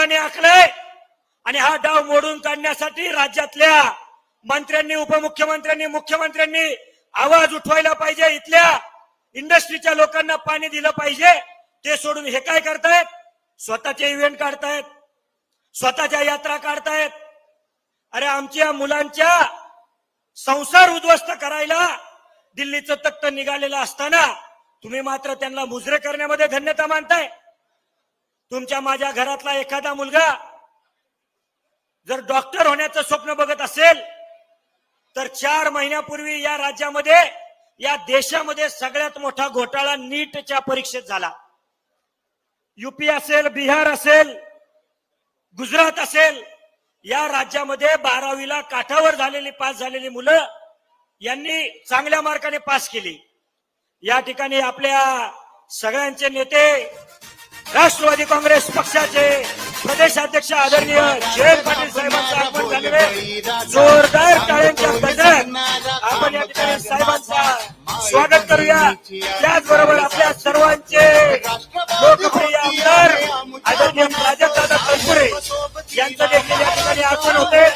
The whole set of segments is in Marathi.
मुलांनी आखलाय आणि हा डाव मोडून काढण्यासाठी राज्यातल्या मंत्र्यांनी, उपमुख्यमंत्र्यांनी, मुख्यमंत्र्यांनी आवाज उठवायला पाहिजे. इथल्या इंडस्ट्रीच्या लोकांना पाणी दिलं पाहिजे. ते सोडून हे काय करतायत? स्वतःचे इव्हेंट काढतायत, स्वतःच्या यात्रा काढतायत. अरे आमच्या मुलांच्या संसार उद्ध्वस्त करायला दिल्लीचं तख्त निघालेलं असताना तुम्ही मात्र त्यांना मुजरे करण्यामध्ये धन्यता मानताय. तुमच्या माझ्या घरातला एखादा मुलगा जर डॉक्टर होण्याचं स्वप्न बघत असेल तर 4 महिन्यापूर्वी या राज्यामध्ये, या देशामध्ये सगळ्यात मोठा घोटाळा नीटच्या परीक्षेत झाला. यूपी असेल, बिहार असेल, गुजरात असेल, या राज्यामध्ये 12वीला काठावर पास झालेली मुलं यांनी चांगल्या मार्काने पास केली. या ठिकाणी आपल्या सगळ्यांचे नेते, राष्ट्रवादी काँग्रेस पक्षाचे प्रदेशाध्यक्ष आदरणीय जयंत पाटील साहेबांचं आगमन झालेले जोरदार टाळ्यांच्या गजरात आपण या ठिकाणी साहेबांचा स्वागत करूया. त्याचबरोबर आपल्या सर्वांचे लोकप्रिय आमदार आदरणीय प्राजक्तदादा तनपुरे यांचं देखील या ठिकाणी आगमन होते.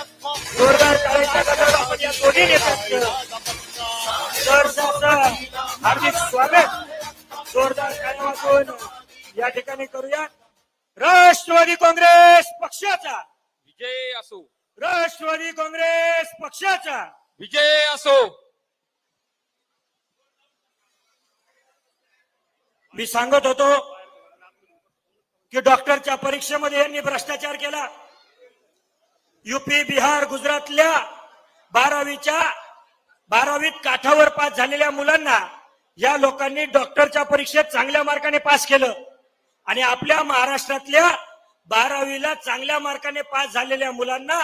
जोरदार टाळ्यांच्या गजरात आपण या दोन्ही नेत्यांचं हार्दिक स्वागत जोरदार टाळ्या वाजवून या ठिकाणी करूया. राष्ट्रवादी काँग्रेस पक्षाचा विजय असो. राष्ट्रवादी काँग्रेस पक्षाचा विजय असो. मी सांगत होतो की डॉक्टरच्या परीक्षेमध्ये यांनी भ्रष्टाचार केला. यूपी, बिहार, गुजरातल्या 12वीत काठावर पास झालेल्या मुलांना या लोकांनी डॉक्टरच्या परीक्षेत चांगल्या मार्काने पास केलं आणि आपल्या महाराष्ट्रातल्या 12वीला चांगल्या मार्काने पास झालेल्या मुलांना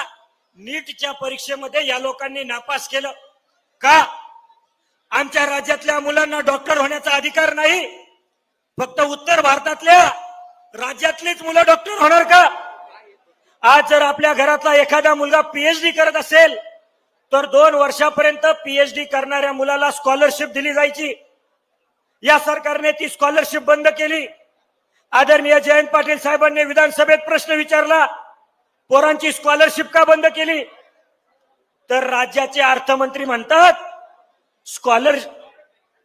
नीटच्या परीक्षेमध्ये या लोकांनी नापास केलं. का? आमच्या राज्यातल्या मुलांना डॉक्टर होण्याचा अधिकार नाही? फक्त उत्तर भारतातल्या राज्यातलीच मुलं डॉक्टर होणार का? आज जर आपल्या घरातला एखादा मुलगा पीएचडी करत असेल तर 2 वर्षापर्यंत पीएचडी करणाऱ्या मुलाला स्कॉलरशिप दिली जायची. या सरकारने ती स्कॉलरशिप बंद केली. आदरणीय जयंत पाटील साहेबांनी विधानसभेत प्रश्न विचारला, पोरांची स्कॉलरशिप का बंद केली? तर राज्याचे अर्थमंत्री म्हणतात,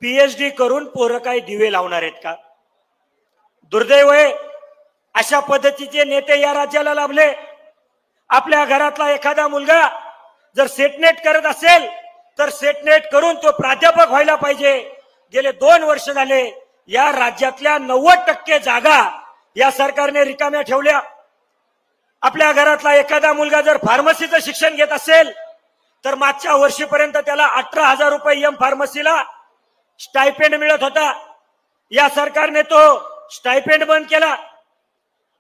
पीएचडी करून पोरं काय दिवे लावणार आहेत का? दुर्दैव आहे, अशा पद्धतीचे नेते या राज्याला लाभले. आपल्या घरातला एखादा मुलगा जर सेटनेट करत असेल तर सेटनेट करून तो प्राध्यापक व्हायला पाहिजे. गेले 2 वर्ष झाले या राज्यातल्या 90% जागा या सरकारने रिकाम्या ठेवल्या. आपल्या घरातला एखादा मुलगा जर फार्मसीचं शिक्षण घेत असेल तर मागच्या वर्षीपर्यंत त्याला 18,000 रुपये एम फार्मसीला स्टायपेंड मिळत होता. या सरकारने तो स्टायपेंड बंद केला.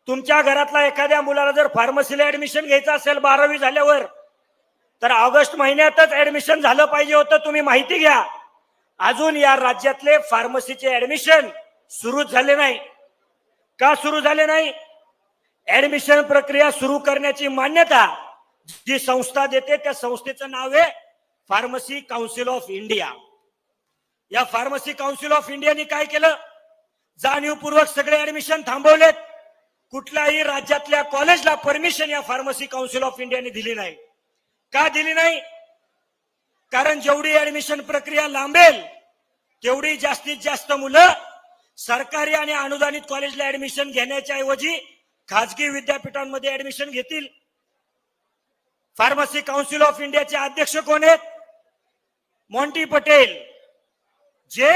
तुमच्या घरातला एखाद्या मुलाला जर फार्मसीला ऍडमिशन घ्यायचं असेल 12वी झाल्यावर तर ऑगस्ट महिन्यातच ऍडमिशन झालं पाहिजे होतं. तुम्ही माहिती घ्या, अजून या राज्यातले फार्मसीचे ऍडमिशन सुरू झाले नाही. का सुरू झाले नाही? ऍडमिशन प्रक्रिया सुरू करण्याची मान्यता जी संस्था देते त्या संस्थेचं नाव आहे फार्मसी काउन्सिल ऑफ इंडिया. या फार्मसी काउन्सिल ऑफ इंडियाने काय केलं? जाणीवपूर्वक सगळे ऍडमिशन थांबवलेत. कुठल्याही राज्यातल्या कॉलेजला परमिशन या फार्मसी काउन्सिल ऑफ इंडियाने दिली नाही. का दिली नाही? कारण जेवढी ऍडमिशन प्रक्रिया लांबेल तेवढी जास्तीत जास्त मुलं सरकारी आणि अनुदानित कॉलेजला ऍडमिशन घेण्याच्या ऐवजी खासगी विद्यापीठांमध्ये ऍडमिशन घेतील. फार्मसी काउन्सिल ऑफ इंडियाचे अध्यक्ष कोण आहेत? मोंटी पटेल, जे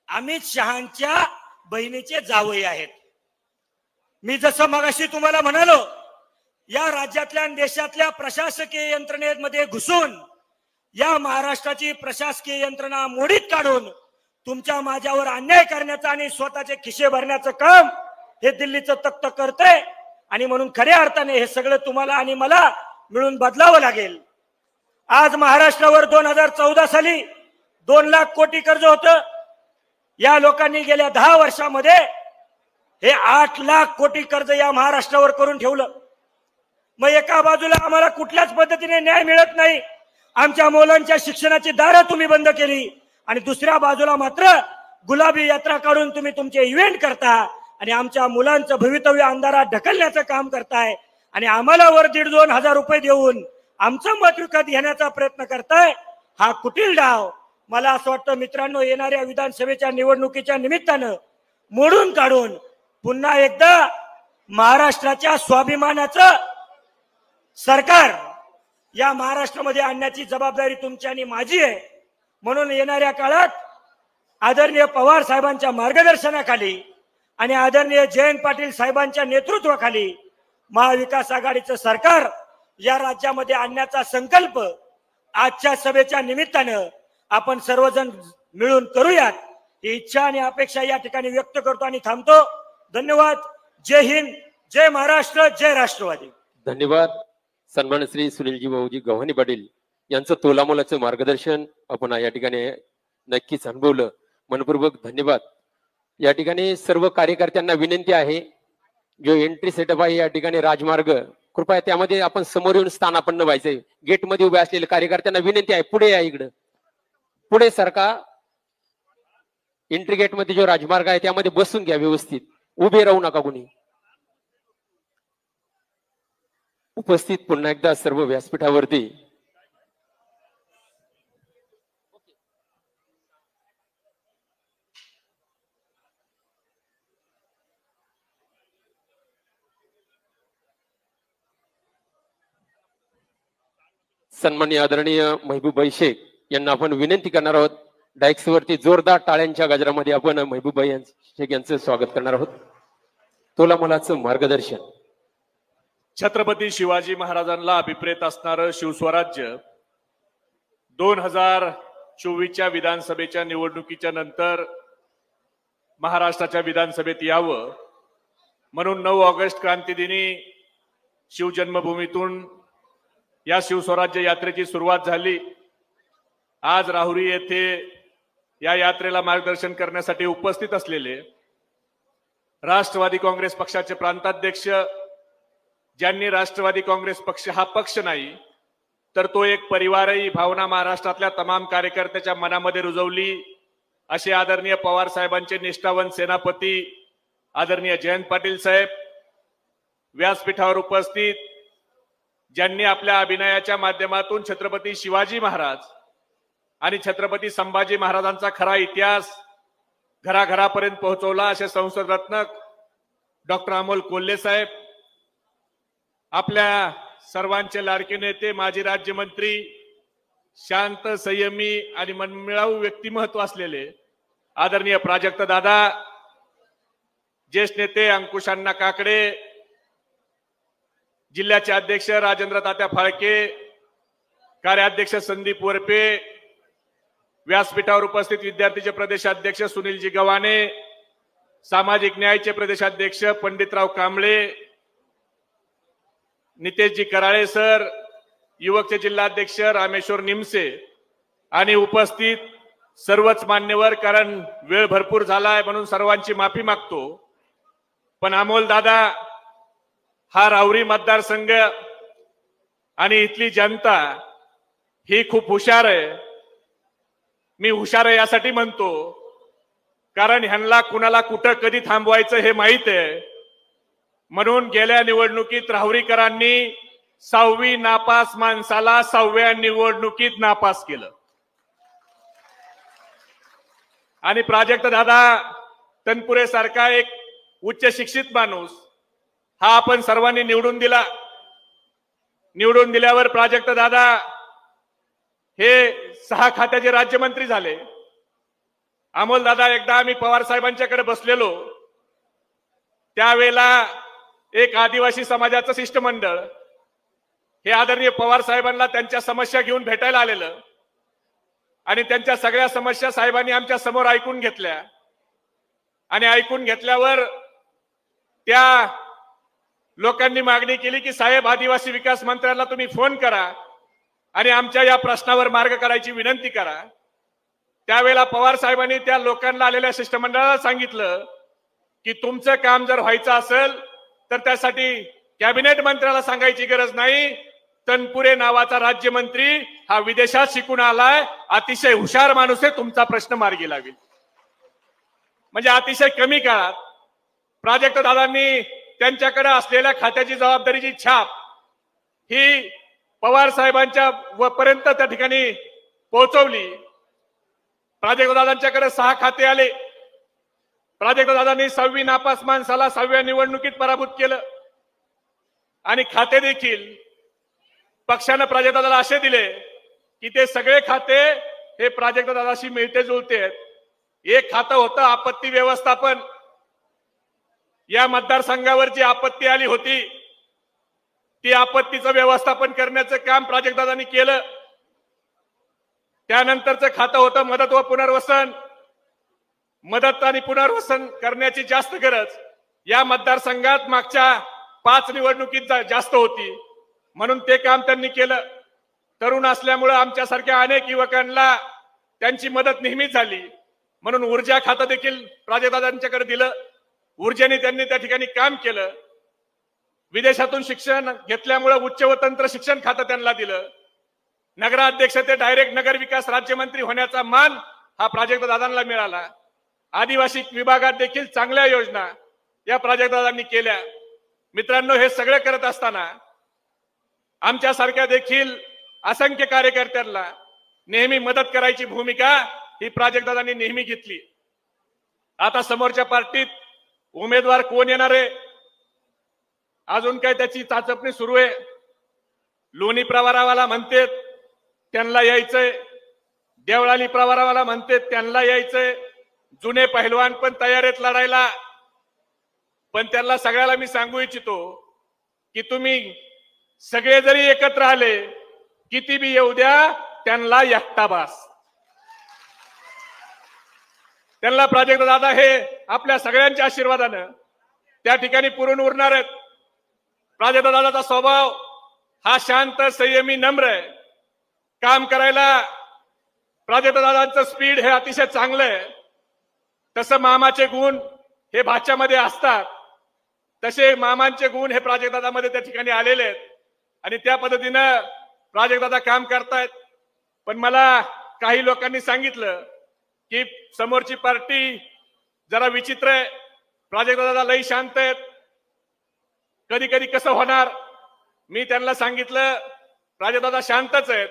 अमित शहांच्या बहिणीचे जावई आहेत. मी जसं मगाशी तुम्हाला म्हणालो, या राज्यातल्या आणि देशातल्या प्रशासकीय यंत्रणेमध्ये घुसून या महाराष्ट्राची प्रशासकीय यंत्रणा मोडीत काढून तुमच्या माझ्यावर अन्याय करण्याचं आणि स्वतःचे खिसे भरण्याचं काम हे दिल्लीचं तख्त करतंय. आणि म्हणून खऱ्या अर्थाने हे सगळं तुम्हाला आणि मला मिळून बदलावं लागेल. आज महाराष्ट्रावर 2014 साली 2 लाख कोटी कर्ज होतं. या लोकांनी गेल्या 10 वर्षामध्ये हे 8 लाख कोटी कर्ज या महाराष्ट्रावर करून ठेवलं. मग एका बाजूला आम्हाला कुठल्याच पद्धतीने न्याय मिळत नाही, आमच्या मुलांच्या शिक्षणाची दारं तुम्ही बंद केली, आणि दुसऱ्या बाजूला मात्र गुलाबी यात्रा काढून तुम्ही तुमचे इव्हेंट करता आणि आमच्या मुलांचं भवितव्य अंधारात ढकलण्याचं काम करताय आणि आम्हाला वर 1,500-2,000 रुपये देऊन आमचं मत विकत घेण्याचा प्रयत्न करताय. हा कुटील डाव मला असं वाटतं मित्रांनो, येणाऱ्या विधानसभेच्या निवडणुकीच्या निमित्तानं मोडून काढून पुन्हा एकदा महाराष्ट्राच्या स्वाभिमानाचं सरकार या महाराष्ट्रामध्ये आणण्याची जबाबदारी तुमची आणि माझी आहे. म्हणून येणाऱ्या काळात आदरणीय पवार साहेबांच्या मार्गदर्शनाखाली आणि आदरणीय जयंत पाटील साहेबांच्या नेतृत्वाखाली महाविकास आघाडीचं सरकार या राज्यामध्ये आणण्याचा संकल्प आजच्या सभेच्या निमित्तानं आपण सर्वजण मिळून करूयात ही इच्छा आणि अपेक्षा या ठिकाणी व्यक्त करतो आणि थांबतो. धन्यवाद. जय हिंद, जय महाराष्ट्र, जय राष्ट्रवादी. धन्यवाद. सन्मान श्री सुनीलजी भाऊजी गव्हाणे पाटील यांचं तोलामोलाचं मार्गदर्शन आपण या ठिकाणी नक्कीच अनुभवलं. मनपूर्वक धन्यवाद. या ठिकाणी सर्व कार्यकर्त्यांना विनंती आहे, जो एंट्री सेटअप आहे या ठिकाणी राजमार्ग, कृपया त्यामध्ये आपण समोर येऊन स्थानापन्न व्हायचंय. गेटमध्ये उभे असलेल्या कार्यकर्त्यांना विनंती आहे, पुढे या, इकडं पुढे सरका. एंट्री गेट मध्ये जो राजमार्ग आहे त्यामध्ये बसून घ्या, व्यवस्थित उभे राहू नका कोणी. उपस्थित पुन्हा एकदा सर्व व्यासपीठावरती सन्माननीय आदरणीय महबूबाई शेख यांना आपण विनंती करणार आहोत. डायक्स वरती जोरदार टाळ्यांच्या गजरामध्ये आपण महबूबाई शेख यांचं स्वागत करणार आहोत. तोलामोलाचं मार्गदर्शन. छत्रपती शिवाजी महाराजांना अभिप्रेत असणारं शिवस्वराज्य 2024च्या विधानसभेच्या निवडणुकीच्या नंतर महाराष्ट्राच्या विधानसभेत यावं म्हणून 9 ऑगस्ट क्रांतीदिनी शिवजन्मभूमीतून या शिवस्वराज्य यात्रेची सुरुवात झाली. आज राहुरी येथे या यात्रेला मार्गदर्शन करण्यासाठी उपस्थित असलेले राष्ट्रवादी काँग्रेस पक्षाचे प्रांताध्यक्ष, ज्यांनी राष्ट्रवादी काँग्रेस पक्ष हा पक्ष नाही तर तो एक परिवारही भावना महाराष्ट्रातल्या तमाम कार्यकर्त्याच्या मनामध्ये रुजवली, असे आदरणीय पवार साहेबांचे निष्ठावंत सेनापती आदरणीय जयंत पाटील साहेब, व्यासपीठावर उपस्थित ज्यांनी आपल्या अभिनयाच्या माध्यमातून छत्रपती शिवाजी महाराज आणि छत्रपती संभाजी महाराजांचा खरा इतिहास घराघरापर्यंत पोहोचवला, असे संसद रत्न डॉक्टर अमोल कोल्हे साहेब, आपल्या सर्वांचे लाडके नेते माजी राज्यमंत्री, शांत संयमी आणि मनमिळावू व्यक्तिमत्व असलेले आदरणीय प्राजक्त दादा, ज्येष्ठ नेते अंकुश अण्णा काकडे, जिल्ह्याचे अध्यक्ष राजेंद्र तात्या फाळके, कार्याध्यक्ष संदीप वरपे, व्यासपीठावर उपस्थित विद्यार्थीचे प्रदेशाध्यक्ष सुनीलजी गव्हाणे, सामाजिक न्यायचे प्रदेशाध्यक्ष पंडितराव कांबळे, नितेशजी कराळे सर, युवकचे जिल्हाध्यक्ष रामेश्वर निमसे आणि उपस्थित सर्वच मान्यवर, कारण वेळ भरपूर झालाय म्हणून सर्वांची माफी मागतो. पण अमोल दादा, हा राहुरी मतदारसंघ आणि इथली जनता ही खूप हुशार आहे. मी हुशार आहे यासाठी म्हणतो कारण ह्यांना कुणाला कुठं कधी थांबवायचं हे माहित आहे. म्हणून गेल्या निवडणुकीत राहुरीकरांनी 6वी नापास माणसाला 6व्या निवडणुकीत नापास केलं. आणि प्राजक्त दादा तनपुरे सारखा एक उच्च शिक्षित माणूस हा आपण सर्वांनी निवडून दिला. निवडून दिल्यावर प्राजक्त दादा हे 6 खात्याचे राज्यमंत्री झाले. अमोल दादा, एकदा आम्ही पवार साहेबांच्याकडे बसलेलो, त्यावेळेला एक आदिवासी समाजाचं शिष्टमंडळ हे आदरणीय पवार साहेबांना त्यांच्या समस्या घेऊन भेटायला आलेलं आणि त्यांच्या सगळ्या समस्या साहेबांनी आमच्या समोर ऐकून घेतल्या. आणि ऐकून घेतल्यावर त्या लोकांनी मागणी केली की साहेब, आदिवासी विकास मंत्र्यांना तुम्ही फोन करा आणि आमच्या या प्रश्नावर मार्ग करायची विनंती करा. त्यावेळेला पवार साहेबांनी त्या लोकांना आलेल्या शिष्टमंडळाला सांगितलं की तुमचं काम जर व्हायचं असेल तर त्यासाठी कॅबिनेट मंत्र्याला सांगायची गरज नाही. तनपुरे नावाचा राज्यमंत्री हा विदेशात शिकून आलाय, अतिशय हुशार माणूस आहे, तुमचा प्रश्न मार्गी लागेल. म्हणजे अतिशय कमी काळात प्राजक्त दादांनी त्यांच्याकडे असलेल्या खात्याची जबाबदारीची छाप ही पवार साहेबांच्या पर्यंत त्या ठिकाणी पोहोचवली. प्राजक्त दादांच्याकडे 6 खाते आले. प्राजक्त दादांनी 6वी नापास माणसाला 6व्या निवडणुकीत पराभूत केलं आणि खाते देखील पक्षानं प्राजक्त दादाला असे दिले की ते सगळे खाते हे प्राजक्त दादाशी मिळते जुळते आहेत. एक खातं होतं आपत्ती व्यवस्थापन. या मतदारसंघावर जी आपत्ती आली होती ती आपत्तीचं व्यवस्थापन करण्याचं काम प्राजक्त दादांनी केलं. त्यानंतरचं खातं होतं मदत व पुनर्वसन. मदत आणि पुनर्वसन करण्याची जास्त गरज या मतदारसंघात मागच्या 5 निवडणुकीत जास्त होती, म्हणून ते काम त्यांनी केलं. तरुण असल्यामुळे आमच्यासारख्या अनेक युवकांना त्यांची मदत नेहमीच झाली, म्हणून ऊर्जा खातं देखील प्राजक्तदादांच्याकडे दिलं. ऊर्जेने त्यांनी त्या ठिकाणी काम केलं. विदेशातून शिक्षण घेतल्यामुळे उच्च व तंत्र शिक्षण खातं त्यांना दिलं. नगराध्यक्ष ते डायरेक्ट नगर विकास राज्यमंत्री होण्याचा मान हा प्राजक्त दादांना मिळाला. आदिवासी विभागात देखील चांगल्या योजना या प्राजक्त दादांनी केल्या. मित्रांनो, हे सगळं करत असताना आमच्यासारख्या देखील असंख्य कार्यकर्त्यांना नेहमी मदत करायची भूमिका ही प्राजक्त दादांनी नेहमी घेतली. आता समोरच्या पार्टीत उमेदवार कोण येणार आहे अजून काय त्याची चाचपणी सुरू आहे. लोणी प्रवारावाला म्हणते त्यांना यायचंय, देवळाली प्रवारावाला म्हणते त्यांना यायचंय. जुने पहिलवान पण तयार आहेत लढायला. पण त्यांना सगळ्याला मी सांगू इच्छितो की तुम्ही सगळे जरी एकत्र आले, किती बी येऊ द्या, त्यांना एकटा बास. त्यांना प्राजक्त दादा हे आपल्या सगळ्यांच्या आशीर्वादानं त्या ठिकाणी पुरून उरणार आहेत. प्राजक्त दादाचा स्वभाव हा शांत, संयमी, नम्र आहे. काम करायला प्राजक्त दादांचं स्पीड हे अतिशय चांगलं आहे. तसं मामाचे गुण हे भाच्यामध्ये असतात, तसे मामांचे गुण हे प्राजक्त दादामध्ये त्या ठिकाणी आलेले आहेत आणि त्या पद्धतीनं प्राजक्त दादा काम करतायत. पण मला काही लोकांनी सांगितलं की समोरची पार्टी जरा विचित्र आहे, प्राजक्त दादा लई शांत आहेत, कधी कधी कसं होणार. मी त्यांना सांगितलं प्राजक्त दादा शांतच आहेत,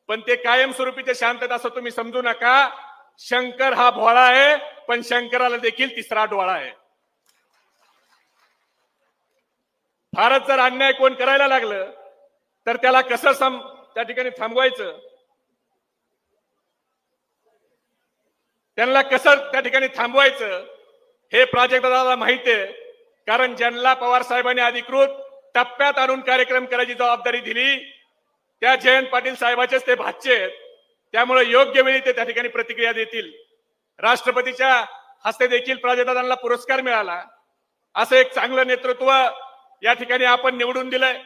पण ते कायमस्वरूपीचे शांत आहेत असं तुम्ही समजू नका. शंकर हा भोळा आहे, पण शंकराला देखील तिसरा डोळा आहे. फारच जर अन्याय कोण करायला लागलं तर त्याला कसं त्या ठिकाणी थांबवायचं, त्यांना कसं त्या ठिकाणी थांबवायचं हे प्राजक्त दादाला माहिती आहे. कारण ज्यांना पवार साहेबांनी अधिकृत टप्प्यात आणून कार्यक्रम करायची जबाबदारी दिली त्या जयंत पाटील साहेबाचेच ते भाचे आहेत. त्यामुळे योग्य वेळी ते त्या ठिकाणी प्रतिक्रिया देतील. राष्ट्रपतीच्या हस्ते देखील प्राजक्त दादांना पुरस्कार मिळाला. असं एक चांगलं नेतृत्व या ठिकाणी आपण निवडून दिलंय.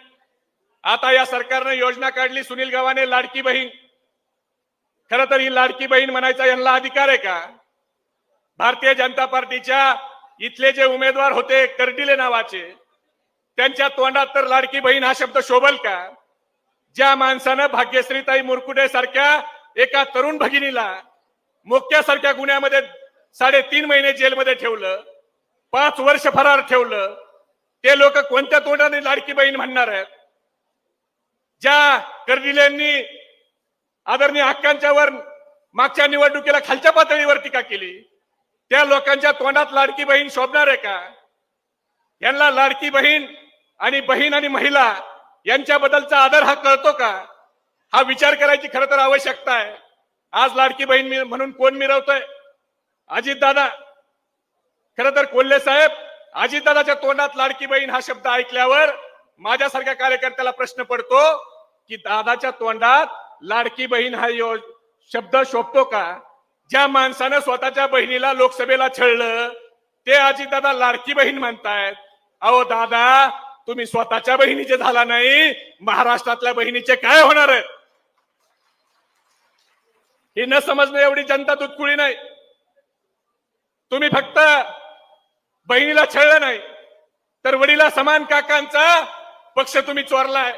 आता या सरकारने योजना काढली सुनील गावाने लाडकी बहीण. खरं तर ही लाडकी बहीण म्हणायचा यांना अधिकार आहे का? भारतीय जनता पार्टीच्या इथले जे उमेदवार होते कर्डिले नावाचे, त्यांच्या तोंडात तर लाडकी बहीण हा शब्द शोभल का? ज्या माणसानं भाग्यश्रीताई मुरकुटे सारख्या एका तरुण भगिनीला मोक्यासारख्या गुन्ह्यामध्ये 3.5 महिने जेलमध्ये ठेवलं, 5 वर्ष फरार ठेवलं, ते लोक कोणत्या तोंडाने लाडकी बहीण म्हणणार आहेत? ज्या कर्डिलेंनी आदरणीय हक्कांच्या वर मागच्या निवडणुकीला खालच्या पातळीवर टीका केली, त्या लोकांच्या तोंडात लाडकी बहीण शोभणार आहे का? यांना लाडकी बहीण आणि महिला यांच्याबद्दलचा आदर हा कळतो का? हा विचार करायची खरं तर आवश्यकता आहे. आज लाडकी बहीण म्हणून कोण मिरवतोय? अजितदादा. खरं तर कोल्हे साहेब, अजितदादाच्या तोंडात लाडकी बहीण हा शब्द ऐकल्यावर माझ्यासारख्या कार्यकर्त्याला प्रश्न पडतो की दादाच्या तोंडात लाडकी बहीण हा शब्द शोभतो का? ज्या माणसानं स्वतःच्या बहिणीला लोकसभेला छळलं ते अजितदादा लाडकी बहीण म्हणतायत. अहो दादा, तुम्ही स्वतःच्या बहिणीचे झाला नाही, महाराष्ट्रातल्या बहिणीचे काय होणार आहेत? ही न समजणं एवढी जनता दुधकुळी नाही. तुम्ही फक्त बहिणीला छळलं नाही तर वडिला समान काकांचा पक्ष तुम्ही चोरलाय.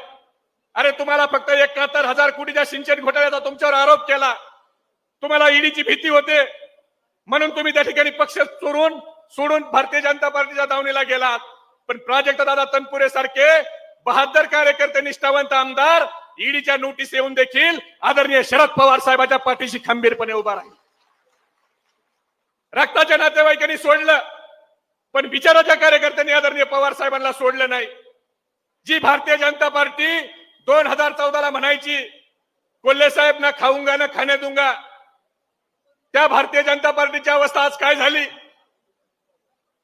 अरे तुम्हाला फक्त 71,000 कोटीच्या सिंचन घोटाळ्याचा तुमच्यावर आरोप केला. तुम्हाला ईडीची भीती होते म्हणून तुम्ही त्या ठिकाणी पक्ष चोरून सोडून भारतीय जनता पार्टीच्या दावणीला गेलात. पण प्राजक्त दादा तनपुरे सारखे बहादर कार्यकर्ते, निष्ठावंत आमदार ईडीच्या नोटीस येऊन देखील आदरणीय शरद पवार साहेबांच्या पाठीशी खंबीरपणे उभा राहील. रक्ताच्या नातेवाईकांनी सोडलं, पण विचाराच्या कार्यकर्त्यांनी आदरणीय पवार साहेबांना सोडलं नाही. जी भारतीय जनता पार्टी 2014ला म्हणायची कोल्हे साहेब ना खाऊंगा ना खाने दूंगा, त्या भारतीय जनता पार्टीची अवस्था आज काय झाली?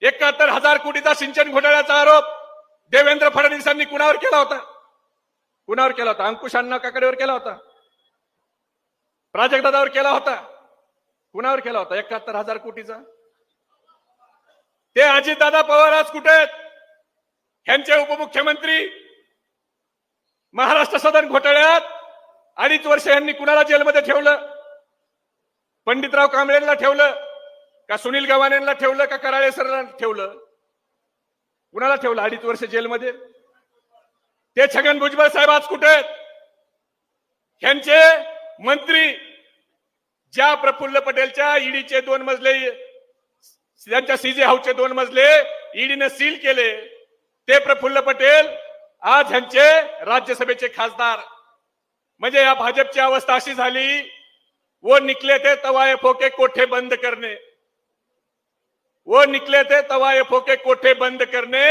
71,000 कोटीचा सिंचन घोटाळ्याचा आरोप देवेंद्र फडणवीसांनी कुणावर केला होता? कुणावर केला होता? अंकुश अण्णा काकडेवर केला होता, प्राजक्त दादावर केला होता, कुणावर केला होता? 71,000 कोटीचा. ते अजितदादा पवार आज कुठे आहेत? यांचे उपमुख्यमंत्री महाराष्ट्र सदन घोटाळ्यात 2.5 वर्ष यांनी कुणाला जेलमध्ये ठेवलं? पंडितराव कांबळेंना ठेवलं का? सुनील गव्हाणेंना ठेवलं का? कराळे सरला ठेवलं? कुणाला ठेवलं 2.5 वर्ष जेलमध्ये? ते छगन भुजबळ साहेब आज कुठे आहेत? यांचे मंत्री ज्या प्रफुल्ल पटेलच्या ईडीचे 2 मजले, त्यांच्या सीजे हाऊसचे 2 मजले ईडीने सील केले, ते प्रफुल्ल पटेल आज ह्यांचे राज्यसभेचे खासदार. म्हणजे या भाजपची अवस्था अशी झाली, वो निकले थे तवायफों के कोठे बंद करने, वो निकले थे तवायफों के कोठे बंद करने,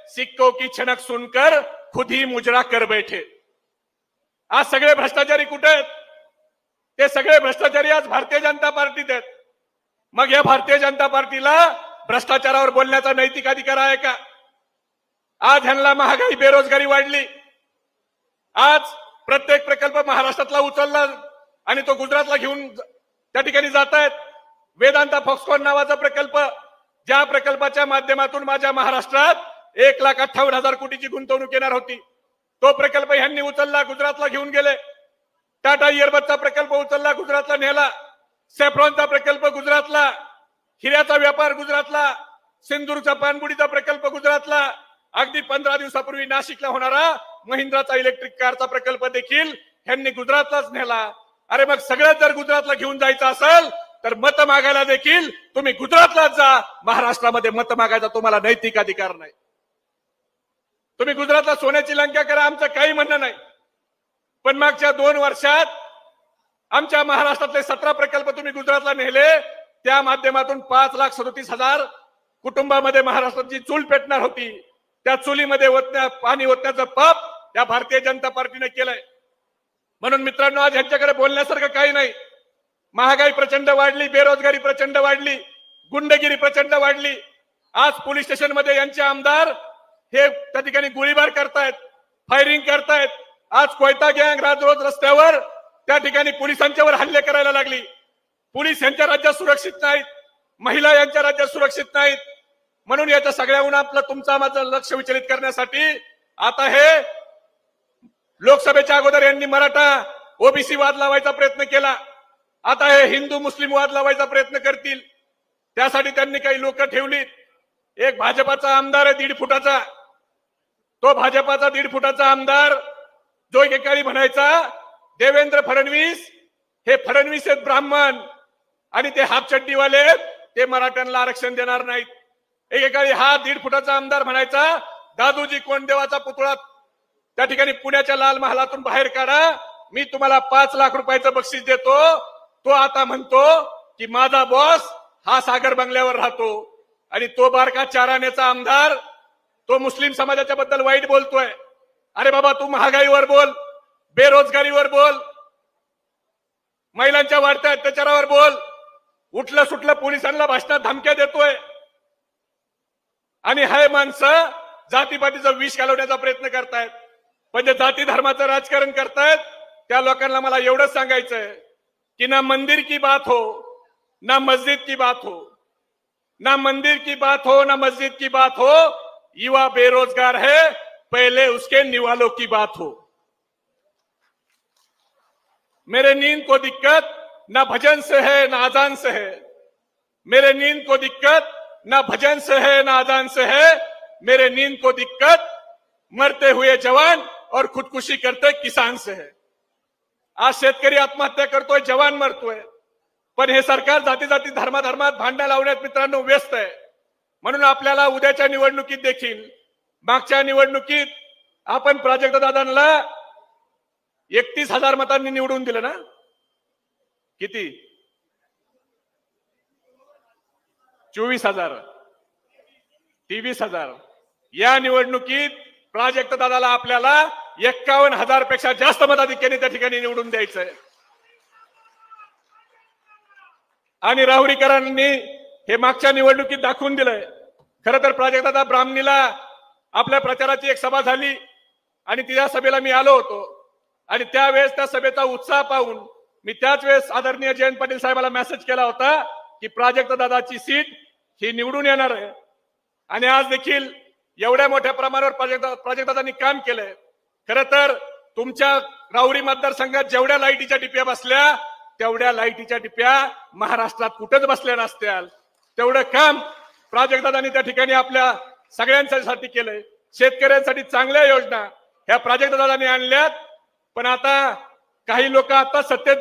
सिक्कों की छनक सुनकर खुद ही मुजरा कर बैठे. आज सगळे भ्रष्टाचारी कुठे आहेत? ते सगळे भ्रष्टाचारी आज भारतीय जनता पार्टीत आहेत. मग या भारतीय जनता पार्टीला भ्रष्टाचारावर बोलण्याचा नैतिक अधिकार आहे का? आज ह्यांना महागाई, बेरोजगारी वाढली. आज प्रत्येक प्रकल्प महाराष्ट्रातला उचलला आणि तो गुजरातला घेऊन त्या ठिकाणी जात आहेत. वेदांता फॉक्सकॉन नावाचा प्रकल्प, ज्या प्रकल्पाच्या माध्यमातून माझ्या महाराष्ट्रात 1,58,000 कोटीची गुंतवणूक येणार होती, तो प्रकल्प ह्यांनी उचलला, गुजरातला घेऊन गेले. टाटा इयरबडचा प्रकल्प उचलला, गुजरातला नेला. सेफ्रॉनचा प्रकल्प गुजरातला, हिऱ्याचा व्यापार गुजरातला, सिंदूरचा पाणबुडीचा प्रकल्प गुजरातला. अगदी 15 दिवसापूर्वी नाशिकला होणारा महिंद्राचा इलेक्ट्रिक कारचा प्रकल्प देखील ह्यांनी गुजरातलाच नेला. अरे मग सगळं जर गुजरातला घेऊन जायचं असेल तर मत मागायला देखील तुम्ही गुजरातलाच जा. महाराष्ट्रामध्ये मत मागायचा तुम्हाला नैतिक अधिकार नाही. तुम्ही गुजरातला सोन्याची लंका करा, आमचं काही म्हणणं नाही. पण मागच्या 2 वर्षात आमच्या महाराष्ट्रातले 17 प्रकल्प तुम्ही गुजरातला नेले. त्या माध्यमातून 5,37,000 कुटुंबामध्ये महाराष्ट्राची चूल पेटणार होती. त्या चुलीमध्ये पाणी ओतण्याचं पाप या भारतीय जनता पार्टीने केलंय. म्हणून मित्रांनो, आज ह्यांच्याकडे बोलण्यासारखं काही नाही. महागाई प्रचंड वाढली, बेरोजगारी प्रचंड वाढली, गुंडगिरी प्रचंड वाढली. आज पोलीस स्टेशनमध्ये यांचे आमदार हे त्या ठिकाणी गोळीबार करतायत, फायरिंग करतायत. आज कोयता गँग रोज रस्त्यावर त्या ठिकाणी पोलिसांच्यावर हल्ले करायला लागली. पोलीस यांच्या राज्यात सुरक्षित नाहीत, महिला यांच्या राज्यात सुरक्षित नाहीत. म्हणून याच्या सगळ्याहून आपलं माझं लक्ष विचलित करण्यासाठी आता हे लोकसभेच्या अगोदर यांनी मराठा ओबीसी वाद लावायचा प्रयत्न केला. आता हे हिंदू मुस्लिम वाद लावायचा प्रयत्न करतील. त्यासाठी त्यांनी काही लोक ठेवलीत. एक भाजपाचा आमदार आहे 1.5 फुटाचा. तो भाजपाचा 1.5 फुटाचा आमदार जो एकेकाळी म्हणायचा देवेंद्र फडणवीस हे फडणवीस आहेत ब्राह्मण आणि ते हाफचड्डीवाले आहेत, ते मराठ्यांना आरक्षण देणार नाहीत. एकेकाळी हा 1.5 फुटाचा आमदार म्हणायचा दादूजी कोंडदेवाचा पुतळा त्या ठिकाणी पुण्याच्या लाल महालातून बाहेर काढा, मी तुम्हाला 5 लाख रुपयाचं बक्षीस देतो. तो आता म्हणतो की माझा बॉस हा सागर बंगल्यावर राहतो. आणि तो बारका 4 आण्याचा आमदार तो मुस्लिम समाजाच्या बद्दल वाईट बोलतोय. अरे बाबा, तू महागाईवर बोल, बेरोजगारीवर बोल, महिलांच्या वाढत्या अत्याचारावर बोल. उठलं सुटलं पोलिसांना भाषणात धमक्या देतोय. आणि हे माणसं जातीपातीचं विष घालवण्याचा प्रयत्न करतायत. पण जे जाती धर्माचं राजकारण करतायत त्या लोकांना मला एवढंच सांगायचंय की ना मंदिर की बात हो, ना मस्जिद की बात हो, ना मंदिर की बात हो, ना मस्जिद की बात हो. युवा बेरोजगार है, पहले उसके निवालों की बात हो. मेरे नींद को दिक्कत ना भजन से है ना अजान से है. मेरे नींद को दिक्कत ना भजन से है ना अजान से है. मेरे नींद को दिक्कत मरते हुए जवान और खुदकुशी करते किसान से है. आज शेतकरी आत्महत्या करतोय, जवान मरतोय. पण हे सरकार जाती जाती धर्माधर्मात भांडण लावण्यात मित्रांनो व्यस्त आहे. म्हणून आपल्याला उद्याच्या निवडणुकीत देखील, मागच्या निवडणुकीत आपण प्राजक्तदादांना 31,000 मतांनी निवडून दिलं ना? किती? 24,000, 23,000. या निवडणुकीत प्राजक्तदादाला आपल्याला 51,000 पेक्षा जास्त मताधिक्याने त्या ठिकाणी निवडून द्यायचंय. आणि राहुरीकरांनी हे मागच्या निवडणुकीत दाखवून दिलंय. खरं तर प्राजक्तदादा ब्राह्मणीला आपल्या प्रचाराची एक सभा झाली आणि त्या सभेला मी आलो होतो आणि त्यावेळेस त्या सभेचा उत्साह पाहून मी त्याच वेळेस आदरणीय जयंत पाटील साहेबांना मेसेज केला होता की प्राजक्तदादाची सीट ही निवडून येणार आहे. आणि आज देखील एवढ्या मोठ्या प्रमाणावर प्राजक्तदादांनी काम केलंय. खरं तर तुमच्या राहुरी मतदारसंघात जेवढ्या लाईटीच्या टिप्या बसल्या तेवढ्या लाईटीच्या टिप्या महाराष्ट्रात कुठेच बसल्या नसत्याल. तेवढं काम प्राजक्तदादांनी त्या ठिकाणी आपल्या सगळ्यांसाठी केलंय. शेतकऱ्यांसाठी चांगल्या योजना ह्या प्राजक्तदादांनी आणल्यात. पण आता काही लोक आता सत्तेत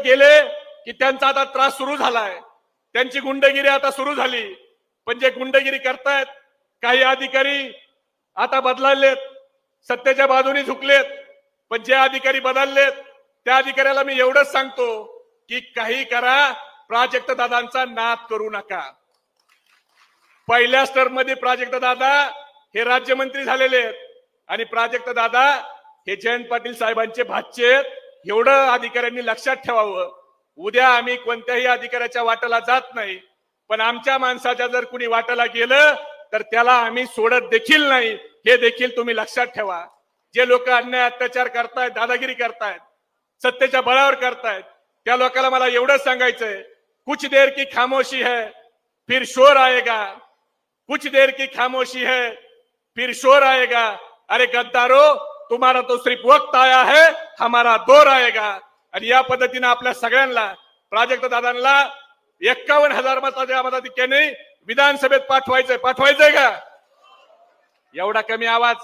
गेले की त्यांचा आता त्रास सुरू झालाय. त्यांची गुंडगिरी आता सुरू झाली. पण जे गुंडगिरी करतायत काही अधिकारी आता बदललेत, सत्तेच्या बाजूने झुकलेत. पण जे अधिकारी बदललेत त्या अधिकाऱ्याला मी एवढंच सांगतो की काही करा, प्राजक्तदादांचा नाद करू नका. पहिल्याच टर्म मध्ये प्राजक्तदादा हे राज्यमंत्री झालेले आहेत आणि प्राजक्तदादा हे जयंत पाटील साहेबांचे भाचे आहेत. एवढं अधिकाऱ्यांनी लक्षात ठेवावं. उद्या आम्ही कोणत्याही अधिकाऱ्याच्या वाटेला जात नाही, पण आमच्या माणसाच्या जर कुणी वाटेला गेलं तर त्याला आम्ही सोडत देखील नाही. हे देखील तुम्ही लक्षात ठेवा. जे लोक अन्याय अत्याचार करतायत, दादागिरी करतायत, सत्तेच्या बळावर करतायत, त्या लोकांना मला एवढंच सांगायचंय, कुछ देर की खामोशी है फिर शोर आएगा. कुछ देर की खामोशी है फिर शोर आएगा. अरे गद्दारो, तुम्हारा तो सिर्फ वक्त आया है, हमारा दौर आएगा. आणि या पद्धतीने आपल्या सगळ्यांना, प्राजक्तदादांना 51,000 मताच्या मताधिक्याने विधानसभेत पाठवायचंय का? एवढा कमी आवाज?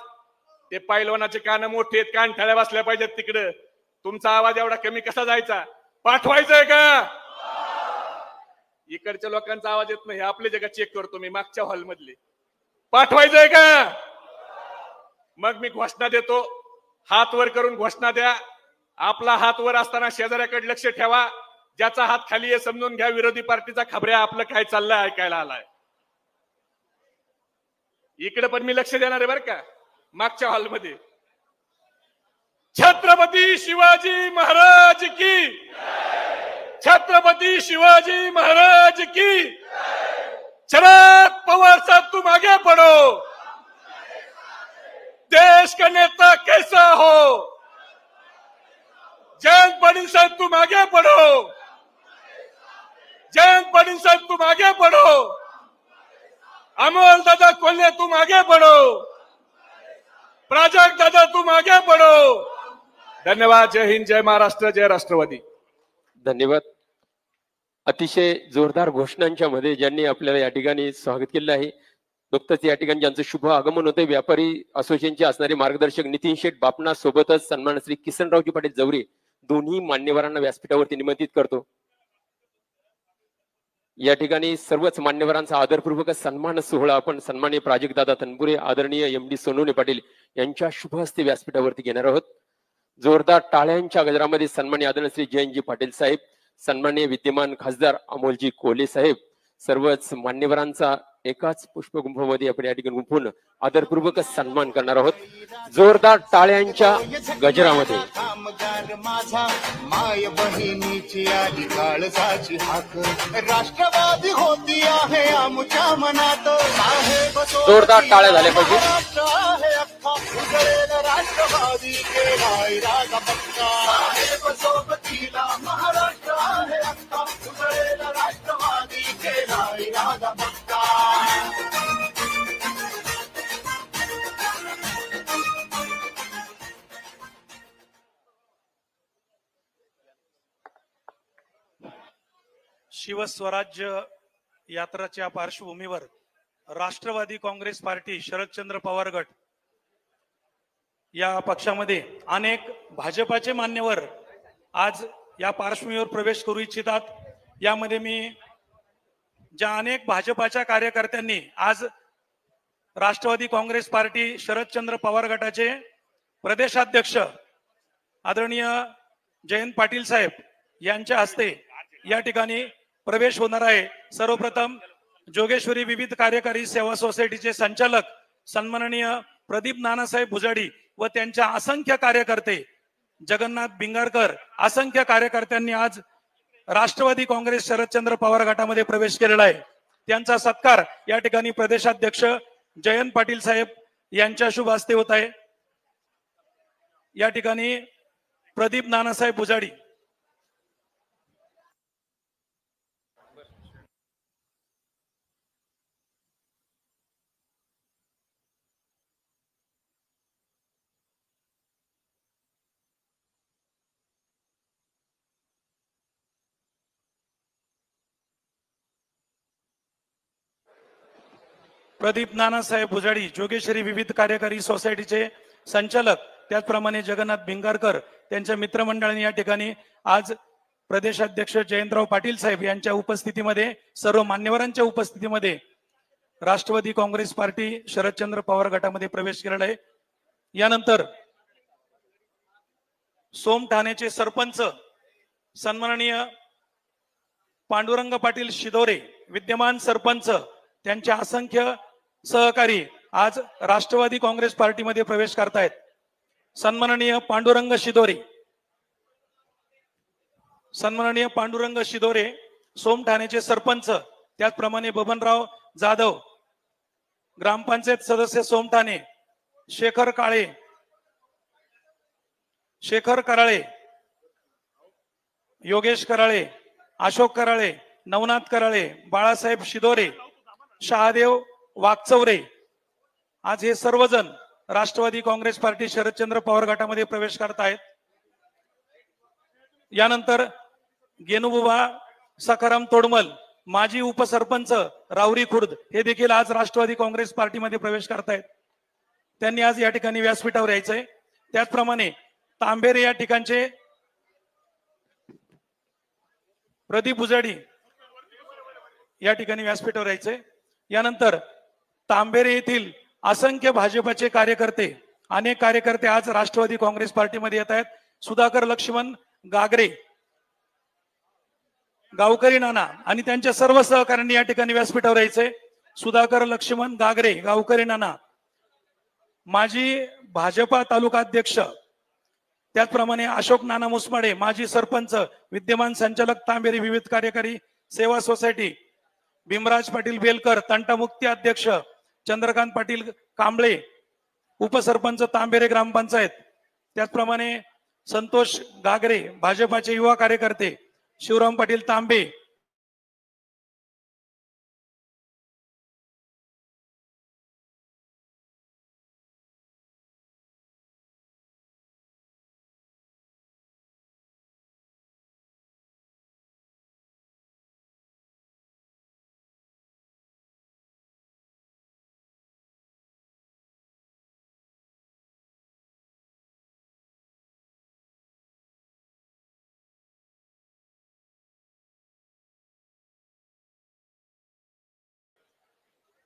ते पैलवानाचे कान मोठे आहेत, कान ठळ्या बसल्या पाहिजेत तिकडं. तुमचा आवाज एवढा कमी कसा जायचा? पाठवायचंय का? इकडच्या लोकांचा आवाज येत नाही. आपले जगा चेक करतो मी, मागच्या हॉल मधले. पाठवायचंय का? मग मी घोषणा देतो. हात वर करून घोषणा द्या. आपला हात वर असताना शेजाऱ्याकडे लक्ष ठेवा. ज्याचा हात खाली आहे समजून घ्या विरोधी पार्टीचा खबऱ्या आपलं काय चाललंय ऐकायला आलाय. इकडे पण मी लक्ष देणार आहे बरं का. मागच्या हॉलमध्ये छत्रपती शिवाजी महाराज की, छत्रपती शिवाजी महाराज की. शरद पवार साहब तुम आगे बढ़ो. देश का नेता कैसा हो? जयंत पाटील साहब तुम आगे बढ़ो. जयंत पाटील साहब तुम आगे बढ़ो. अमोल दादा कोल्हे तुम आगे बढ़ो. प्राजक्त दादा तुम आगे बढ़ो. धन्यवाद. जय हिंद, जय महाराष्ट्र, जय राष्ट्रवादी. धन्यवाद. अतिशय जोरदार घोषणांच्या मध्ये ज्यांनी आपल्याला या ठिकाणी स्वागत केलं आहे. नुकतंच या ठिकाणी ज्यांचं शुभ आगमन होते, व्यापारी असोसिएशनचे असणारे मार्गदर्शक नितीन शेठ बापना सोबतच सन्मान श्री किसनरावजी पाटील जवरे दोन्ही मान्यवरांना व्यासपीठावरती निमंत्रित करतो. या ठिकाणी सर्वच मान्यवरांचा आदरपूर्वक सन्मान सोहळा आपण सन्माननीय प्राजक्तदादा तनपुरे, आदरणीय MD सोनवणे पाटील यांच्या शुभ हस्ते व्यासपीठावरती घेणार आहोत. जोरदार टाळ्यांच्या गजरामध्ये सन्माननीय आदरणीय श्री जयंतजी पाटील साहेब, सन्माननीय विद्यमान खासदार अमोलजी कोल्हे साहेब, सर्वच मान्यवरांचा एकाच पुष्पगुंफामध्ये आपण या ठिकाणी गुंफून आदरपूर्वक सन्मान करणार आहोत. जोरदार टाळ्यांच्या गजरामध्ये माझा माय बहिणीची आली काळजाची हाक, राष्ट्रवादी होती आहे आमच्या मनात. जोरदार टाळ्या झाल्या पाहिजे. राष्ट्रवादी केलाय राजा पक्का. सोबतीला महाराष्ट्र आहे अख्खा, उजळेला राष्ट्रवादी केलाय राजा पक्का. शिवस्वराज्य यात्राच्या पार्श्वभूमीवर राष्ट्रवादी काँग्रेस पार्टी, शरदचंद्र पवार गट या पक्षामध्ये अनेक भाजपाचे मान्यवर आज या पार्श्वभूमीवर प्रवेश करू इच्छितात. यामध्ये मी ज्या अनेक भाजपाच्या कार्यकर्त्यांनी आज राष्ट्रवादी काँग्रेस पार्टी शरदचंद्र पवार गटाचे प्रदेशाध्यक्ष आदरणीय जयंत पाटील साहेब यांच्या हस्ते या ठिकाणी प्रवेश होणार आहे। सर्वप्रथम जोगेश्वरी विविध कार्यकारी सेवा सोसायटीचे संचालक सन्माननीय प्रदीप नानासाहेब भुजाडी व त्यांच्या असंख्य कार्यकर्ते, जगन्नाथ भिंगारकर, असंख्य कार्यकर्त्यांनी आज राष्ट्रवादी काँग्रेस शरदचंद्र पवार गटामध्ये प्रवेश केलेला आहे। त्यांचा सत्कार या ठिकाणी प्रदेशाध्यक्ष जयंत पाटील साहेब यांच्या शुभ हस्ते होत आहे। या ठिकाणी प्रदीप नानासाहेब भुजाडी। प्रदीप नानासाहेब भुजाडी जोगेश्वरी विविध कार्यकारी सोसायटीचे संचालक, त्याचप्रमाणे जगन्नाथ भिंगारकर त्यांच्या मित्रमंडळाने या ठिकाणी आज प्रदेशाध्यक्ष जयंतराव पाटील साहेब यांच्या उपस्थितीमध्ये, सर्व मान्यवरांच्या उपस्थितीमध्ये राष्ट्रवादी काँग्रेस पार्टी शरदचंद्र पवार गटामध्ये प्रवेश केलेला आहे। यानंतर सोम ठाण्याचे सरपंच सन्माननीय पांडुरंग पाटील शिदोरे, विद्यमान सरपंच, त्यांच्या असंख्य सहकारी आज राष्ट्रवादी काँग्रेस पार्टीमध्ये प्रवेश करतायत। सन्माननीय पांडुरंग शिदोरे, सन्माननीय पांडुरंग शिदोरे सोम ठाण्याचे सरपंच, त्याचप्रमाणे बबनराव जाधव ग्रामपंचायत सदस्य सोम ठाणे, शेखर काळे, शेखर कराळे, योगेश कराळे, अशोक कराळे, नवनाथ कराळे, बाळासाहेब शिदोरे, शहादेव वाकचौरे, आज हे सर्वजण राष्ट्रवादी काँग्रेस पार्टी शरदचंद्र पवार गटामध्ये प्रवेश करत आहेत। यानंतर गेनुबुवा सखाराम तोडमल, माजी उपसरपंच राहुरी खुर्द, हे देखील आज राष्ट्रवादी काँग्रेस पार्टीमध्ये प्रवेश करतायत। त्यांनी आज या ठिकाणी व्यासपीठावर यायचंय। त्याचप्रमाणे तांबेरे या ठिकाणचे प्रदीप भुजाडी या ठिकाणी व्यासपीठावर यायचंय। यानंतर तांबेरे येथील असंख्य भाजपचे कार्यकर्ते, अनेक कार्यकर्ते आज राष्ट्रवादी काँग्रेस पार्टीमध्ये येत आहेत। सुधाकर लक्ष्मण गागरे, गावकरी नाना आणि त्यांच्या सर्व सहकाऱ्यांनी या ठिकाणी व्यासपीठावर यायचंय। सुधाकर लक्ष्मण गागरे, गावकरी नाना, माजी भाजपा तालुका अध्यक्ष, त्याचप्रमाणे अशोक नाना मुसमाडे, माजी सरपंच, विद्यमान संचालक तांबेरे विविध कार्यकारी सेवा सोसायटी, भीमराज पाटील बेलकर, तंटामुक्ती अध्यक्ष, चंद्रकांत पाटील कांबळे, उपसरपंच तांबेरे ग्रामपंचायत, त्याचप्रमाणे संतोष गागरे, भाजपाचे युवा कार्यकर्ते, शिवराम पाटील तांबे,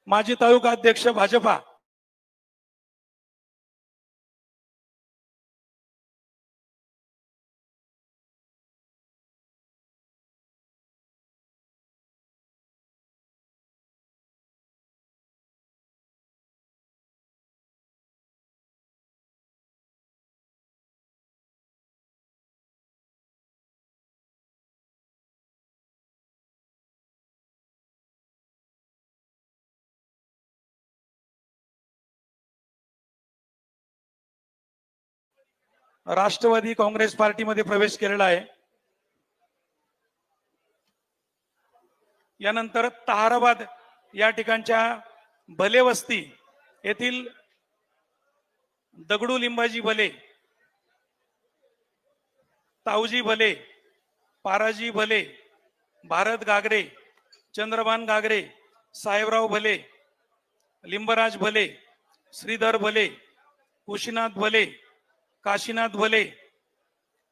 माजी तालुका अध्यक्ष भाजपा, राष्ट्रवादी काँग्रेस पार्टीमध्ये प्रवेश केलेला आहे। यानंतर ताहराबाद या ठिकाणच्या भले वस्ती येथील दगडू लिंबाजी भले, ताऊजी भले, पाराजी भले, भारत गागरे, चंद्रभान गागरे, साहेबराव भले, लिंबराज भले, श्रीधर भले, कुशीनाथ भले, काशीनाथ भले,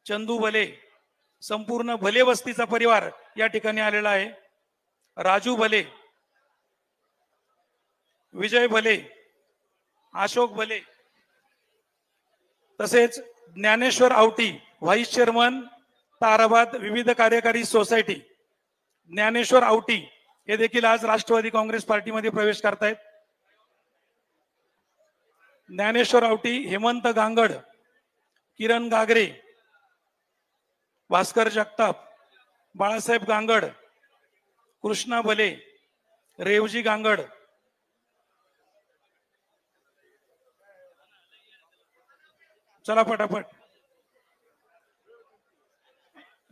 चंदू भले, संपूर्ण भले वस्तीचा परिवार या ठिकाणी आलेला आहे। राजू भले, विजय भले, अशोक भले, तसेच ज्ञानेश्वर आवटी, व्हाईस चेअरमन ताराबाद विविध कार्यकारी सोसायटी, ज्ञानेश्वर आवटी हे देखील आज राष्ट्रवादी काँग्रेस पार्टीमध्ये प्रवेश करतायत. ज्ञानेश्वर आवटी, हेमंत गांगड, किरण गागरे, भास्कर जगताप, बाळासाहेब गांगड, कृष्णा भले, रेवजी गांगड, चला पटापट,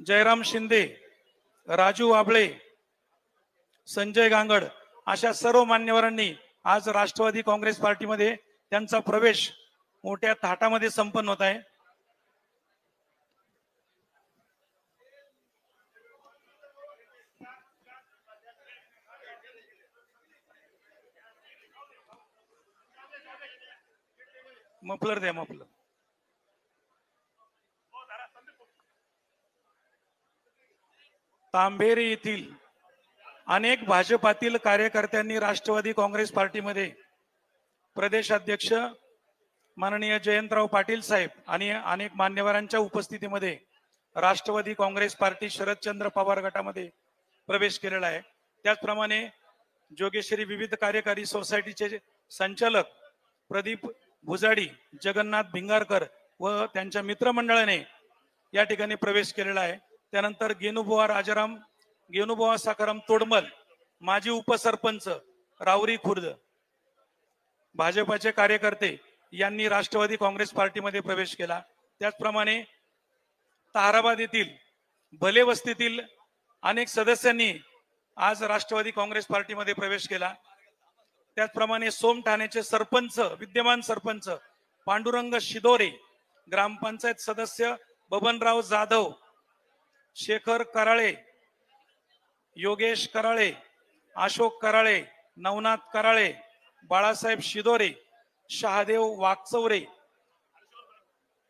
जयराम शिंदे, राजू वाबळे, संजय गांगड अशा सर्व मान्यवरांनी आज राष्ट्रवादी काँग्रेस पार्टीमध्ये त्यांचा प्रवेश मोठ्या थाटामध्ये संपन्न होत आहे. मफलर द्या, मफलर. तांबेरे येथील अनेक भाजपातील कार्यकर्त्यांनी राष्ट्रवादी काँग्रेस पार्टीमध्ये प्रदेशाध्यक्ष माननीय जयंतराव पाटील साहेब आणि अनेक मान्यवरांच्या उपस्थितीमध्ये राष्ट्रवादी काँग्रेस पार्टी शरदचंद्र पवार गटामध्ये प्रवेश केलेला आहे. त्याचप्रमाणे जोगेश्वरी विविध कार्यकारी सोसायटीचे संचालक प्रदीप भुजाडी, जगन्नाथ भिंगारकर व त्यांच्या मित्रमंडळाने या ठिकाणी प्रवेश केलेला आहे. त्यानंतर गेनुबुवा राजाराम, गेनुबुवा साकाराम तोडमल, माजी उपसरपंच रावरी खुर्द, भाजपाचे कार्यकर्ते यांनी राष्ट्रवादी काँग्रेस पार्टीमध्ये प्रवेश केला. त्याचप्रमाणे ताराबाद येथील भले वस्तीतील अनेक सदस्यांनी आज राष्ट्रवादी काँग्रेस पार्टीमध्ये प्रवेश केला. त्याचप्रमाणे सोम ठाण्याचे सरपंच, विद्यमान सरपंच पांडुरंग शिदोरे, ग्रामपंचायत सदस्य बबनराव जाधव, शेखर कराळे, योगेश कराळे, अशोक कराळे, नवनाथ कराळे, बाळासाहेब शिदोरे, शहादेव वाकचौरे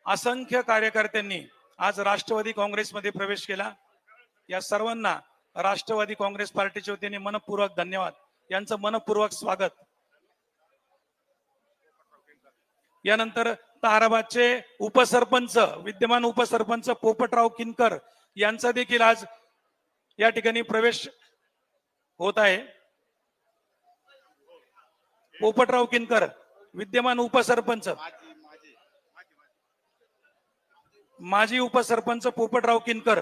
असंख्य कार्यकर्त्यांनी आज राष्ट्रवादी काँग्रेसमध्ये प्रवेश केला. या सर्वांना राष्ट्रवादी काँग्रेस पार्टीच्या वतीने मनपूर्वक धन्यवाद, यांचं मनपूर्वक स्वागत. यानंतर ताराबादचे उपसरपंच, विद्यमान उपसरपंच पोपटराव किनकर यांचा देखील आज या ठिकाणी प्रवेश होत आहे. पोपटराव किनकर, विद्यमान उपसरपंच, माजी उपसरपंच पोपटराव किनकर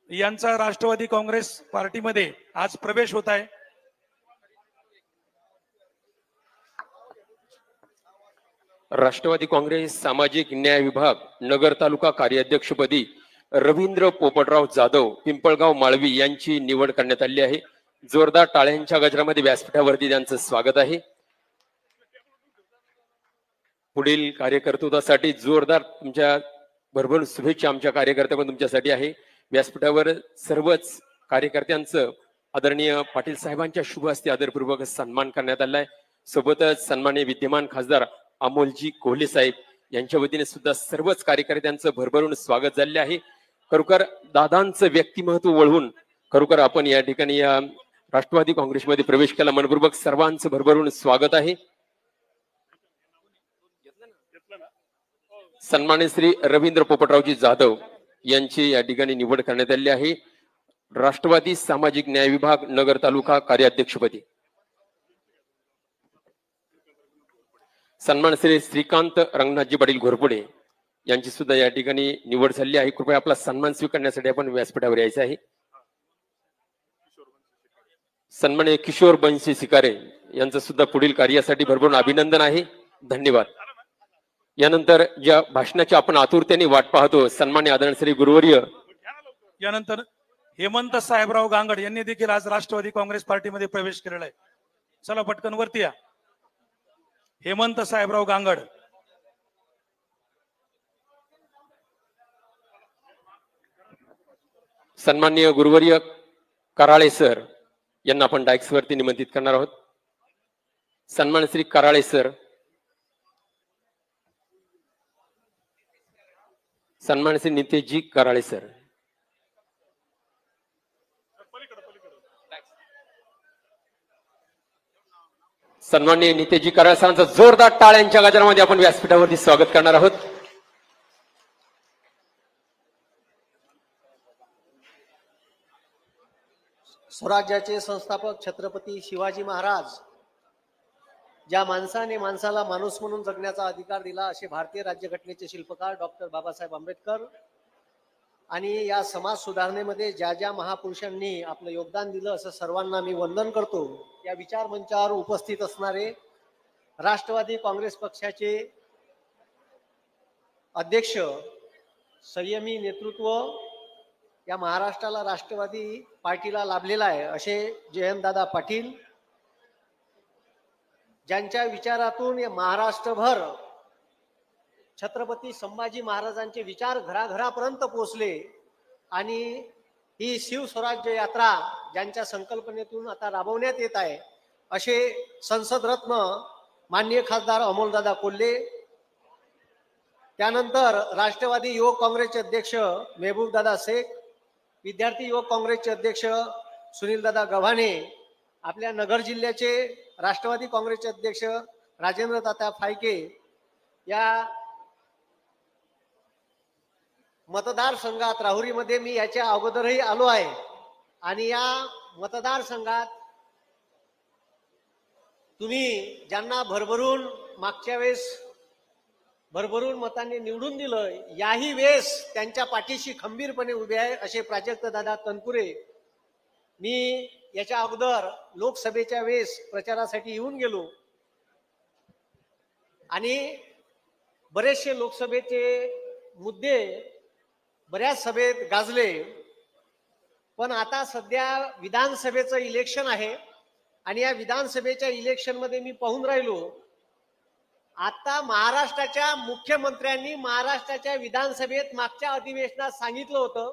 यांचा राष्ट्रवादी काँग्रेस पार्टीमध्ये आज प्रवेश होत आहे. राष्ट्रवादी काँग्रेस सामाजिक न्याय विभाग नगर तालुका कार्याध्यक्षपदी रवींद्र पोपटराव जाधव, पिंपळगाव माळवी यांची निवड करण्यात आली आहे. जोरदार टाळ्यांच्या गजरामध्ये व्यासपीठावरती त्यांचं स्वागत आहे. पुढील कार्यकर्तृत्वासाठी जोरदार तुमच्या भरभरून शुभेच्छा आमच्या कार्यकर्त्यांकडून तुमच्यासाठी आहे. व्यासपीठावर सर्वच कार्यकर्त्यांचं आदरणीय पाटील साहेबांच्या शुभ हस्ते आदरपूर्वक सन्मान करण्यात आला आहे. सोबतच सन्माननीय विद्यमान खासदार अमोलजी कोल्हे साहेब यांच्या वतीने सुद्धा सर्वच कार्यकर्त्यांचं भरभरून स्वागत झाले आहे. खरोखर दादांचं व्यक्तिमत्व वळवून खरोखर आपण या ठिकाणी या राष्ट्रवादी काँग्रेसमध्ये प्रवेश केला. मनपूर्वक सर्वांचं भरभरून स्वागत आहे. सन्माननीय श्री रवींद्र पोपटरावजी जाधव यांची या ठिकाणी निवड करण्यात आली आहे राष्ट्रवादी सामाजिक न्याय विभाग नगर तालुका कार्याध्यक्षपदी. सन्मान श्री श्रीकांत रंगनाथजी पाटील घोरपडे यांची सुद्धा या ठिकाणी निवड झाली आहे. कृपया आपला सन्मान स्वीकारण्यासाठी आपण व्यासपीठावर यायचं आहे. सन्माननीय किशोर बंशी सिकारे यांचं सुद्धा पुढील कार्यासाठी भरभरून अभिनंदन आहे. धन्यवाद. यानंतर ज्या भाषणाची आपण आतुरतेने वाट पाहतो सन्मान्य आदरणीय श्री गुरुवर्य, यानंतर हेमंत साहेबराव गांगड यांनी देखील आज राष्ट्रवादी काँग्रेस पार्टीमध्ये प्रवेश केलेला आहे. चला पटकन वरती या. हेमंत साहेबराव गांगड, सन्माननीय गुरुवर्य कराळे सर यांना आपण डायक्स वरती निमंत्रित करणार आहोत. सन्मान श्री कराळे सर, सन्मान श्री नितेशजी कराळे सर, सन्माननीय नितेशजी करासांचं जोरदार टाळ्यांच्या गजरामध्ये आपण व्यासपीठावरती स्वागत करणार आहोत. स्वराज्याचे संस्थापक छत्रपती शिवाजी महाराज ज्या माणसाने माणसाला माणूस म्हणून जगण्याचा अधिकार दिला असे भारतीय राज्यघटनेचे शिल्पकार डॉक्टर बाबासाहेब आंबेडकर आणि या समाज सुधारणेमध्ये ज्या ज्या महापुरुषांनी आपलं योगदान दिलं असं सर्वांना मी वंदन करतो. या विचार मंचावर उपस्थित असणारे राष्ट्रवादी काँग्रेस पक्षाचे अध्यक्ष, संयमी नेतृत्व, या महाराष्ट्राला राष्ट्रवादी पार्टीला लाभलेला आहे असे जयंतदादा पाटील, ज्यांच्या विचारातून या महाराष्ट्रभर छत्रपती संभाजी महाराजांचे विचार घराघरापर्यंत पोहोचले आणि ही शिवस्वराज्य यात्रा ज्यांच्या संकल्पनेतून आता राबवण्यात येत आहे असे संसद रत्न माननीय खासदार अमोलदादा कोल्हे, त्यानंतर राष्ट्रवादी युवक काँग्रेसचे अध्यक्ष मेहबूबदादा शेख, विद्यार्थी युवक काँग्रेसचे अध्यक्ष सुनीलदादा गव्हाणे, आपल्या नगर जिल्ह्याचे राष्ट्रवादी काँग्रेसचे अध्यक्ष राजेंद्र तात्या फायके, या मतदारसंघात राहुरीमध्ये मी याच्या अगोदरही आलो आहे आणि या मतदारसंघात तुम्ही ज्यांना भरभरून मागच्या वेळेस भरभरून मतांनी निवडून दिलं, याही वेळेस त्यांच्या पाठीशी खंबीरपणे उभे आहे असे प्राजक्त दादा तनपुरे. मी याच्या अगोदर लोकसभेच्या वेळेस प्रचारासाठी येऊन गेलो आणि बरेचसे लोकसभेचे मुद्दे बऱ्याच सभेत गाजले, पण आता सध्या विधानसभेचं इलेक्शन आहे आणि या विधानसभेच्या इलेक्शन मध्ये मी पाहून राहिलो, आता महाराष्ट्राच्या मुख्यमंत्र्यांनी महाराष्ट्राच्या विधानसभेत मागच्या अधिवेशनात सांगितलं होतं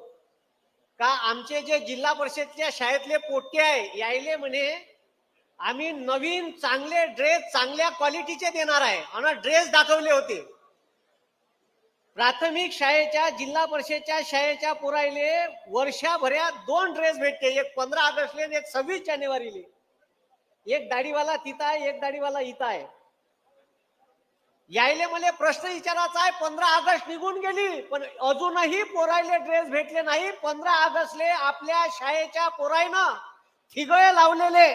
का आमचे जे जिल्हा परिषदच्या शाळेतले पोट्टे आहे यायले म्हणे आम्ही नवीन चांगले ड्रेस चांगल्या क्वालिटीचे देणार आहे आणि ड्रेस दाखवले होते. प्राथमिक शाळेच्या जिल्हा परिषदच्या शाळेच्या पोरायले वर्षाभरात 2 ड्रेस भेटते, एक 15 ऑगस्टले आणि एक 26 जानेवारीले. एक दाढीवाला तिथं आहे, एक दाढीवाला इथं आहे. यायले मला प्रश्न विचारायचा आहे, 15 ऑगस्ट निघून गेली पण अजूनही पोरायले ड्रेस भेटले नाही. 15 ऑगस्टले आपल्या शाळेच्या पोरायनं ठिगळे लावलेले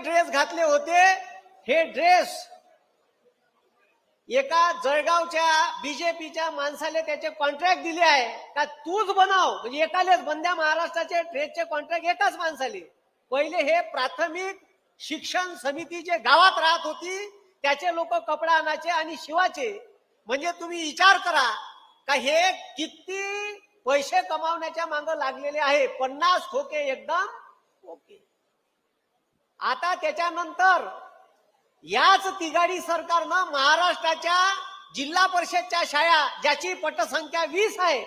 ड्रेस घातले होते. हे ड्रेस एका जळगावच्या बीजेपीच्या माणसाला त्याचे कॉन्ट्रॅक्ट दिले आहे का तूच बनव, म्हणजे एकालेच बंद्या महाराष्ट्राचे ड्रेसचे कॉन्ट्रॅक्ट एकाच माणसाले. पहिले हे प्राथमिक शिक्षण समिती जे गावात राहत होती त्याचे लोक कपडा आणायचे आणि शिवाचे. म्हणजे तुम्ही विचार करा का हे किती पैसे कमावण्याच्या मागे लागलेले आहे. 50 खोके एकदम ओके. आता त्याच्यानंतर याच तिघाडी सरकारनं महाराष्ट्राच्या जिल्हा परिषदच्या शाळा ज्याची पटसंख्या 20 आहे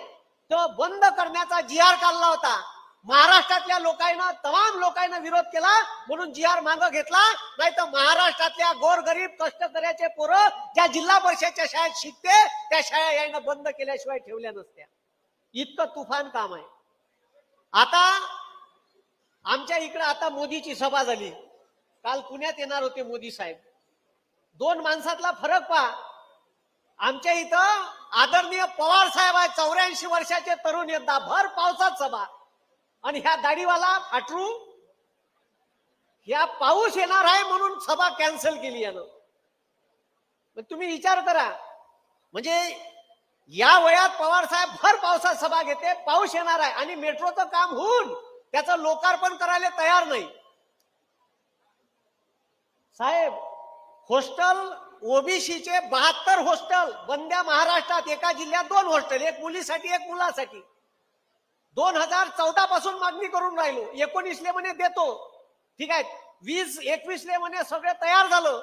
तो बंद करण्याचा जी.आर. काढला होता. महाराष्ट्रातल्या लोकांना तमाम लोकांना विरोध केला म्हणून जी.आर. मागं घेतला, नाही तर महाराष्ट्रातल्या गोरगरीब कष्टकऱ्याचे पोरं ज्या जिल्हा परिषदच्या शाळेत शिकते त्या शाळा यांना बंद केल्याशिवाय ठेवल्या नसत्या. इतकं तुफान काम आहे. आता आमच्या इकडे आता मोदीची सभा झाली, काल पुण्यात येणार होते मोदी साहेब. 2 माणसातला फरक पहा. आमच्या इथं आदरणीय पवार साहेब आहे, 84 वर्षाचे तरुण योद्धा, भर पावसात सभा, आणि ह्या दाढीवाला फाटरू ह्या पाऊस येणार आहे म्हणून सभा कॅन्सल केली यानं. तुम्ही विचार करा, म्हणजे या वयात पवार साहेब भर पावसात सभा घेते, पाऊस येणार आहे आणि मेट्रोचं काम होऊन त्याचं लोकार्पण करायला तयार नाही. साहेब हॉस्टेल ओबीसीचे 72 हॉस्टेल बंद्या महाराष्ट्रात, एका जिल्ह्यात 2 हॉस्टेल, एक मुलीसाठी एक मुलासाठी. 2014 पासून मागणी करून राहिलो, 19ले म्हणे देतो, ठीक आहे, 20-21ले म्हणे सगळे तयार झालं.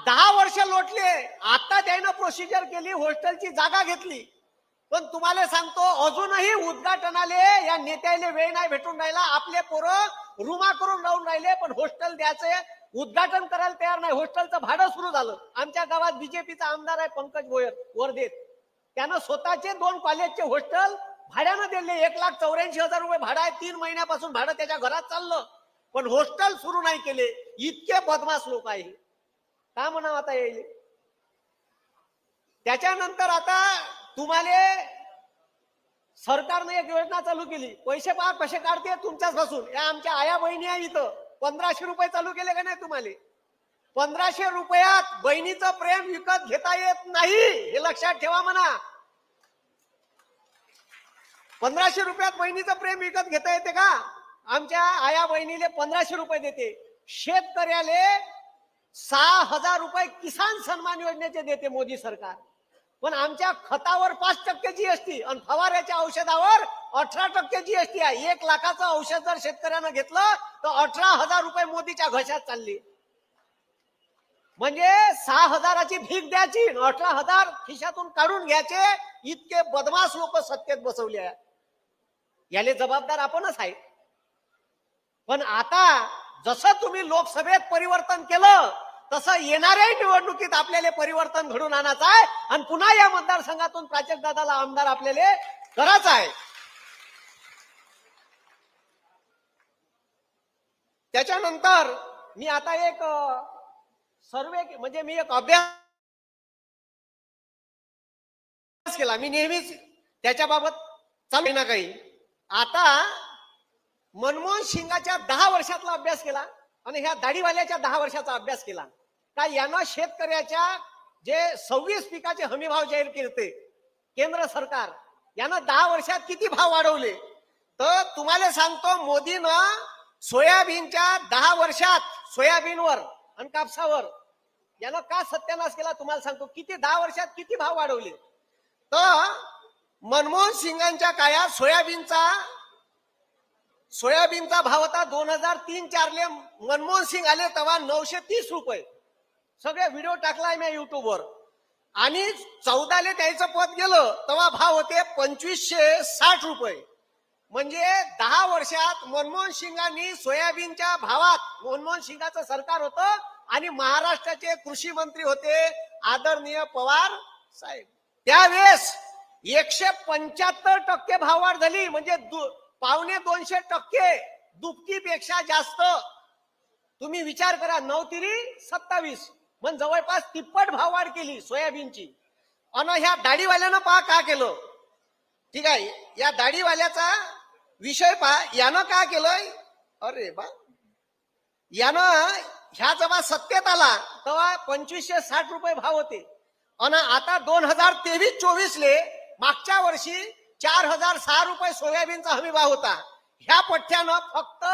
10 वर्ष लोटले, आता त्यानं प्रोसिजर केली, हॉस्टेलची जागा घेतली. पण तुम्हाला सांगतो अजूनही उद्घाटनाले या नेत्याले वेळ नाही भेटून राहिला. आपले पोरं रुमा करून राहून राहिले पण हॉस्टेल द्यायचे उद्घाटन करायला तयार नाही. हॉस्टेलचं भाडं सुरू झालं. आमच्या गावात बीजेपीचा आमदार आहे पंकज भोयर वर्धेत, त्यानं स्वतःचे 2 कॉलेजचे हॉस्टेल भाड्यानं दिले. 1,84,000 रुपये भाडं आहे. 3 महिन्यापासून भाडं त्याच्या घरात चाललं. पण हॉस्टेल सुरू नाही केले. इतके बदमाश लोक आहे, का म्हणा आता येईल. त्याच्यानंतर आता तुम्हाला सरकारने एक योजना चालू केली. पैसे पहा कसे काढते तुमच्याच पासून. या आमच्या आया बहिणी आहे इथं. 1500 रुपये चालू केले का नाही तुम्हाला? 1500 रुपयात बहिणीचं प्रेम विकत घेता येत नाही, हे लक्षात ठेवा म्हणा. 1500 रुपयात बहिणीचं प्रेम विकत घेता येते का? आमच्या आया बहिणीले 1500 रुपये देते. शेतकऱ्याले 6000 रुपये किसान सन्मान योजनेचे देते मोदी सरकार. पण आमच्या खतावर 5% जीएसटी आणि फवाऱ्याच्या औषधावर 18% जीएसटी आहे. 1 लाखाचं औषध जर शेतकऱ्यानं घेतलं तर 18,000 रुपये मोदीच्या घशात चालली. म्हणजे 6,000ची भीक द्यायची, 18,000 खिशातून काढून घ्यायचे. इतके बदमाश लोक सत्तेत बसवले आहे. याले जबाबदार आपणच आहे. पण आता जसं तुम्ही लोकसभेत परिवर्तन केलं तसं येणाऱ्या निवडणुकीत आपल्याला परिवर्तन घडून आणायचं आहे आणि पुन्हा या मतदारसंघातून प्राजक्तदादाला आमदार आपल्याला करायचं आहे. त्याच्यानंतर मी आता एक सर्वे म्हणजे मी एक अभ्यास केला. मी नेहमीच त्याच्याबाबत चालू ना काही. आता मनमोहन सिंगाच्या 10 वर्षातला अभ्यास केला आणि ह्या दाढीवाल्याच्या 10 वर्षाचा अभ्यास केला. का यानं शेतकऱ्याच्या जे 26 पिकाचे हमी भाव जाहीर केले केंद्र सरकार, यानं 10 वर्षात किती भाव वाढवले. तर तुम्हाला सांगतो, मोदीनं सोयाबीनच्या 10 वर्षात सोयाबीनवर आणि कापसावर यानं का सत्यानाश केला तुम्हाला सांगतो. किती 10 वर्षात किती भाव वाढवले. तर मनमोहन सिंगांच्या काळात सोयाबीनचा भाव होता 2003-04 मनमोहन सिंग आले तेव्हा 930 रुपये. सगळे व्हिडिओ टाकलाय मी युट्यूबवर. आणि 14 त्याचं पद गेलं तेव्हा भाव होते 2560 रुपये. म्हणजे 10 वर्षात मनमोहन सिंगांनी सोयाबीनच्या भावात, मनमोहन सिंगाचं सरकार होतं आणि महाराष्ट्राचे कृषी मंत्री होते आदरणीय पवार साहेब. त्यावेळेस 175% भाववाढ झाली. म्हणजे 250% दुपटीपेक्षा जास्त. तुम्ही विचार करा, 9×3=27 म्हणजे जवळपास तिप्पट भाववाढ केली सोयाबीनची. आणि ह्या दाढीवाल्यानं पहा का केलं. ठीक आहे, या दाढीवाल्याचा विषय पहा. यानं काय केलंय, अरे बा, यानं ह्या जेव्हा सत्तेत आला तेव्हा 2560 रुपये भाव होते. आणि आता 2023-24 मागच्या वर्षी 4006 रुपये सोयाबीनचा हमी भाव होता. ह्या पठ्ठ्यानं फक्त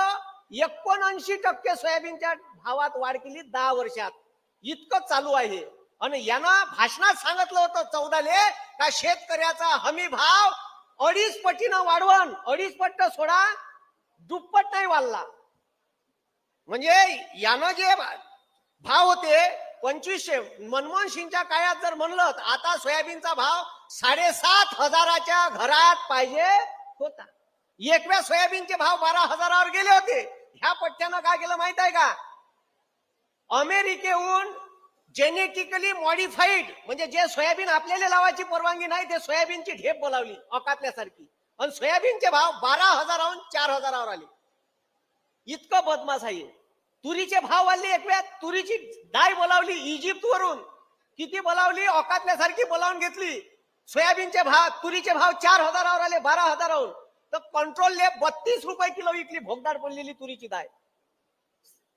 79% सोयाबीनच्या भावात वाढ केली 10 वर्षात. इतकं चालू आहे. आणि यानं भाषणात सांगितलं होतं 14 का शेतकऱ्याचा हमी भाव 2.5 पटीनं वाढवण. 2.5 पट सोडा, दुप्पट नाही वाढला. म्हणजे यानं जे भाव होते 2500, मनमोहन सिंगच्या काळात जर म्हणलं तर आता सोयाबीनचा भाव 7,500च्या घरात पाहिजे होता. एकव्या सोयाबीनचे भाव 12,000वर गेले होते. ह्या पट्ट्यानं काय केलं माहित आहे का, अमेरिकेहून जेनेटिकली मॉडिफाईड म्हणजे जे सोयाबीन आपल्याला लावायची परवानगी नाही ते सोयाबीनची ढेप बोलावली अकातल्यासारखी. आणि सोयाबीनचे भाव 12,000वरून 4,000वर आले. इतकं बदमाश आहे. तुरीचे भाव वाढले. एकव्या तुरीची डाळ बोलावली इजिप्त वरून. किती बोलावली, अकातल्यासारखी बोलावून घेतली. सोयाबीनचे भाव, तुरीचे भाव 4,000वर आले 12,000वरून. तर कंट्रोलने 32 रुपये किलो विकली भोगदाड पडलेली तुरीची डाळ.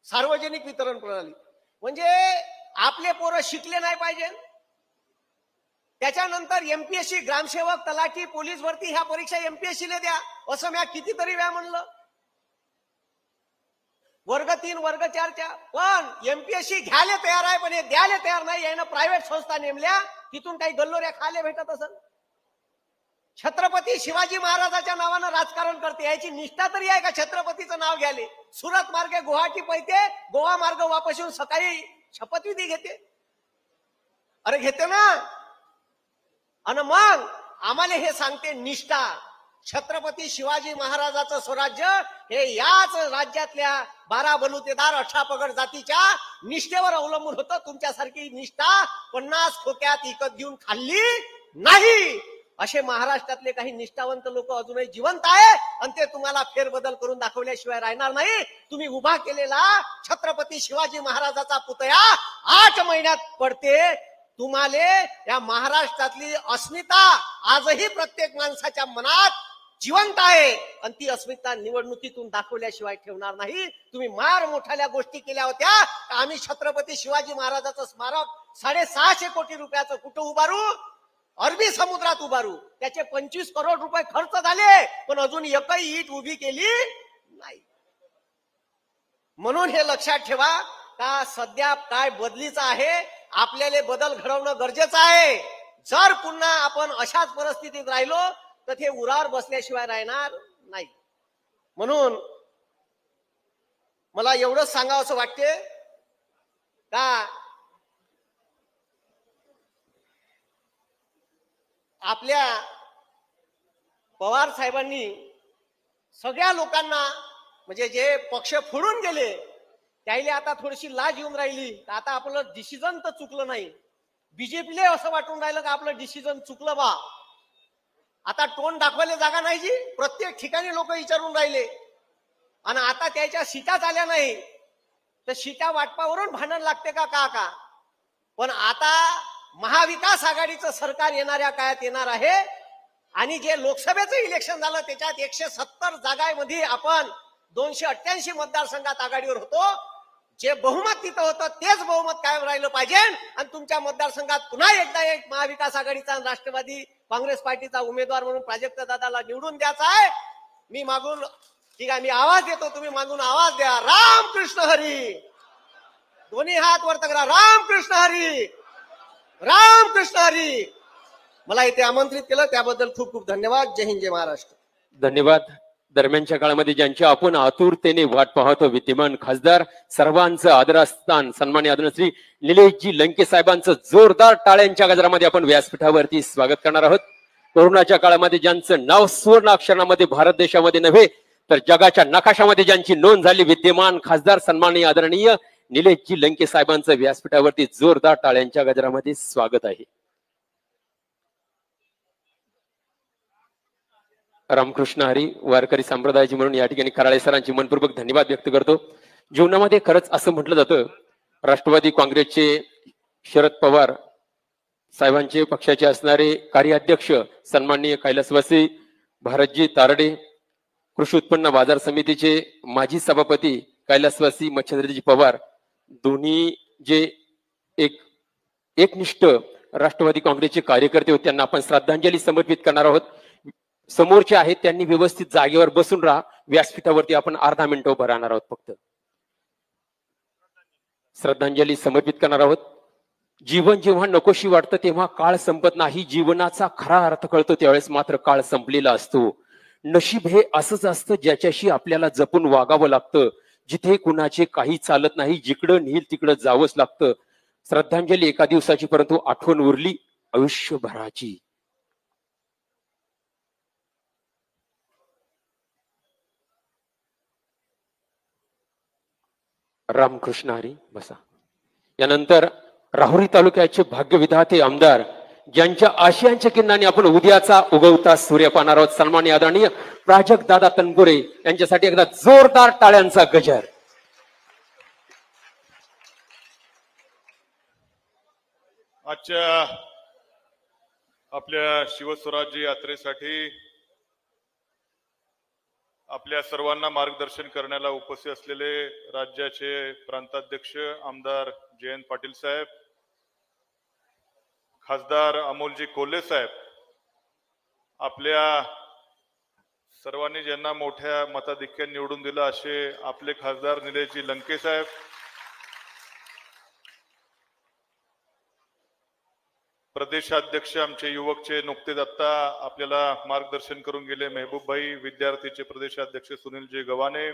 सार्वजनिक वितरण प्रणाली. म्हणजे आपले पोरं शिकले नाही पाहिजे. त्याच्यानंतर एमपीएससी, ग्रामसेवक, तलाठी, पोलीस भरती ह्या परीक्षा एमपीएससीने द्या असं मी कितीतरी वेळा म्हणलं. वर्ग 3, वर्ग 4च्या. पण एमपीएससी घ्यायला तयार आहे पण हे द्यायला तयार नाही. यानं प्रायव्हेट संस्था नेमल्या, तिथून काही गल्लोऱ्या खायला भेटत असेल. छत्रपती शिवाजी महाराजाच्या नावानं राजकारण करते. याची निष्ठा तरी आहे का छत्रपतीचं नाव घ्याले. सुरत मार्गे गुवाहाटी पैते, गोवा मार्ग वापस येऊन सकाळी शपथविधी घेते. अरे घेते ना. आणि मग आम्हाला हे सांगते निष्ठा. छत्रपती शिवाजी महाराजाचं स्वराज्य हे याच राज्यातल्या 12 बलुतेदार 18 पगड जातीच्या निष्ठेवर अवलंबून होतं. तुमच्यासारखी निष्ठा 50 खोक्यात विकत घेऊन खाल्ली नाही. असे महाराष्ट्रातले काही निष्ठावंत लोक अजूनही जिवंत आहे आणि ते तुम्हाला फेरबदल करून दाखवल्याशिवाय राहणार नाही. तुम्ही उभा केलेला छत्रपती शिवाजी महाराजाचा पुतळा 8 महिन्यात पडते. तुम्हाला या महाराष्ट्रातली अस्मिता आजही प्रत्येक माणसाच्या मनात जिवंत आहे आणि ती अस्मिता निवडणुकीतून दाखवल्याशिवाय ठेवणार नाही. तुम्ही मार मोठाल्या गोष्टी केल्या होत्या. आम्ही छत्रपती शिवाजी महाराजाचं स्मारक 650 कोटी रुपयाचं कुठं उभारू? अरबी समुद्रात उभारू. त्याचे 25 करोड रुपये खर्च झाले पण अजून एकही ईट उभी केली नाही. म्हणून हे लक्षात ठेवा का सध्या काय बदलीचं आहे. आपल्याला बदल घडवणं गरजेचं आहे. जर पुन्हा आपण अशाच परिस्थितीत राहिलो तर ते उरावर बसल्याशिवाय राहणार नाही. म्हणून मला एवढंच सांगावं असं वाटते का आपल्या पवार साहेबांनी सगळ्या लोकांना म्हणजे जे पक्ष फोडून गेले त्याला आता थोडीशी लाज येऊन राहिली. आता आपलं डिसिजन तर चुकलं नाही. बीजेपीला असं वाटून राहिलं का आपलं डिसिजन चुकलं बा. आता तोंड दाखवायला जागा नाही जी. प्रत्येक ठिकाणी लोक विचारून राहिले आणि आता त्याच्या सीटा झाल्या नाही तर सीटा वाटपावरून भांडण लागते का का. पण आता महाविकास आघाडीचं सरकार येणाऱ्या काळात येणार आहे आणि जे लोकसभेचं इलेक्शन झालं त्याच्यात 170 जागांमध्ये आपण 288 मतदारसंघात आघाडीवर होतो. जे बहुमत तिथं होतं तेच बहुमत कायम राहिलं पाहिजे आणि तुमच्या मतदारसंघात पुन्हा एकदा एक महाविकास आघाडीचा राष्ट्रवादी काँग्रेस पार्टीचा उमेदवार म्हणून प्राजक्त दादाला निवडून द्यायचा आहे. मी मागून ठीक आहे मी आवाज देतो तुम्ही मागून आवाज द्या. रामकृष्ण हरी. दोन्ही हात वर करा. रामकृष्ण हरी. रामकृष्ण हरी. मला इथे आमंत्रित केलं त्याबद्दल खूप खूप धन्यवाद. जय हिंद जय महाराष्ट्र. धन्यवाद. दरम्यानच्या काळामध्ये ज्यांची आपण आतुरतेने वाट पाहतो विद्यमान खासदार सर्वांचं आदरस्थान सन्माननीय आदरणीय श्री निलेशजी लंके साहेबांचं जोरदार टाळ्यांच्या गजरामध्ये आपण व्यासपीठावरती स्वागत करणार आहोत. कोरोनाच्या काळामध्ये ज्यांचं नाव सुवर्ण अक्षरामध्ये भारत देशामध्ये नव्हे तर जगाच्या नकाशामध्ये ज्यांची नोंद झाली विद्यमान खासदार सन्माननीय आदरणीय निलेशजी लंके साहेबांचं व्यासपीठावरती जोरदार टाळ्यांच्या गजरामध्ये स्वागत आहे. रामकृष्ण हरी. वारकरी संप्रदायाची म्हणून या ठिकाणी कराळे सरांची मनपूर्वक धन्यवाद व्यक्त करतो. जीवनामध्ये खरंच असं म्हटलं जातं राष्ट्रवादी काँग्रेसचे शरद पवार साहेबांचे पक्षाचे असणारे कार्याध्यक्ष सन्माननीय कैलासवासी भारतजी तारडे, कृषी उत्पन्न बाजार समितीचे माजी सभापती कैलासवासी मच्छिंद्रजी पवार, दोन्ही जे एकनिष्ठ राष्ट्रवादी काँग्रेसचे कार्यकर्ते होते त्यांना आपण श्रद्धांजली समर्पित करणार आहोत. समोरचे आहेत त्यांनी व्यवस्थित जागेवर बसून राहा. व्यासपीठावरती आपण अर्धा मिनिट उभं राहणार आहोत. फक्त श्रद्धांजली समर्पित करणार आहोत. जीवन जेव्हा नकोशी वाटतं तेव्हा काळ संपत नाही. जीवनाचा खरा अर्थ कळतो त्यावेळेस मात्र काळ संपलेला असतो. नशीब हे असंच असतं ज्याच्याशी आपल्याला जपून वागावं लागतं. जिथे कुणाचे काही चालत नाही जिकडं नेईल तिकडं जावंच लागतं. श्रद्धांजली एका दिवसाची परंतु आठवण उरली आयुष्यभराची. रामकृष्ण हरी. बसा. यानंतर राहुरी तालुक्याचे भाग्यविधाते आमदार ज्यांच्या आशयांच्या किन्नाने आपण उद्याचा उगवता सूर्य पाहणार आहोत सन्माननीय आदरणीय प्राजक्त दादा तनपुरे यांच्यासाठी एकदा जोरदार टाळ्यांचा गजर. आजच्या आपल्या शिवस्वराज्य यात्रेसाठी आपल्या सर्वांना मार्गदर्शन करण्याला उपस्थित असलेले राज्याचे प्रांताध्यक्ष आमदार जयंत पाटील साहेब, खासदार अमोलजी कोल्हे साहेब, आपल्या सर्वांनी ज्यांना मोठ्या मताधिक्याने निवडून दिलं असे आपले खासदार निलेशजी लंके साहेब, प्रदेशाध्यक्ष आमचे युवकचे नुकतेच आता आपल्याला मार्गदर्शन करून गेले महबूब भाई, विद्यार्थीचे प्रदेशाध्यक्ष सुनीलजी गव्हाणे,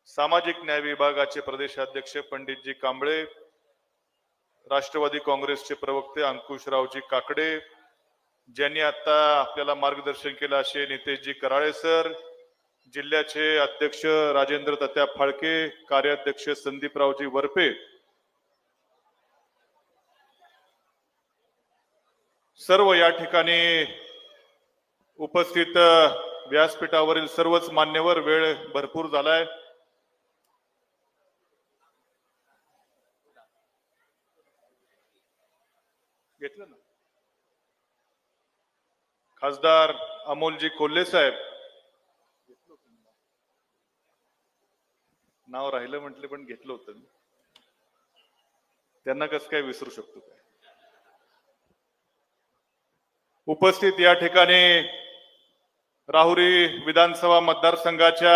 सामाजिक न्याय विभागाचे प्रदेशाध्यक्ष पंडितजी कांबळे, राष्ट्रवादी काँग्रेसचे प्रवक्ते अंकुशरावजी काकडे, ज्यांनी आता आपल्याला मार्गदर्शन केलं असे नितेशजी कराळे सर, जिल्ह्याचे अध्यक्ष राजेंद्र तात्या फाळके, कार्याध्यक्ष संदीपरावजी वरपे, सर्व या ठिकाणी उपस्थित व्यासपीठावरील सर्वच मान्यवर, वेळ भरपूर झालाय. घेतलं ना खासदार अमोलजी कोल्हे साहेब, नाव राहिलं म्हटले पण घेतलं होतं मी. त्यांना कसं काय विसरू शकतो काय. उपस्थित या ठिकाणी राहुरी विधानसभा मतदारसंघाच्या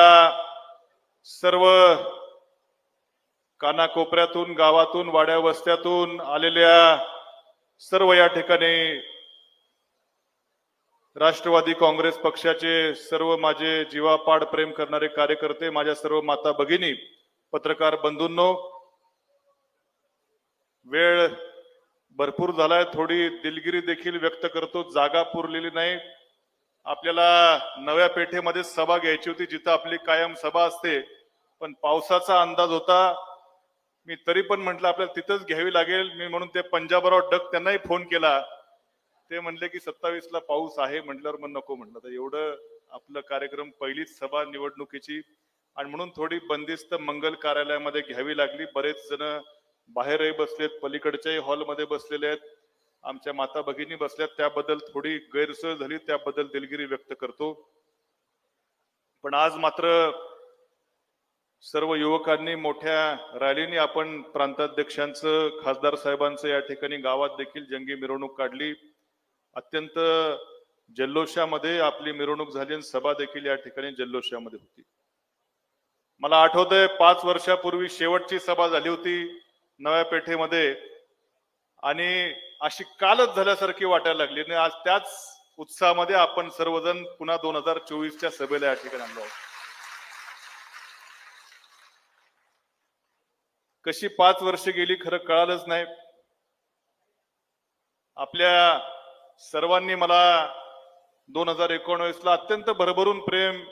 सर्व कानाकोपऱ्यातून, गावातून, वाड्या वस्त्यातून आलेल्या सर्व या ठिकाणी राष्ट्रवादी काँग्रेस पक्षाचे सर्व माझे जीवापाड प्रेम करणारे कार्यकर्ते, माझ्या सर्व माता भगिनी, पत्रकार बंधूंनो, वेळ भरपूर झालाय. थोडी दिलगिरी देखील व्यक्त करतो. जागा पुरलेली नाही. आपल्याला नव्या पेठेमध्ये सभा घ्यायची होती, जिथं आपली कायम सभा असते, पण पावसाचा अंदाज होता. मी तरी पण म्हटलं आपल्याला तिथंच घ्यावी लागेल. मी म्हणून ते पंजाबराव डक त्यांनाही फोन केला. ते म्हणले की 27ला पाऊस आहे. म्हटल्यावर मग नको म्हटलं. तर एवढं आपलं कार्यक्रम, पहिलीच सभा निवडणुकीची, आणि म्हणून थोडी बंदिस्त मंगल कार्यालयामध्ये घ्यावी लागली. बरेच जण बाहेरही बसलेत, पलीकडच्याही हॉलमध्ये बसलेले आहेत, आमच्या माता भगिनी बसल्यात. त्याबद्दल थोडी गैरसोय झाली, त्याबद्दल दिलगिरी व्यक्त करतो. पण आज मात्र सर्व युवकांनी मोठ्या रॅलीने आपण प्रांताध्यक्षांचं, खासदार साहेबांचं या ठिकाणी गावात देखील जंगी मिरवणूक काढली. अत्यंत जल्लोषामध्ये आपली मिरवणूक झाली आणि सभा देखील या ठिकाणी जल्लोषामध्ये होती. मला आठवतंय 5 वर्षापूर्वी शेवटची सभा झाली होती नव्या पेठेमध्ये, आणि अशी कालच झाल्यासारखी वाटायला लागली. आणि आज त्याच उत्साहामध्ये आपण सर्वजण पुन्हा 2024च्या सभेला या ठिकाणी आलो आहोत. कशी 5 वर्ष गेली खरं कळालंच नाही. आपल्या सर्वांनी मला 2019ला अत्यंत भरभरून प्रेम,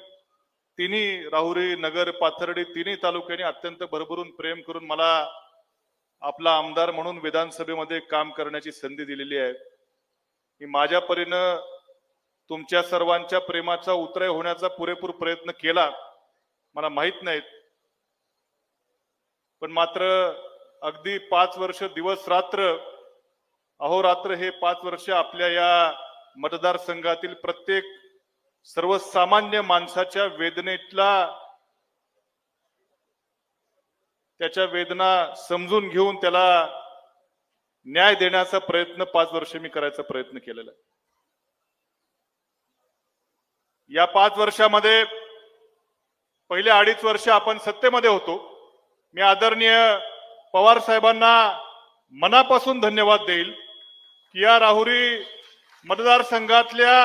तिन्ही राहुरी, नगर, पाथर्डी तिन्ही तालुक्यांनी अत्यंत भरभरून प्रेम करून मला आपला आमदार म्हणून विधानसभेमध्ये काम करण्याची संधी दिलेली आहे. मी माझ्या परीनं तुमच्या सर्वांच्या प्रेमाचा उतराय होण्याचा पुरेपूर प्रयत्न केला. मला माहित नाहीत, पण मात्र अगदी 5 वर्ष दिवस रात्र, अहोरात्र हे 5 वर्ष आपल्या या मतदारसंघातील प्रत्येक सर्वसामान्य माणसाच्या वेदनेतला, त्याच्या वेदना समजून घेऊन त्याला न्याय देण्याचा प्रयत्न 5 वर्ष मी करायचा प्रयत्न केलेला आहे. या 5 वर्षामध्ये पहिले 2.5 वर्ष आपण सत्तेमध्ये होतो. मी आदरणीय पवार साहेबांना मनापासून धन्यवाद देईल की या राहुरी मतदारसंघातल्या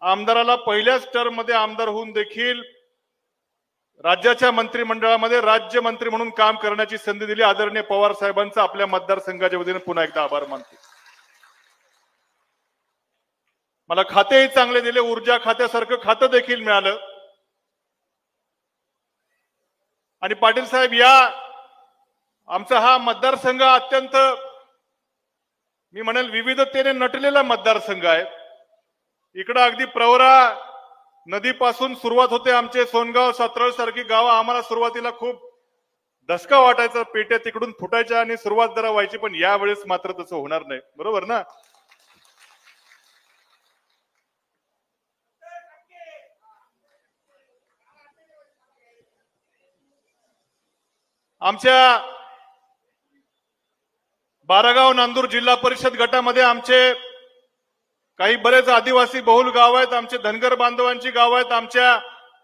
आमदाराला पहिल्याच टर्म मध्ये आमदार होऊन देखील राज्याच्या मंत्रिमंडळामध्ये राज्यमंत्री म्हणून काम करण्याची संधी दिली. आदरणीय पवार साहेबांचा आपल्या मतदारसंघाच्या वतीने पुन्हा एकदा आभार मानतो. मला खातेही चांगले दिले, ऊर्जा खात्यासारखं खातं देखील मिळालं. आणि पाटील साहेब, या आमचा हा मतदारसंघ अत्यंत, मी म्हणेल, विविधतेने नटलेला मतदारसंघ आहे. इकडं अगदी प्रवरा नदीपासून सुरुवात होते. आमचे सोनगाव, सातरळ सारखी गावं आम्हाला सुरुवातीला खूप धसका वाटायचा, पेट्या तिकडून फुटायच्या आणि सुरुवात जरा व्हायची, पण यावेळेस मात्र तसं होणार नाही. बरोबर ना? आमच्या बारागाव नांदूर जिल्हा परिषद गटामध्ये आमचे काही बरेच आदिवासी बहुल गाव आहेत, आमचे धनगर बांधवांची गाव आहेत. आमच्या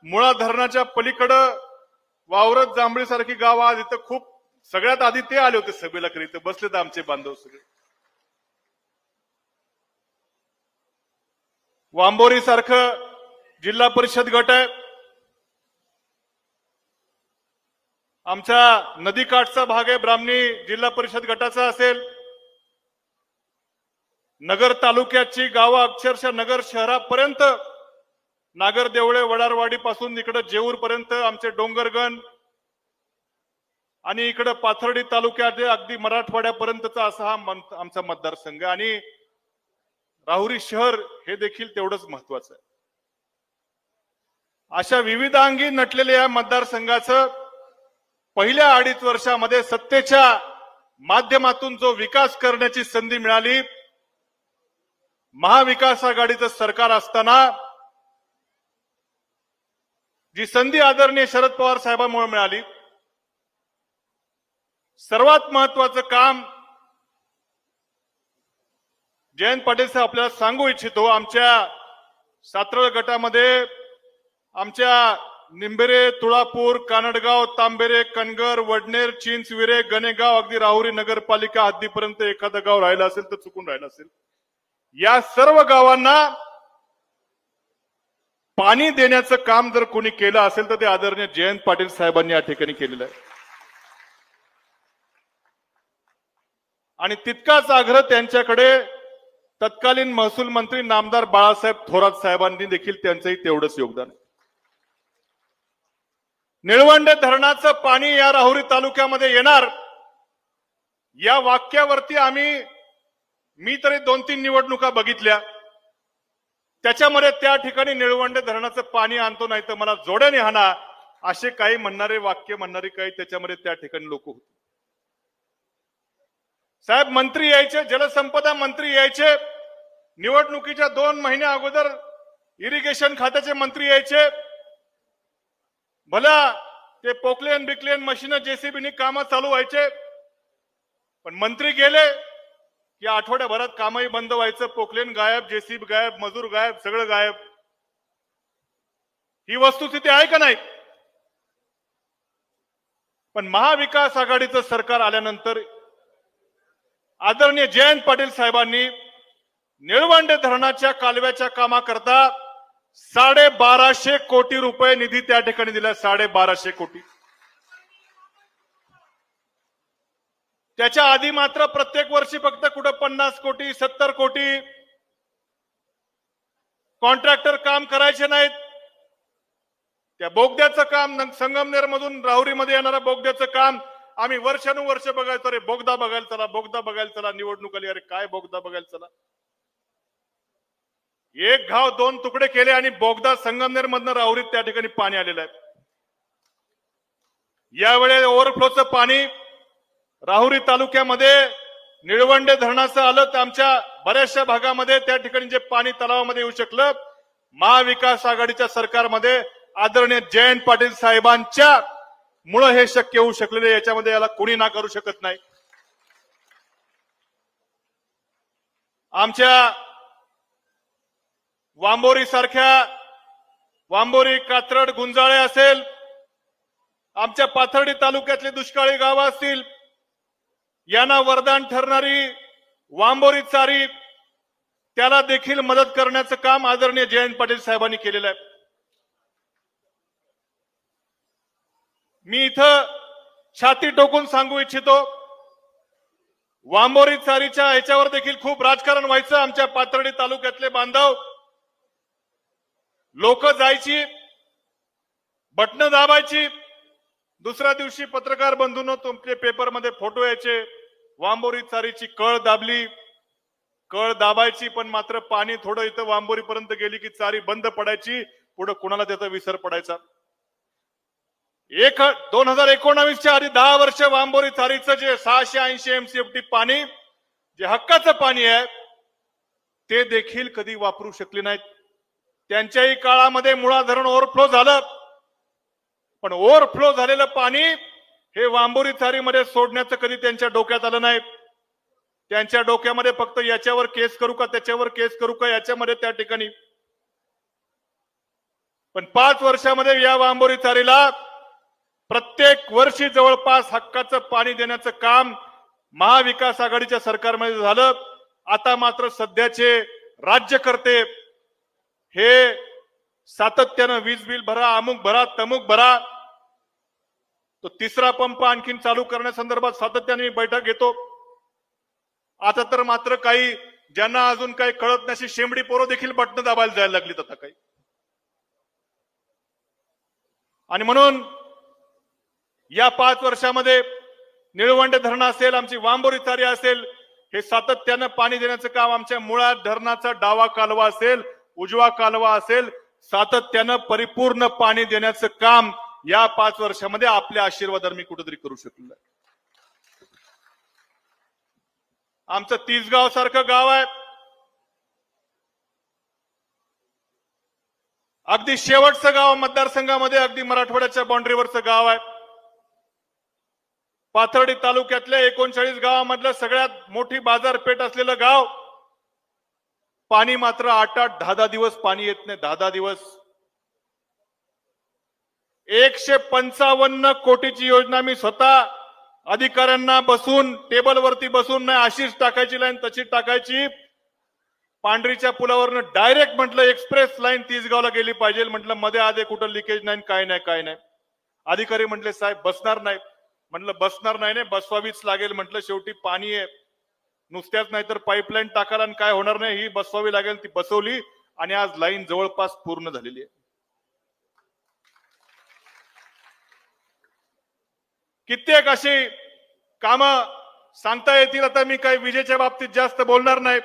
मुळा धरणाच्या पलीकडं वावरत जांभळी सारखी गाव, आज इथं खूप, सगळ्यात आधी ते आले होते सभेला, खरी इथं बसलेत आमचे बांधव सगळे. वांबोरी सारखं जिल्हा परिषद गट आहे. आमच्या नदीकाठचा भाग आहे, ब्राह्मणी जिल्हा परिषद गटाचा असेल. नगर तालुक्याची गावं अक्षरशः नगर शहरापर्यंत, नागर देवळे, वडारवाडी पासून इकडे जेऊर पर्यंत आमचे डोंगरगण, आणि इकडे पाथर्डी तालुक्यात अगदी मराठवाड्यापर्यंतचा असा हा आमचा मतदारसंघ. आणि राहुरी शहर हे देखील तेवढंच महत्वाचं आहे. अशा विविधांगी नटलेल्या या मतदारसंघाचं पहिल्या 2.5 वर्षामध्ये सत्तेच्या माध्यमातून जो विकास करण्याची संधी मिळाली, महाविकास आघाडीचं सरकार असताना जी संधी आदरणीय शरद पवार साहेबांमुळे मिळाली, सर्वात महत्वाचं काम जयंत पाटील साहेब आपल्याला सांगू इच्छितो. आमच्या सातरळ गटामध्ये आमच्या निंबेरे, तुळापूर, कानडगाव, तांबेरे, कणगर, वडनेर, चिंचविरे, गणेगाव, अगदी राहुरी नगरपालिका हद्दीपर्यंत एखादं गाव राहिलं असेल तर चुकून राहिलं असेल, या सर्व गावांना पाणी देण्याचं काम जर कोणी केलं असेल तर ते आदरणीय जयंत पाटील साहेबांनी या ठिकाणी केलेलं आहे. आणि तितकाच आग्रह त्यांच्याकडे तत्कालीन महसूल मंत्री नामदार बाळासाहेब थोरात साहेबांनी देखील त्यांचंही तेवढंच योगदान आहे. निळवंडे धरणाचं पाणी या राहुरी तालुक्यामध्ये येणार या वाक्यावरती मी तरी 2-3 निवडणुका बघितल्या. त्याच्यामध्ये त्या ठिकाणी निळवंडे धरणाचं पाणी आणतो नाही तर मला जोड्याने हाना असे काही म्हणणारे वाक्य म्हणणारे काही त्याच्यामध्ये त्या ठिकाणी लोक होते. साहेब मंत्री यायचे, जलसंपदा मंत्री यायचे, निवडणुकीच्या 2 महिन्या अगोदर इरिगेशन खात्याचे मंत्री यायचे. भला ते पोकलेन बिकलेन मशीन जेसीबीनी कामं चालू व्हायचे, पण मंत्री गेले की आठवड्याभरात कामही बंद व्हायचं. पोकलेन गायब, जेसीबी गायब, मजूर गायब, सगळं गायब. ही वस्तुस्थिती आहे का नाही? पण महाविकास आघाडीचं सरकार आल्यानंतर आदरणीय जयंत पाटील साहेबांनी निळवंडे धरणाच्या कालव्याच्या कामाकरता 1250 कोटी रुपये निधी त्या ठिकाणी दिला. 1250 कोटी. त्याच्या आधी मात्र प्रत्येक वर्षी फक्त कुठं 50 कोटी 70 कोटी कॉन्ट्रॅक्टर काम करायचे नाहीत. त्या बोगद्याचं काम, संगमनेर मधून राहुरीमध्ये येणाऱ्या बोगद्याचं काम आम्ही वर्षानुवर्ष बघायचो. अरे बोगदा बघायला चला, बोगदा बघायला चला. निवडणूक आली, अरे काय बोगदा बघायला चला. 1 घाव 2 तुकडे केले आणि बोगदा संगमनेर मधनं राहुरीत त्या ठिकाणी पाणी आलेलं आहे. यावेळी ओव्हरफ्लोचं पाणी राहुरी तालुक्यामध्ये निळवंडे धरणाचं आलं तर आमच्या बऱ्याचशा भागामध्ये त्या ठिकाणी जे पाणी तलावामध्ये येऊ शकलं, महाविकास आघाडीच्या सरकारमध्ये आदरणीय जयंत पाटील साहेबांच्या मुळे हे शक्य होऊ शकलेले. याच्यामध्ये याला कोणी ना करू शकत नाही. आमच्या वांबोरी, कात्रड, गुंजाळे असेल, आमच्या पाथर्डी तालुक्यातले दुष्काळी गावं असतील, यांना वरदान ठरणारी वांबोरी चारी, त्याला देखील मदत करण्याचं काम आदरणीय जयंत पाटील साहेबांनी केलेलं आहे. मी इथं छाती टोकून सांगू इच्छितो, वांबोरी चारीच्या ह्याच्यावर देखील खूप राजकारण व्हायचं. आमच्या पाथर्डी तालुक्यातले बांधव लोक जायची, बटणं दाबायची, दुसऱ्या दिवशी पत्रकार बंधूंनो तुमचे पेपरमध्ये फोटो यायचे. वांबोरी चारीची कळ दाबली, कळ दाबायची, पण मात्र पाणी थोडं इथं वांबोरीपर्यंत गेली की चारी बंद पडायची. पुढे कुणाला त्याचा विसर पडायचा. 2019च्या आधी 10 वर्ष वांबोरी चारीचं जे 680 MCFT पाणी, जे हक्काचं पाणी आहे, ते देखील कधी वापरू शकले नाहीत. त्यांच्याही काळामध्ये मुळा धरण ओव्हरफ्लो झालं, पण ओव्हरफ्लो झालेलं पाणी हे वांबोरी चारीमध्ये सोडण्याचं कधी त्यांच्या डोक्यात आलं नाही. त्यांच्या डोक्यामध्ये फक्त याच्यावर केस करू का, त्याच्यावर केस करू का, याच्यामध्ये त्या ठिकाणी. पण 5 वर्षामध्ये या वांबोरी चारीला प्रत्येक वर्षी जवळपास हक्काचं पाणी देण्याचं काम महाविकास आघाडीच्या सरकारमध्ये झालं. आता मात्र सध्याचे राज्यकर्ते हे सातत्यानं वीज बिल भरा, अमुक भरा, तमुक भरा. तो 3रा पंप आणखीन चालू करण्यासंदर्भात सातत्याने बैठक घेतो. आता तर मात्र काही ज्यांना अजून काही कळत नाही अशी शेंबडी पोरं देखील बटणं दाबायला जायला लागलीत आता काही. आणि म्हणून या 5 वर्षामध्ये निळवंडे धरण असेल, आमची वांबोरी चारी असेल, हे सातत्यानं पाणी देण्याचं काम, आमच्या मुळा धरणाचा डावा कालवा असेल, उजवा कालवा असेल, सातत्यानं परिपूर्ण पाणी देण्याचं काम या 5 वर्षामध्ये आपल्या आशीर्वादाने मी कुठेतरी करू शकलो. आमचं तिसगाव सारखं गाव आहे, अगदी शेवटचं गाव मतदारसंघामध्ये, अगदी मराठवाड्याच्या बाउंड्रीवरचं गाव आहे. पाथर्डी तालुक्यातल्या 39 गावामधलं सगळ्यात मोठी बाजारपेठ असलेलं गाव. पाणी मात्र 8-8, 10-10 दिवस पाणी येत नाही. 10-10 दिवस. 155 कोटीची योजना मी स्वतः अधिकाऱ्यांना बसून टेबलवरती बसून नाही अशीच टाकायची लाईन तशी टाकायची. पांढरीच्या पुलावरनं डायरेक्ट म्हटलं एक्सप्रेस लाईन 30 गावला गेली पाहिजे. म्हटलं मध्ये आधे कुठं लिकेज नाही, काय नाही. अधिकारी म्हटले साहेब बसणार नाही. म्हटलं बसणार नाही, बसवावीच लागेल. म्हटलं शेवटी पाणी आहे, नुसत्याच नाही तर पाईपलाईन टाकायला आणि काय होणार नाही, ही बसवावी लागेल. ती बसवली आणि आज लाईन जवळपास पूर्ण झालेली आहे. कित्येक अशी कामं सांगता येतील. आता मी काही विजेच्या बाबतीत जास्त बोलणार नाही.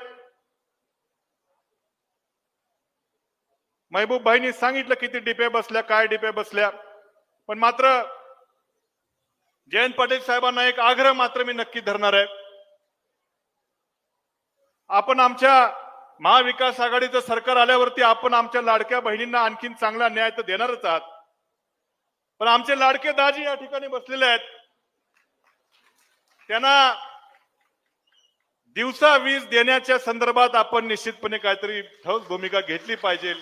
महबूब भाईंनी सांगितलं किती डिपे बसल्या, काय डिपे बसल्या. पण मात्र जयंत पाटील साहेबांना एक आग्रह मात्र मी नक्की धरणार आहे. आपण आमच्या महाविकास आघाडीचं सरकार आल्यावरती आपण आमच्या लाडक्या बहिणींना आणखीन चांगला न्याय तर देणारच आहात. पण आमचे लाडके दाजी या ठिकाणी बसलेले आहेत, त्यांना दिवसा वीज देण्याच्या संदर्भात आपण निश्चितपणे काहीतरी ठोस भूमिका घेतली पाहिजे.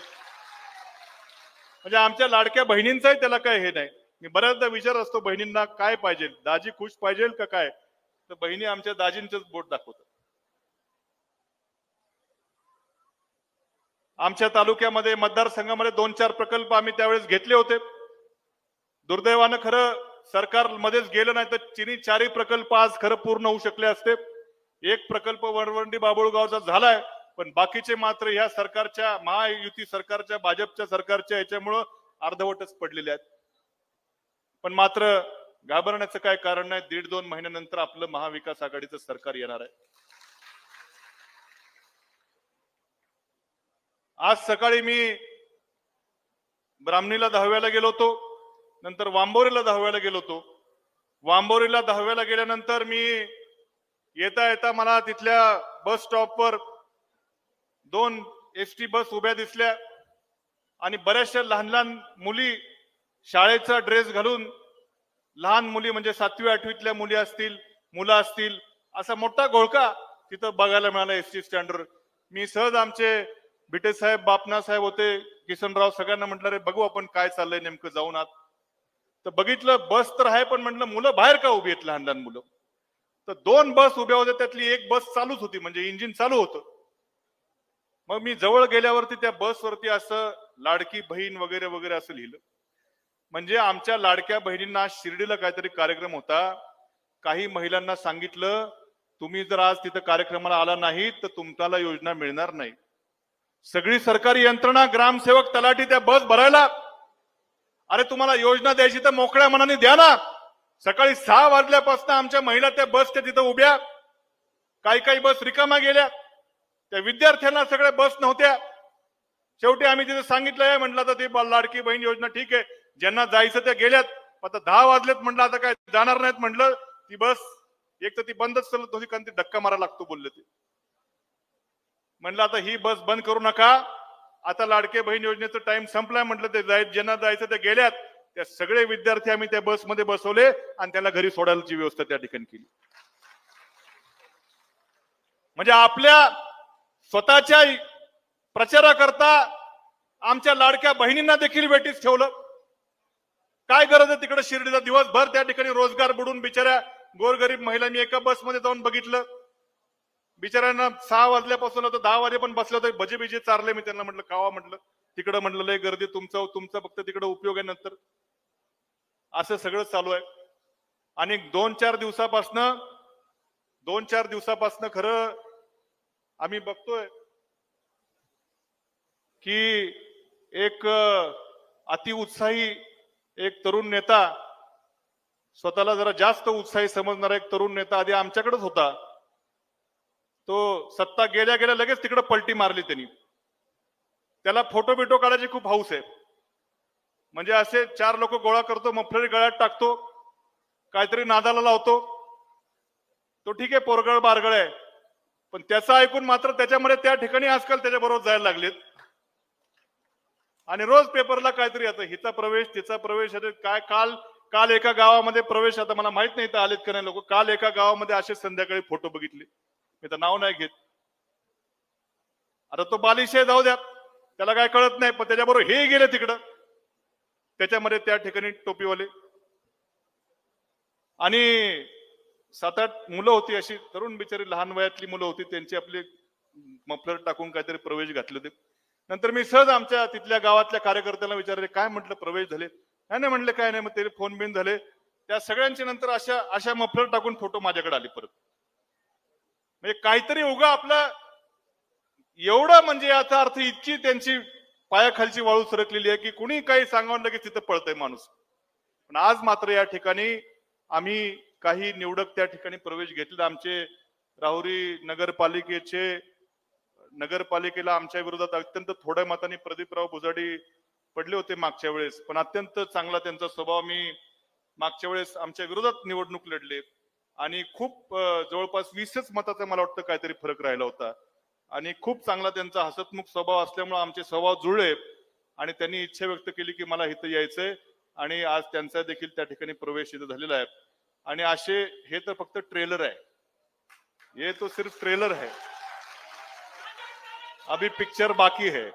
म्हणजे आमच्या लाडक्या बहिणींचाही त्याला काय हे नाही. मी बऱ्याचदा विचार असतो बहिणींना काय पाहिजे, दाजी खुश पाहिजे का काय, तर बहिणी आमच्या दाजींचंच बोट दाखवतात. आमच्या तालुक्यामध्ये मतदारसंघामध्ये 2-4 प्रकल्प आम्ही त्यावेळेस घेतले होते. दुर्दैवानं खरं सरकारमध्येच गेलं नाही तर चिनी 4ही प्रकल्प आज खरं पूर्ण होऊ शकले असते. एक प्रकल्प वरवंडी बाबुळगावचा झालाय, पण बाकीचे मात्र ह्या सरकारच्या, महायुती सरकारच्या, भाजपच्या सरकारच्या याच्यामुळं अर्धवटच पडलेले आहेत. पण मात्र घाबरण्याचं काय कारण नाही. 1.5-2 महिन्यानंतर आपलं महाविकास आघाडीचं सरकार येणार आहे. आज सकाळी मी ब्राह्मणीला 10व्याला गेलो होतो, नंतर वांबोरीला 10व्याला गेलो होतो. वांबोरीला 10व्याला गेल्यानंतर मी येता येता मला तिथल्या बस स्टॉपवर 2 एसटी बस उभ्या दिसल्या आणि बऱ्याचशा लहान लहान मुली शाळेचा ड्रेस घालून, लहान मुली म्हणजे 7वी-8वीतल्या मुली असतील, मुलं असतील, असा मोठा घोळका तिथं बघायला मिळाला एसटी स्टँडवर. मी सहज आमचे भिटे साहेब, बापना साहेब होते, किसनराव, सगळ्यांना म्हटलं रे बघू आपण काय चाललंय नेमकं, जाऊन आत. तर बघितलं बस तर आहे, पण म्हटलं मुलं बाहेर का उभी आहेत, लहान लहान मुलं. तर 2 बस उभ्या होत्या, त्यातली एक बस चालूच होती, म्हणजे इंजिन चालू होतं. मग मी जवळ गेल्यावरती त्या बसवरती असं लाडकी बहीण वगैरे वगैरे असं लिहिलं. म्हणजे आमच्या लाडक्या बहिणींना शिर्डीला काहीतरी कार्यक्रम होता. काही महिलांना सांगितलं तुम्ही जर आज तिथं कार्यक्रमाला आला नाही तर तुम्हाला योजना मिळणार नाही. सगळी सरकारी यंत्रणा, ग्रामसेवक, तलाठी त्या बस भरायला, अरे तुम्हाला योजना द्यायची तर मोकळ्या मनाने द्या ना. सकाळी 6 वाजल्यापासून आमच्या महिला त्या बसच्या तिथं उभ्या, काही बस रिकामा गेल्या, त्या विद्यार्थ्यांना सगळ्या बस नव्हत्या. शेवटी आम्ही तिथे सांगितलं म्हटलं आता ती लाडकी बहीण योजना ठीक आहे, ज्यांना जायचं त्या गेल्यात, आता 10 वाजलेत म्हटलं आता काय जाणार नाहीत. म्हटलं ती बस एक तर ती बंदच चालत होती, कारण ती धक्का मारा लागतो बोलले ते. म्हटलं आता ही बस बंद करू नका, आता लाडके बहीण योजनेचं टाइम संपलाय. म्हटलं ते ज्यांना जायचं त्या गेल्यात, त्या सगळे विद्यार्थी आम्ही त्या बसमध्ये बसवले आणि त्याला घरी सोडायची व्यवस्था त्या ठिकाणी केली. म्हणजे आपल्या स्वतःच्या प्रचाराकरता आमच्या लाडक्या बहिणींना देखील वेटीस ठेवलं. काय गरज आहे तिकडे शिर्डीला दिवसभर त्या ठिकाणी रोजगार बुडून बिचाऱ्या गोरगरीब महिला. मी एका बसमध्ये जाऊन बघितलं, बिचाऱ्यांना 6 वाजल्यापासून आता 10 वाजे पण बसले होते, भजे बिजे चारले. मी त्यांना म्हटलं कावा, म्हटलं तिकडं म्हटलं लय गर्दी, तुमचा फक्त तिकडे उपयोग आहे नंतर. असं सगळं चालू आहे. आणि 2-4 दिवसापासनं खरं आम्ही बघतोय की एक अतिउत्साही एक तरुण नेता, स्वतःला जरा जास्त उत्साही समजणारा एक तरुण नेता आधी आमच्याकडेच होता. तो सत्ता गेल्या गेल्या लगेच तिकडे पलटी मारली त्यांनी. त्याला फोटो बिटो काढायची खूप हौस आहे. म्हणजे असे 4 लोक गोळा करतो, मफलर गळ्यात टाकतो, काहीतरी नादाला लावतो. तो ठीक आहे, पोरगळ बारगळ आहे, पण त्याचं ऐकून मात्र त्याच्यामध्ये त्या ठिकाणी आजकाल त्याच्याबरोबर जायला लागलेत. आणि रोज पेपरला काहीतरी आता हिचा प्रवेश तिचा प्रवेश, काय काल एका गावामध्ये प्रवेश, आता मला माहित नाही तर आलेत का नाही लोक, काल एका गावामध्ये असे संध्याकाळी फोटो बघितले, मी तर नाव नाही घेत. आता तो बालिशे जाऊ द्या, त्याला काय कळत नाही, पण त्याच्याबरोबर हे गेले तिकडं, त्याच्यामध्ये त्या ठिकाणी टोपीवाले आणि 7-8 मुलं होती, अशी तरुण बिचारी लहान वयातली मुलं होती, त्यांची आपले मफलर टाकून काहीतरी प्रवेश घातले होते. नंतर मी सहज आमच्या तिथल्या गावातल्या कार्यकर्त्यांना विचारले, काय म्हटलं प्रवेश झाले? नाही म्हटलं काय नाही. मग ते फोन बिन झाले, त्या सगळ्यांचे नंतर अशा मफलर टाकून फोटो माझ्याकडे आले परत. म्हणजे काहीतरी उगा आपला एवढं, म्हणजे याचा अर्थ इतकी त्यांची पायाखालची वाळू सरकलेली आहे की कुणी काही सांगावं लगेच तिथं पळतंय माणूस. पण आज मात्र या ठिकाणी आम्ही काही निवडक त्या ठिकाणी प्रवेश घेतले. आमचे राहुरी नगरपालिकेला आमच्या विरोधात अत्यंत थोड्या मतांनी प्रदीपराव भुजाडी पडले होते मागच्या वेळेस, पण अत्यंत चांगला त्यांचा स्वभाव. मी मागच्या वेळेस आमच्या विरोधात निवडणूक लढले आणि खूप जवळपास 20च मताचा मला वाटतं काहीतरी फरक राहिला होता. आणि खूप चांगला त्यांचा हसतमुख स्वभाव असल्यामुळे आमचे स्वभाव जुळले आणि त्यांनी इच्छा व्यक्त केली की मला इथं यायचंय, आणि आज त्यांचा देखील त्या ठिकाणी प्रवेश इथं झालेला आहे. आणि असे हे तर फक्त ट्रेलर आहे, ये तो सिर्फ ट्रेलर है, अभी पिक्चर बाकी है.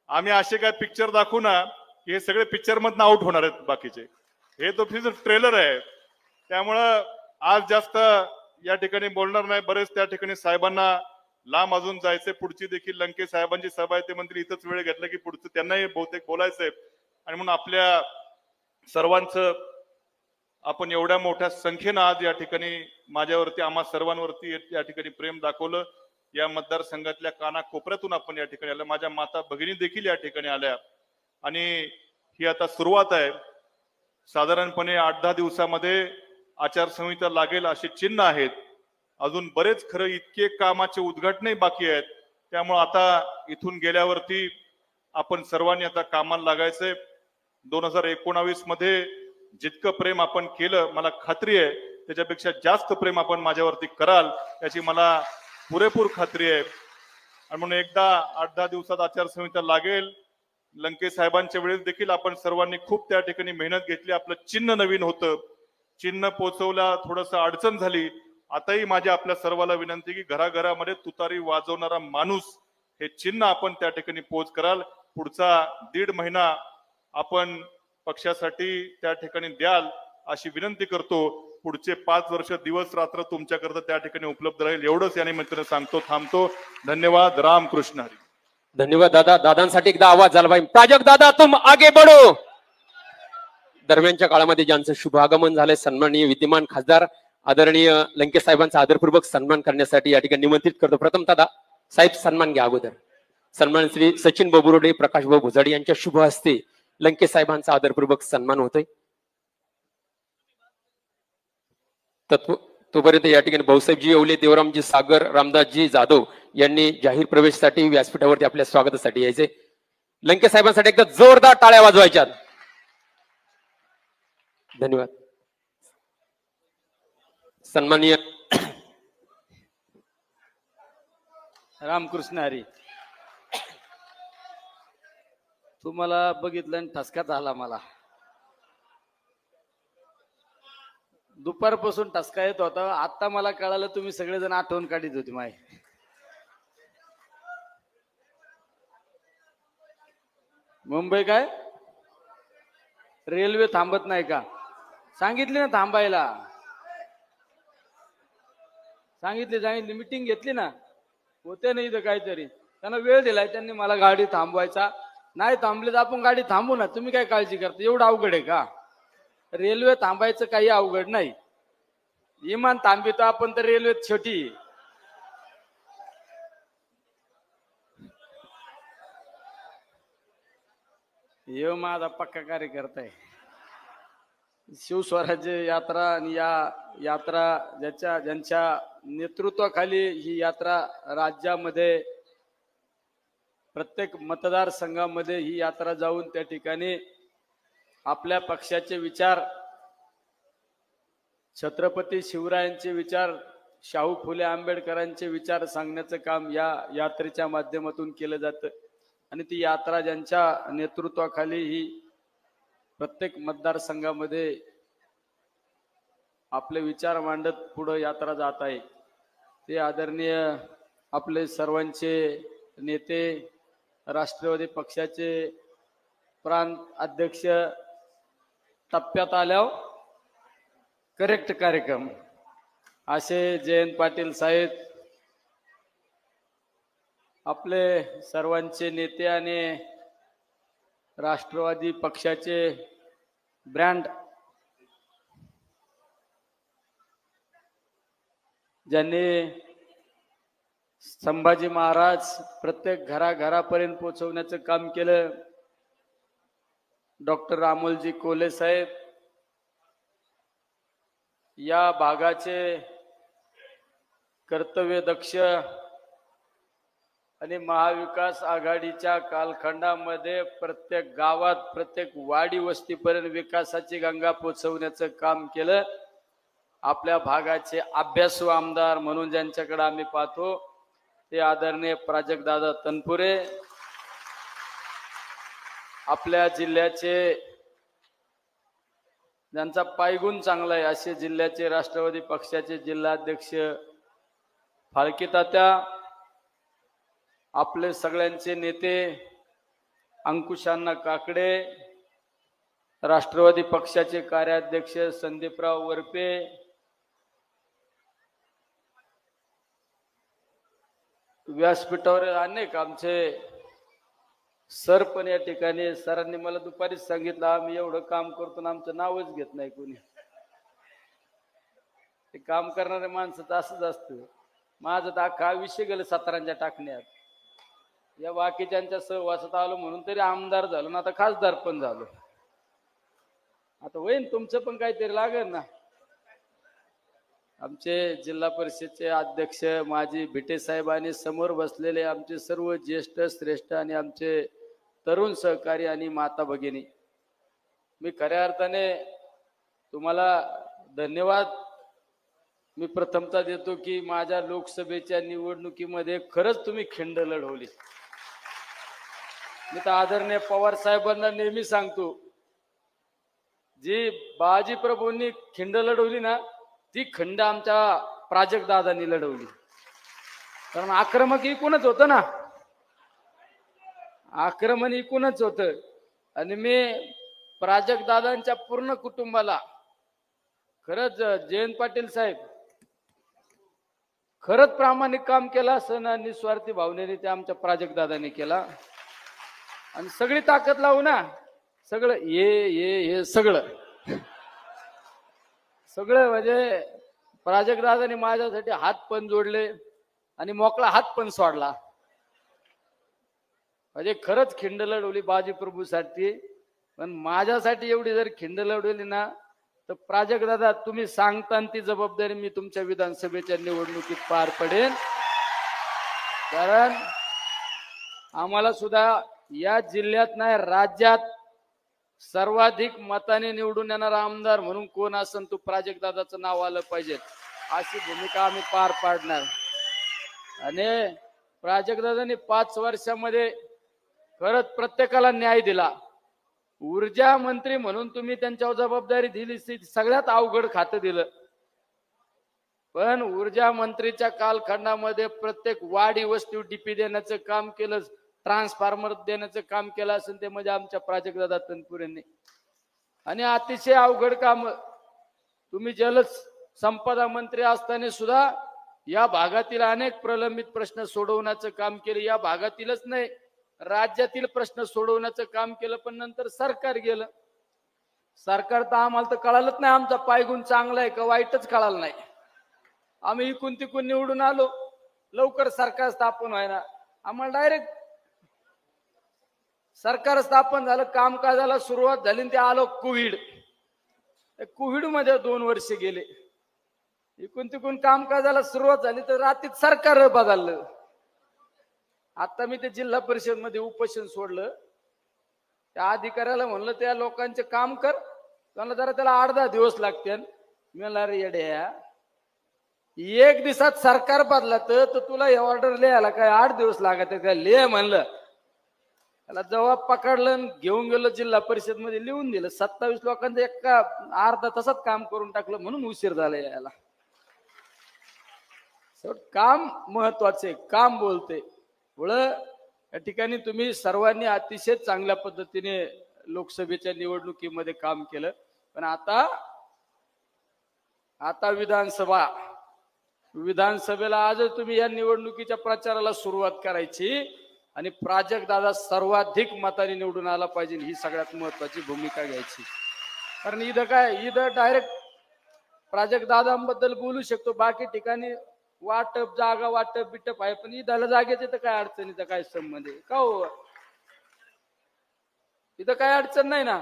आम्ही असे काय पिक्चर दाखवू ना की हे सगळे पिक्चर मधून आउट होणार आहेत बाकीचे, हे तो सिर्फ ट्रेलर आहे. त्यामुळं आज जास्त या ठिकाणी बोलणार नाही. बरेच त्या ठिकाणी साहेबांना लांब अजून जायचंय, पुढची देखील लंके साहेबांची सभा आहे, ते मंत्री इथंच वेळ घेतला की पुढचं त्यांनाही बहुतेक बोलायचंय. आणि म्हणून आपल्या सर्वांचं आपण एवढ्या मोठ्या संख्येनं आज या ठिकाणी माझ्यावरती, आम्हा सर्वांवरती या ठिकाणी प्रेम दाखवलं. या मतदारसंघातल्या कानाकोपऱ्यातून आपण या ठिकाणी आल्या, माझ्या माता भगिनी देखील या ठिकाणी आल्या. आणि ही आता सुरुवात आहे. साधारणपणे 8-10 दिवसामध्ये आचारसंहिता लागेल असे चिन्ह आहेत. अजून बरेच खरं इतके कामाचे उद्घाटनही बाकी आहेत. त्यामुळे आता इथून गेल्यावरती आपण सर्वांनी आता कामाला लागायचंय. 2019 मध्ये जितकं प्रेम आपण केलं, मला खात्री आहे त्याच्यापेक्षा जास्त प्रेम आपण माझ्यावरती कराल याची मला पुरेपूर खात्री आहे. आणि म्हणून एकदा 8-10 दिवसात आचारसंहिता लागेल. लंके साहेबांच्या वेळेस देखील आपण सर्वांनी खूप त्या ठिकाणी मेहनत घेतली. आपलं चिन्ह नवीन होतं, चिन्ह पोचवला थोडंसं अडचण झाली. आताही माझ्या आपल्या सर्वाला विनंती की घराघरामध्ये तुतारी वाजवणारा माणूस हे चिन्ह आपण त्या ठिकाणी पोच कराल. पुढचा 1.5 महिना आपण पक्षासाठी त्या ठिकाणी द्याल अशी विनंती करतो. पुढचे 5 वर्ष दिवस रात्र तुमच्याकरता त्या ठिकाणी उपलब्ध राहील एवढंच या निमित्ताने सांगतो. थांबतो. धन्यवाद. रामकृष्ण हरी. धन्यवाद दादा. दादांसाठी एकदा आवाज झाला पाहिजे. प्राजक्त दादा तुम आगे बढो. दरम्यानच्या काळामध्ये ज्यांचं शुभ आगमन झालंय, सन्माननीय विद्यमान खासदार आदरणीय लंके साहेबांचा आदरपूर्वक सन्मान करण्यासाठी या ठिकाणी निमंत्रित करतो. प्रथम दादा साहेब सन्मान घ्या. अगोदर सन्मान श्री सचिन बोबुरोडे, प्रकाश भाऊ भुजाडी यांच्या शुभ हस्ते लंके साहेबांचा आदरपूर्वक सन्मान होतोय. तोपर्यंत या ठिकाणी भाऊसाहेबजी येवले, देवरामजी सागर, रामदासजी जाधव यांनी जाहीर प्रवेशासाठी व्यासपीठावरती आपल्या स्वागतासाठी यायचे. लंके साहेबांसाठी एकदा जोरदार टाळ्या वाजवायच्या. धन्यवाद. सन्माननीय रामकृष्ण हरी. तुम्हाला बघितलं आणि ठसकाच आला. मला दुपारपासून ठसका येत होता. आता मला कळालं तुम्ही सगळेजण आठवण काढीत होती माय. मुंबई काय रेल्वे थांबत नाही का? सांगितली ना थांबायला, सांगितली मीटिंग घेतली ना, होते नाही तर काहीतरी त्यांना वेळ दिलाय त्यांनी मला. गाडी थांबवायचा नाही, थांबले तर आपण गाडी थांबू ना. तुम्ही काय काळजी करता? एवढं अवघड आहे का? रेल्वे थांबायचं काही अवघड नाही. विमान थांबितो आपण तर रेल्वे छोटी. हे माझा पक्का कार्यकर्ता आहे. शिवस्वराज्य यात्रा आणि या यात्रा ज्यांच्या नेतृत्वाखाली ही यात्रा राज्यामध्ये प्रत्येक मतदारसंघामध्ये ही यात्रा जाऊन त्या ठिकाणी आपल्या पक्षाचे विचार, छत्रपती शिवरायांचे विचार, शाहू फुले आंबेडकरांचे विचार सांगण्याचं काम या यात्रेच्या माध्यमातून केलं जातं. आणि ती यात्रा ज्यांच्या नेतृत्वाखाली ही प्रत्येक मतदारसंघामध्ये आपले विचार मांडत पुढे यात्रा जात आहे, ते आदरणीय आपले सर्वांचे नेते, राष्ट्रवादी पक्षाचे प्रांत अध्यक्ष, टप्प्यात आल्यावर करेक्ट कार्यक्रम असे जयंत पाटील साहेब, आपले सर्वांचे नेते आणि राष्ट्रवादी पक्षाचे ब्रँड ज्यांनी संभाजी महाराज प्रत्येक घराघरापर्यंत पोहोचवण्याचं काम केलं, डॉक्टर अमोलजी कोल्हे साहेब, या भागाचे कर्तव्यदक्ष आणि महाविकास आघाडीच्या कालखंडामध्ये प्रत्येक गावात, प्रत्येक वाडी वस्तीपर्यंत विकासाची गंगा पोचवण्याचं काम केलं. आपल्या भागाचे अभ्यासू आमदार म्हणून ज्यांच्याकडे आम्ही पाहतो ते आदरणीय प्राजक्तदादा तनपुरे, आपल्या जिल्ह्याचे ज्यांचा पायगुण चांगला आहे असे जिल्ह्याचे राष्ट्रवादी पक्षाचे जिल्हाध्यक्ष फाळके तात्या, आपले सगळ्यांचे नेते अंकुशांना काकडे, राष्ट्रवादी पक्षाचे कार्याध्यक्ष संदीपराव वरपे, व्यासपीठावर अनेक आमचे सर पण या ठिकाणी, सरांनी मला दुपारीच सांगितलं आम्ही एवढं काम करतो ना आमचं नावच घेत नाही कोणी. ते काम करणारे माणसं असंच असतं. माझं तर अख्खा विषय गेलं सतरांच्या टाकण्यात, या बाकीच्यांच्या सहवासात आलो म्हणून तरी आमदार झालो ना, आता खासदार पण झालो. आता होईन तुमचं पण काहीतरी लागेल ना. आमचे जिल्हा परिषदचे अध्यक्ष माजी भिटे साहेब आणि समोर बसलेले आमचे सर्व ज्येष्ठ श्रेष्ठ आणि आमचे तरुण सहकारी आणि माता भगिनी, मी खऱ्या अर्थाने तुम्हाला धन्यवाद मी प्रथमतः देतो की माझ्या लोकसभेच्या निवडणुकीमध्ये खरंच तुम्ही खिंड लढवली. मी तर आदरणीय पवार साहेबांना नेहमी सांगतो, जी बाजी प्रभूंनी खिंड लढवली ना ती खंड आमच्या प्राजक्तदादांनी लढवली. कारण आक्रमक एकूणच होतं ना, आक्रमण एकूणच होतं. आणि मी प्राजक्तदादांच्या पूर्ण कुटुंबाला खरंच जयंत पाटील साहेब खरंच प्रामाणिक काम केलं असं ना, निस्वार्थी भावनेने ते आमच्या प्राजक्तदादांनी केला. आणि सगळी ताकद लावू ना, सगळं हे सगळं म्हणजे प्राजक्तदादांनी माझ्यासाठी हात पण जोडले आणि मोकळा हात पण सोडला. म्हणजे खरंच खिंड लढवली बाजी प्रभूसाठी. पण माझ्यासाठी एवढी जर खिंड लढवली ना तर प्राजक्तदादा तुम्ही सांगता ती जबाबदारी मी तुमच्या विधानसभेच्या निवडणुकीत पार पडेल. कारण आम्हाला सुद्धा या जिल्ह्यात नाही राज्यात सर्वाधिक मताने निवडून येणारा आमदार म्हणून कोण असेल तो प्राजक्तदादाचं नाव आलं पाहिजे, अशी भूमिका आम्ही पार पाडणार. आणि प्राजक्तदादांनी 5 वर्षामध्ये खरंच प्रत्येकाला न्याय दिला. ऊर्जा मंत्री म्हणून तुम्ही त्यांच्यावर जबाबदारी दिली, सगळ्यात अवघड खातं दिलं. पण ऊर्जा मंत्रीच्या कालखंडामध्ये प्रत्येक वाडी वस्ती डीपी देण्याचं काम केलं, ट्रान्सफॉर्मर देण्याचं काम केलं असेल ते म्हणजे आमच्या प्राजक्तदादा तनपुरेंनी. आणि अतिशय अवघड काम तुम्ही जलसंपदा मंत्री असताना सुद्धा या भागातील अनेक प्रलंबित प्रश्न सोडवण्याचं काम केलं. या भागातीलच नाही राज्यातील प्रश्न सोडवण्याचं काम केलं. पण नंतर सरकार गेलं. सरकार तर आम्हाला तर कळालंच नाही आमचा पायगुण चांगला आहे का वाईटच कळालं नाही. आम्ही इकून तिकून निवडून आलो, लवकर सरकार स्थापन व्हायना, आम्हाला डायरेक्ट सरकार स्थापन झालं, कामकाजाला सुरुवात झाली, ते आलो कोविड. कोविड मध्ये 2 वर्ष गेले. इकून तिकून कामकाजाला सुरुवात झाली तर रात्रीत सरकार बदललं. आता मी ते जिल्हा परिषद मध्ये उपोषण सोडलं, त्या अधिकाऱ्याला म्हणलं त्या लोकांचे काम कर, त्याला जरा त्याला 8-10 दिवस लागतील. मी म्हणलं रे येड्या, एक दिवसात सरकार बदला तर तुला हे ऑर्डर लिहायला काय 8 दिवस लागत आहे का? लिह म्हणलं. त्याला जेव्हा पकडलं घेऊन गेलो जिल्हा परिषद मध्ये, लिहून दिलं. 27 लोकांचं एका अर्धा तासात काम करून टाकलं, म्हणून उशीर झाला यायला. काम महत्वाचे, काम बोलते. या ठिकाणी तुम्ही सर्वांनी अतिशय चांगल्या पद्धतीने लोकसभेच्या निवडणुकीमध्ये काम केलं. पण आता विधानसभेला आजच तुम्ही या निवडणुकीच्या प्रचाराला सुरुवात करायची आणि प्राजक्त दादा सर्वाधिक मताने निवडून आला पाहिजे, ही सगळ्यात महत्वाची भूमिका घ्यायची. कारण इथं डायरेक्ट प्राजक्त दादांबद्दल बोलू शकतो, बाकी ठिकाणी वाटप, जागा वाटप बिटप आहे, पण इथं जागेचे तर काय अडचणीचा काय संबंध आहे का हो? इथं काय अडचण नाही ना.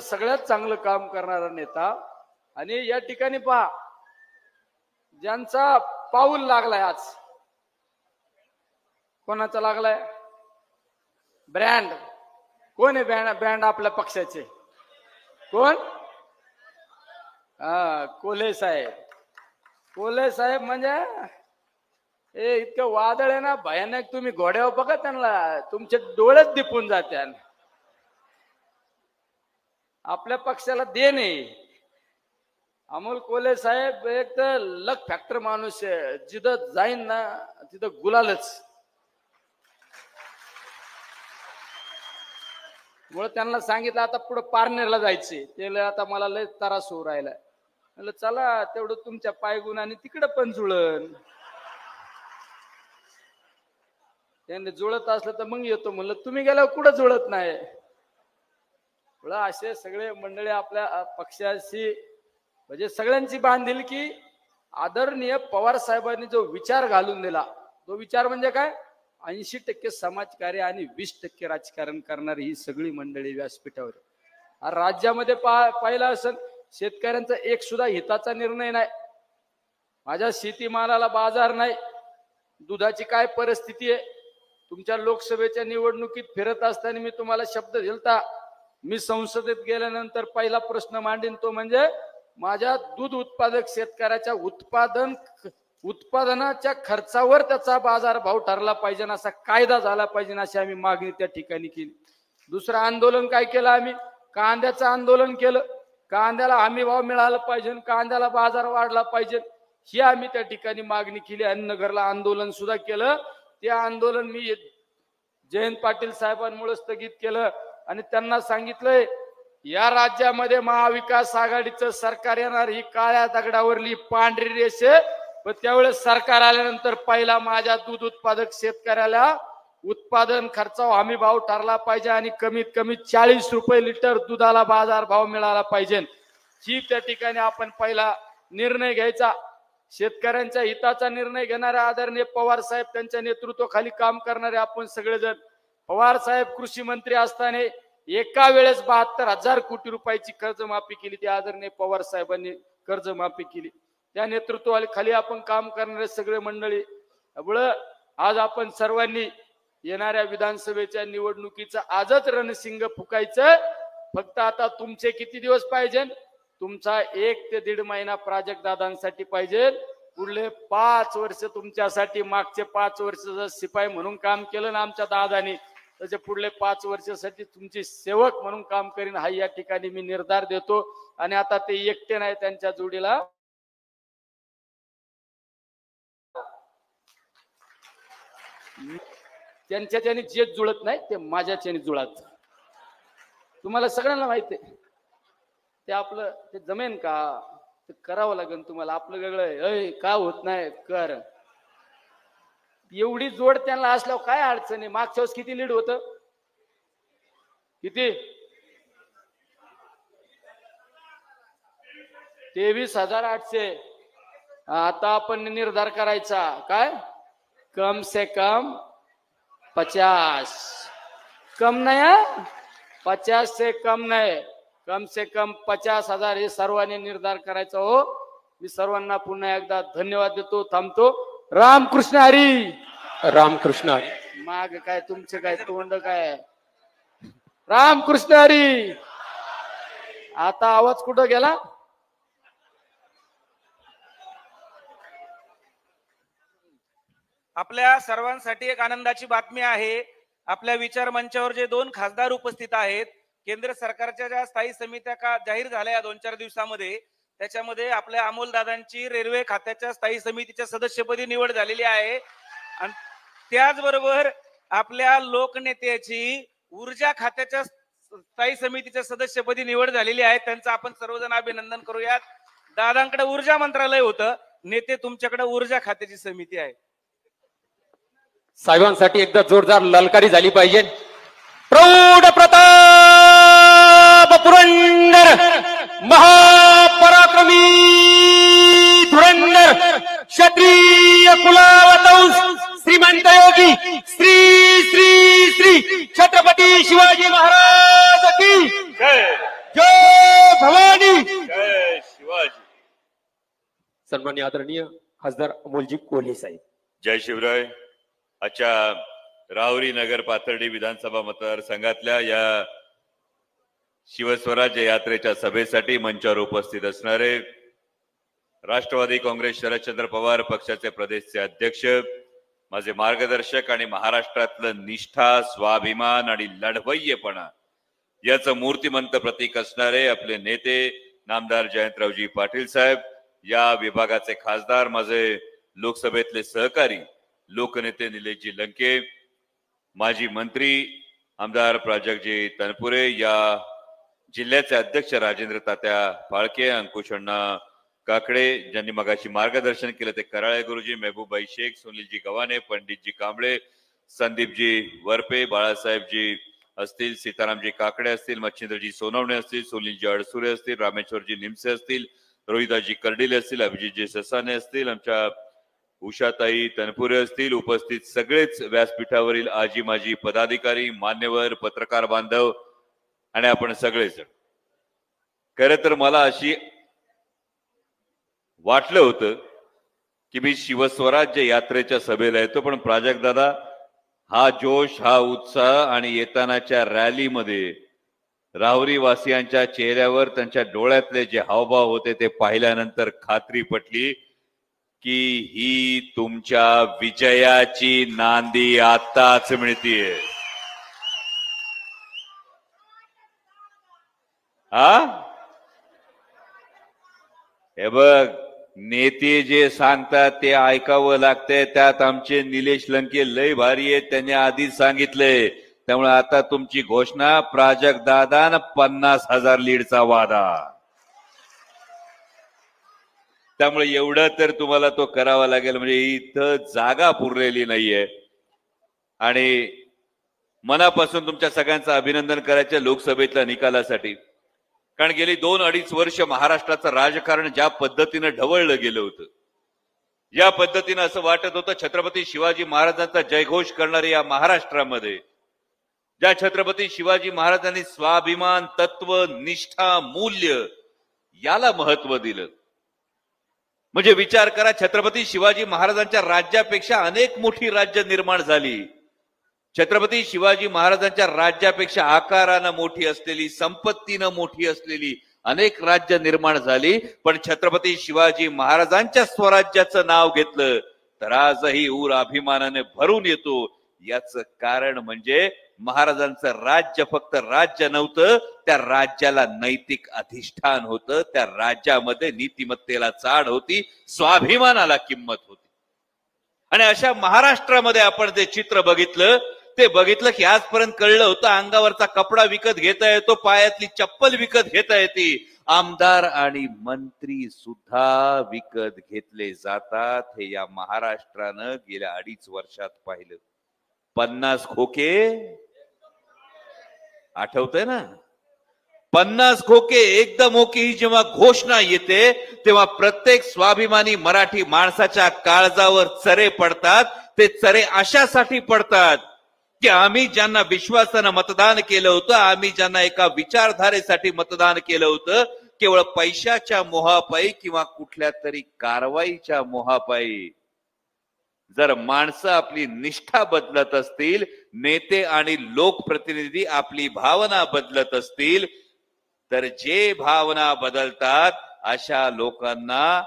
सगळ्यात चांगलं काम करणारा नेता. आणि या ठिकाणी पहा, ज्यांचा पाऊल लागलाय आज, कोणाचा लागलाय? ब्रँड कोण आहे? ब्रँड आपल्या पक्षाचे कोण? कोल्हे साहेब. कोल्हे साहेब म्हणजे हे इतकं वादळ आहे ना भयानक, तुम्ही घोड्यावर बघा त्यांना, तुमचे डोळेच दिपून जाते. आपल्या पक्षाला देणे. अमोल कोल्हे साहेब एक तर लक फॅक्टर माणूस आहे, जिथं जाईन ना तिथं गुलालच. मुळे त्यांना सांगितलं आता पुढे पारनेरला जायचे, ते आता मला लय त्रास होऊ राहिला. म्हणलं चला तेवढं तुमच्या पायगुणाने तिकडे पण जुळण. त्यांनी जुळत असलं तर मग येतो. म्हणलं तुम्ही गेल्यावर कुठं जुळत नाही. असे सगळे मंडळी आपल्या पक्षाशी म्हणजे सगळ्यांची बांधिलकी. आदरणीय पवार साहेबांनी जो विचार घालून दिला, तो विचार म्हणजे काय? 80% समाजकार्य आणि 20% राजकारण करणारी ही सगळी मंडळी व्यासपीठावर. राज्यामध्ये पाहिलं असं शेतकऱ्यांचा एक सुद्धा हिताचा निर्णय नाही. माझ्या शेतीमालाला बाजार नाही, दुधाची काय परिस्थिती आहे. तुमच्या लोकसभेच्या निवडणुकीत फिरत असताना मी तुम्हाला शब्द दिलता, मी संसदेत गेल्यानंतर पहिला प्रश्न मांडीन तो म्हणजे माझ्या दूध उत्पादक शेतकऱ्याच्या उत्पादनाच्या खर्चावर त्याचा बाजार भाव ठरला पाहिजे, असा कायदा झाला पाहिजे, अशी आम्ही मागणी त्या ठिकाणी केली. दुसरं आंदोलन काय केलं आम्ही? कांद्याचं आंदोलन केलं. कांद्याला हमी भाव मिळाला पाहिजे, कांद्याला बाजार वाढला पाहिजे, ही आम्ही त्या ठिकाणी मागणी केली. आणि नगरला आंदोलन सुद्धा केलं. ते आंदोलन मी जयंत पाटील साहेबांमुळे स्थगित केलं आणि त्यांना सांगितलंय या राज्यामध्ये महाविकास आघाडीचं सरकार येणार, ही काळ्या दगडावरली पांढरी रेष आहे. पण त्यावेळेस सरकार आल्यानंतर पहिला माझ्या दूध उत्पादक शेतकऱ्याला उत्पादन खर्चावर हमी भाव ठरला पाहिजे आणि कमीत कमी 40 रुपये लिटर दुधाला बाजार भाव मिळाला पाहिजे, ही त्या ठिकाणी आपण पहिला निर्णय घ्यायचा. शेतकऱ्यांच्या हिताचा निर्णय घेणारे आदरणीय पवार साहेब, त्यांच्या नेतृत्वाखाली काम करणारे आपण सगळेजण. पवार साहेब कृषी मंत्री असताना एका वेळेस 72,000 कोटी रुपयाची कर्जमाफी केली. ती आदरणीय पवार साहेबांनी कर्जमाफी केली. त्या नेतृत्वाखाली आपण काम करणारे सगळे मंडळी. आज आपण सर्वांनी येणाऱ्या विधानसभेच्या निवडणुकीचं आजच रणशिंग फुकायचं. फक्त आता तुमचे किती दिवस पाहिजे? तुमचा 1 ते 1.5 महिना प्राजक्त दादांसाठी पाहिजे. पुढले 5 वर्ष तुमच्यासाठी, मागचे 5 वर्ष जर शिपाई म्हणून काम केलं ना आमच्या दादानी, त्याच्या पुढले 5 वर्षासाठी तुमची सेवक म्हणून काम करीन, हा या ठिकाणी मी निर्धार देतो. आणि आता ते एकटे नाही, त्यांच्या जोडीला त्यांच्याच्याने जे जुळत नाही ते माझ्याच्याने जुळत. तुम्हाला सगळ्यांना माहिती आहे ते आपलं ते जमेन का? ते करावं लागेल तुम्हाला. आपलं वेगळं का होत नाही कर. एवढी जोड त्यांना असल्यावर काय अडचण आहे? मागच्या वेळेस किती लीड होतं? किती? 23,800. आता आपण निर्धार करायचा काय? कम से कम 50. कम नाही, 50 से कम नाही, कम से कम 50,000 हे सर्वांनी निर्धार करायचा. हो, मी सर्वांना पुन्हा एकदा धन्यवाद देतो. थांबतो. रामकृष्ण हरी. रामकृष्ण हरी. माग काय तुमचं काय तोंड काय? रामकृष्ण हरी. आता आवाज कुठं गेला? आपल्या सर्वांसाठी एक आनंदाची बातमी आहे. आपल्या विचार मंचावर जे 2 खासदार उपस्थित आहेत, केंद्र सरकारच्या ज्या स्थायी समित्या जाहीर झाल्या या 2-4 दिवसामध्ये, त्याच्यामध्ये आपल्या अमोल दादांची रेल्वे खात्याच्या स्थायी समितीच्या सदस्यपदी निवड झालेली आहे. आणि त्याचबरोबर आपल्या लोकनेत्याची ऊर्जा खात्याच्या स्थायी समितीच्या सदस्यपदी निवड झालेली आहे. त्यांचं आपण सर्वजण अभिनंदन करूयात. दादांकडे ऊर्जा मंत्रालय होतं, नेते तुमच्याकडे ऊर्जा खात्याची समिती आहे. साहेबांसाठी एकदा जोरदार ललकारी झाली पाहिजे. प्रौढ प्रताप पुरंदर महापराक्रमी धुरंधर क्षत्रिय कुलावतंस श्रीमंत योगी श्री श्री श्री छत्रपती शिवाजी महाराज की जय. जय भवानी. जय शिवाजी. सन्माननीय आदरणीय खासदार अमोलजी कोल्हे साहेब. जय शिवराय. आजच्या राहुरी नगर पाथर्डी विधानसभा मतदारसंघातल्या या शिवस्वराज्य यात्रेच्या सभेसाठी मंचावर उपस्थित असणारे राष्ट्रवादी काँग्रेस शरदचंद्र पवार पक्षाचे प्रदेशचे अध्यक्ष, माझे मार्गदर्शक आणि महाराष्ट्रातलं निष्ठा, स्वाभिमान आणि लढवय्येपणा याचं मूर्तिमंत प्रतीक असणारे आपले नेते नामदार जयंतरावजी पाटील साहेब, या विभागाचे खासदार, माझे लोकसभेतले सहकारी लोकनेते निलेशजी लंके, माजी मंत्री आमदार प्राजक्तजी तनपुरे, या जिल्ह्याचे अध्यक्ष राजेंद्र तात्या फाळके, अंकुश अण्णा काकडे, ज्यांनी मगाशी मार्गदर्शन केलं ते कराळे गुरुजी, मेहबूबाई शेख, सुनीलजी गव्हाणे, पंडितजी कांबळे, संदीपजी वरपे, बाळासाहेबजी असतील, सीतारामजी काकडे असतील, मच्छिंद्रजी सोनवणे असतील, सुनीलजी अडसुरे असतील, रामेश्वरजी निमसे असतील, रोहिदाजी कर्डिले असतील, अभिजितजी ससाने असतील, आमच्या उषाताई तनपुरे असतील, उपस्थित सगळेच व्यासपीठावरील आजी माजी पदाधिकारी, मान्यवर, पत्रकार बांधव आणि आपण सगळेजण. खरं तर मला अशी वाटलं होतं की मी शिवस्वराज्य यात्रेच्या सभेला येतो, पण प्राजक्त दादा हा जोश, हा उत्साह आणि येतानाच्या रॅलीमध्ये राहुरी वासियांच्या चेहऱ्यावर त्यांच्या डोळ्यातले जे हावभाव होते ते पाहिल्यानंतर खात्री पटली की ही तुमच्या विजयाची नांदी आताच मिळतीये. हे बघ, नेते जे सांगतात ते ऐकावं लागतंय. त्यात आमचे निलेश लंके लय भारी आहेत, त्यांनी आधीच सांगितलंय. त्यामुळे आता तुमची घोषणा प्राजक्त दादा 50,000 लीडचा वादा. त्यामुळे एवढं तर तुम्हाला तो करावा लागेल. म्हणजे इथं जागा पुरलेली नाहीये आणि मनापासून तुमच्या सगळ्यांचं अभिनंदन करायचं लोकसभेतल्या निकालासाठी. कारण गेली 2-2.5 वर्ष महाराष्ट्राचं राजकारण ज्या पद्धतीनं ढवळलं गेलं होतं, या पद्धतीनं असं वाटत होतं छत्रपती शिवाजी महाराजांचा जयघोष करणारे या महाराष्ट्रामध्ये, ज्या छत्रपती शिवाजी महाराजांनी स्वाभिमान, तत्व, निष्ठा, मूल्य याला महत्व दिलं. म्हणजे विचार करा, छत्रपती शिवाजी महाराजांच्या राज्यापेक्षा अनेक मोठी राज्य निर्माण झाली. छत्रपती शिवाजी महाराजांच्या राज्यापेक्षा आकारानं मोठी असलेली, संपत्तीनं मोठी असलेली अनेक राज्य निर्माण झाली. पण छत्रपती शिवाजी महाराजांच्या स्वराज्याचं नाव घेतलं तर आजही ऊर अभिमानाने भरून येतो. याचं कारण म्हणजे महाराजांचं राज्य फक्त राज्य नव्हतं, त्या राज्याला नैतिक अधिष्ठान होतं, त्या राज्यामध्ये नीतिमत्तेला चाड होती, स्वाभिमानाला किंमत होती. आणि अशा महाराष्ट्रामध्ये आपण जे चित्र बघितलं ते बघितलं की आजपर्यंत कळलं होतं अंगावरचा कपडा विकत घेता येतो, पायातली चप्पल विकत घेता येते, आमदार आणि मंत्री सुद्धा विकत घेतले जातात. हे या महाराष्ट्रानं गेल्या 2.5 वर्षात पाहिलं. 50 खोके आठवतंय ना? 50 खोके एकदम ओके ही जेव्हा घोषणा येते तेव्हा प्रत्येक स्वाभिमानी मराठी माणसाच्या काळजावर चरे पडतात. ते चरे अशासाठी पडतात की आम्ही ज्यांना विश्वासानं मतदान केलं होतं, आम्ही ज्यांना एका विचारधारेसाठी मतदान केलं होतं, केवळ पैशाच्या मोहापायी किंवा कुठल्या तरी कारवाईच्या मोहापायी जर माणसं आपली निष्ठा बदलत असतील, नेते आणि लोकप्रतिनिधी आपली भावना बदलत असतील, तर जे भावना बदलतात अशा लोकांना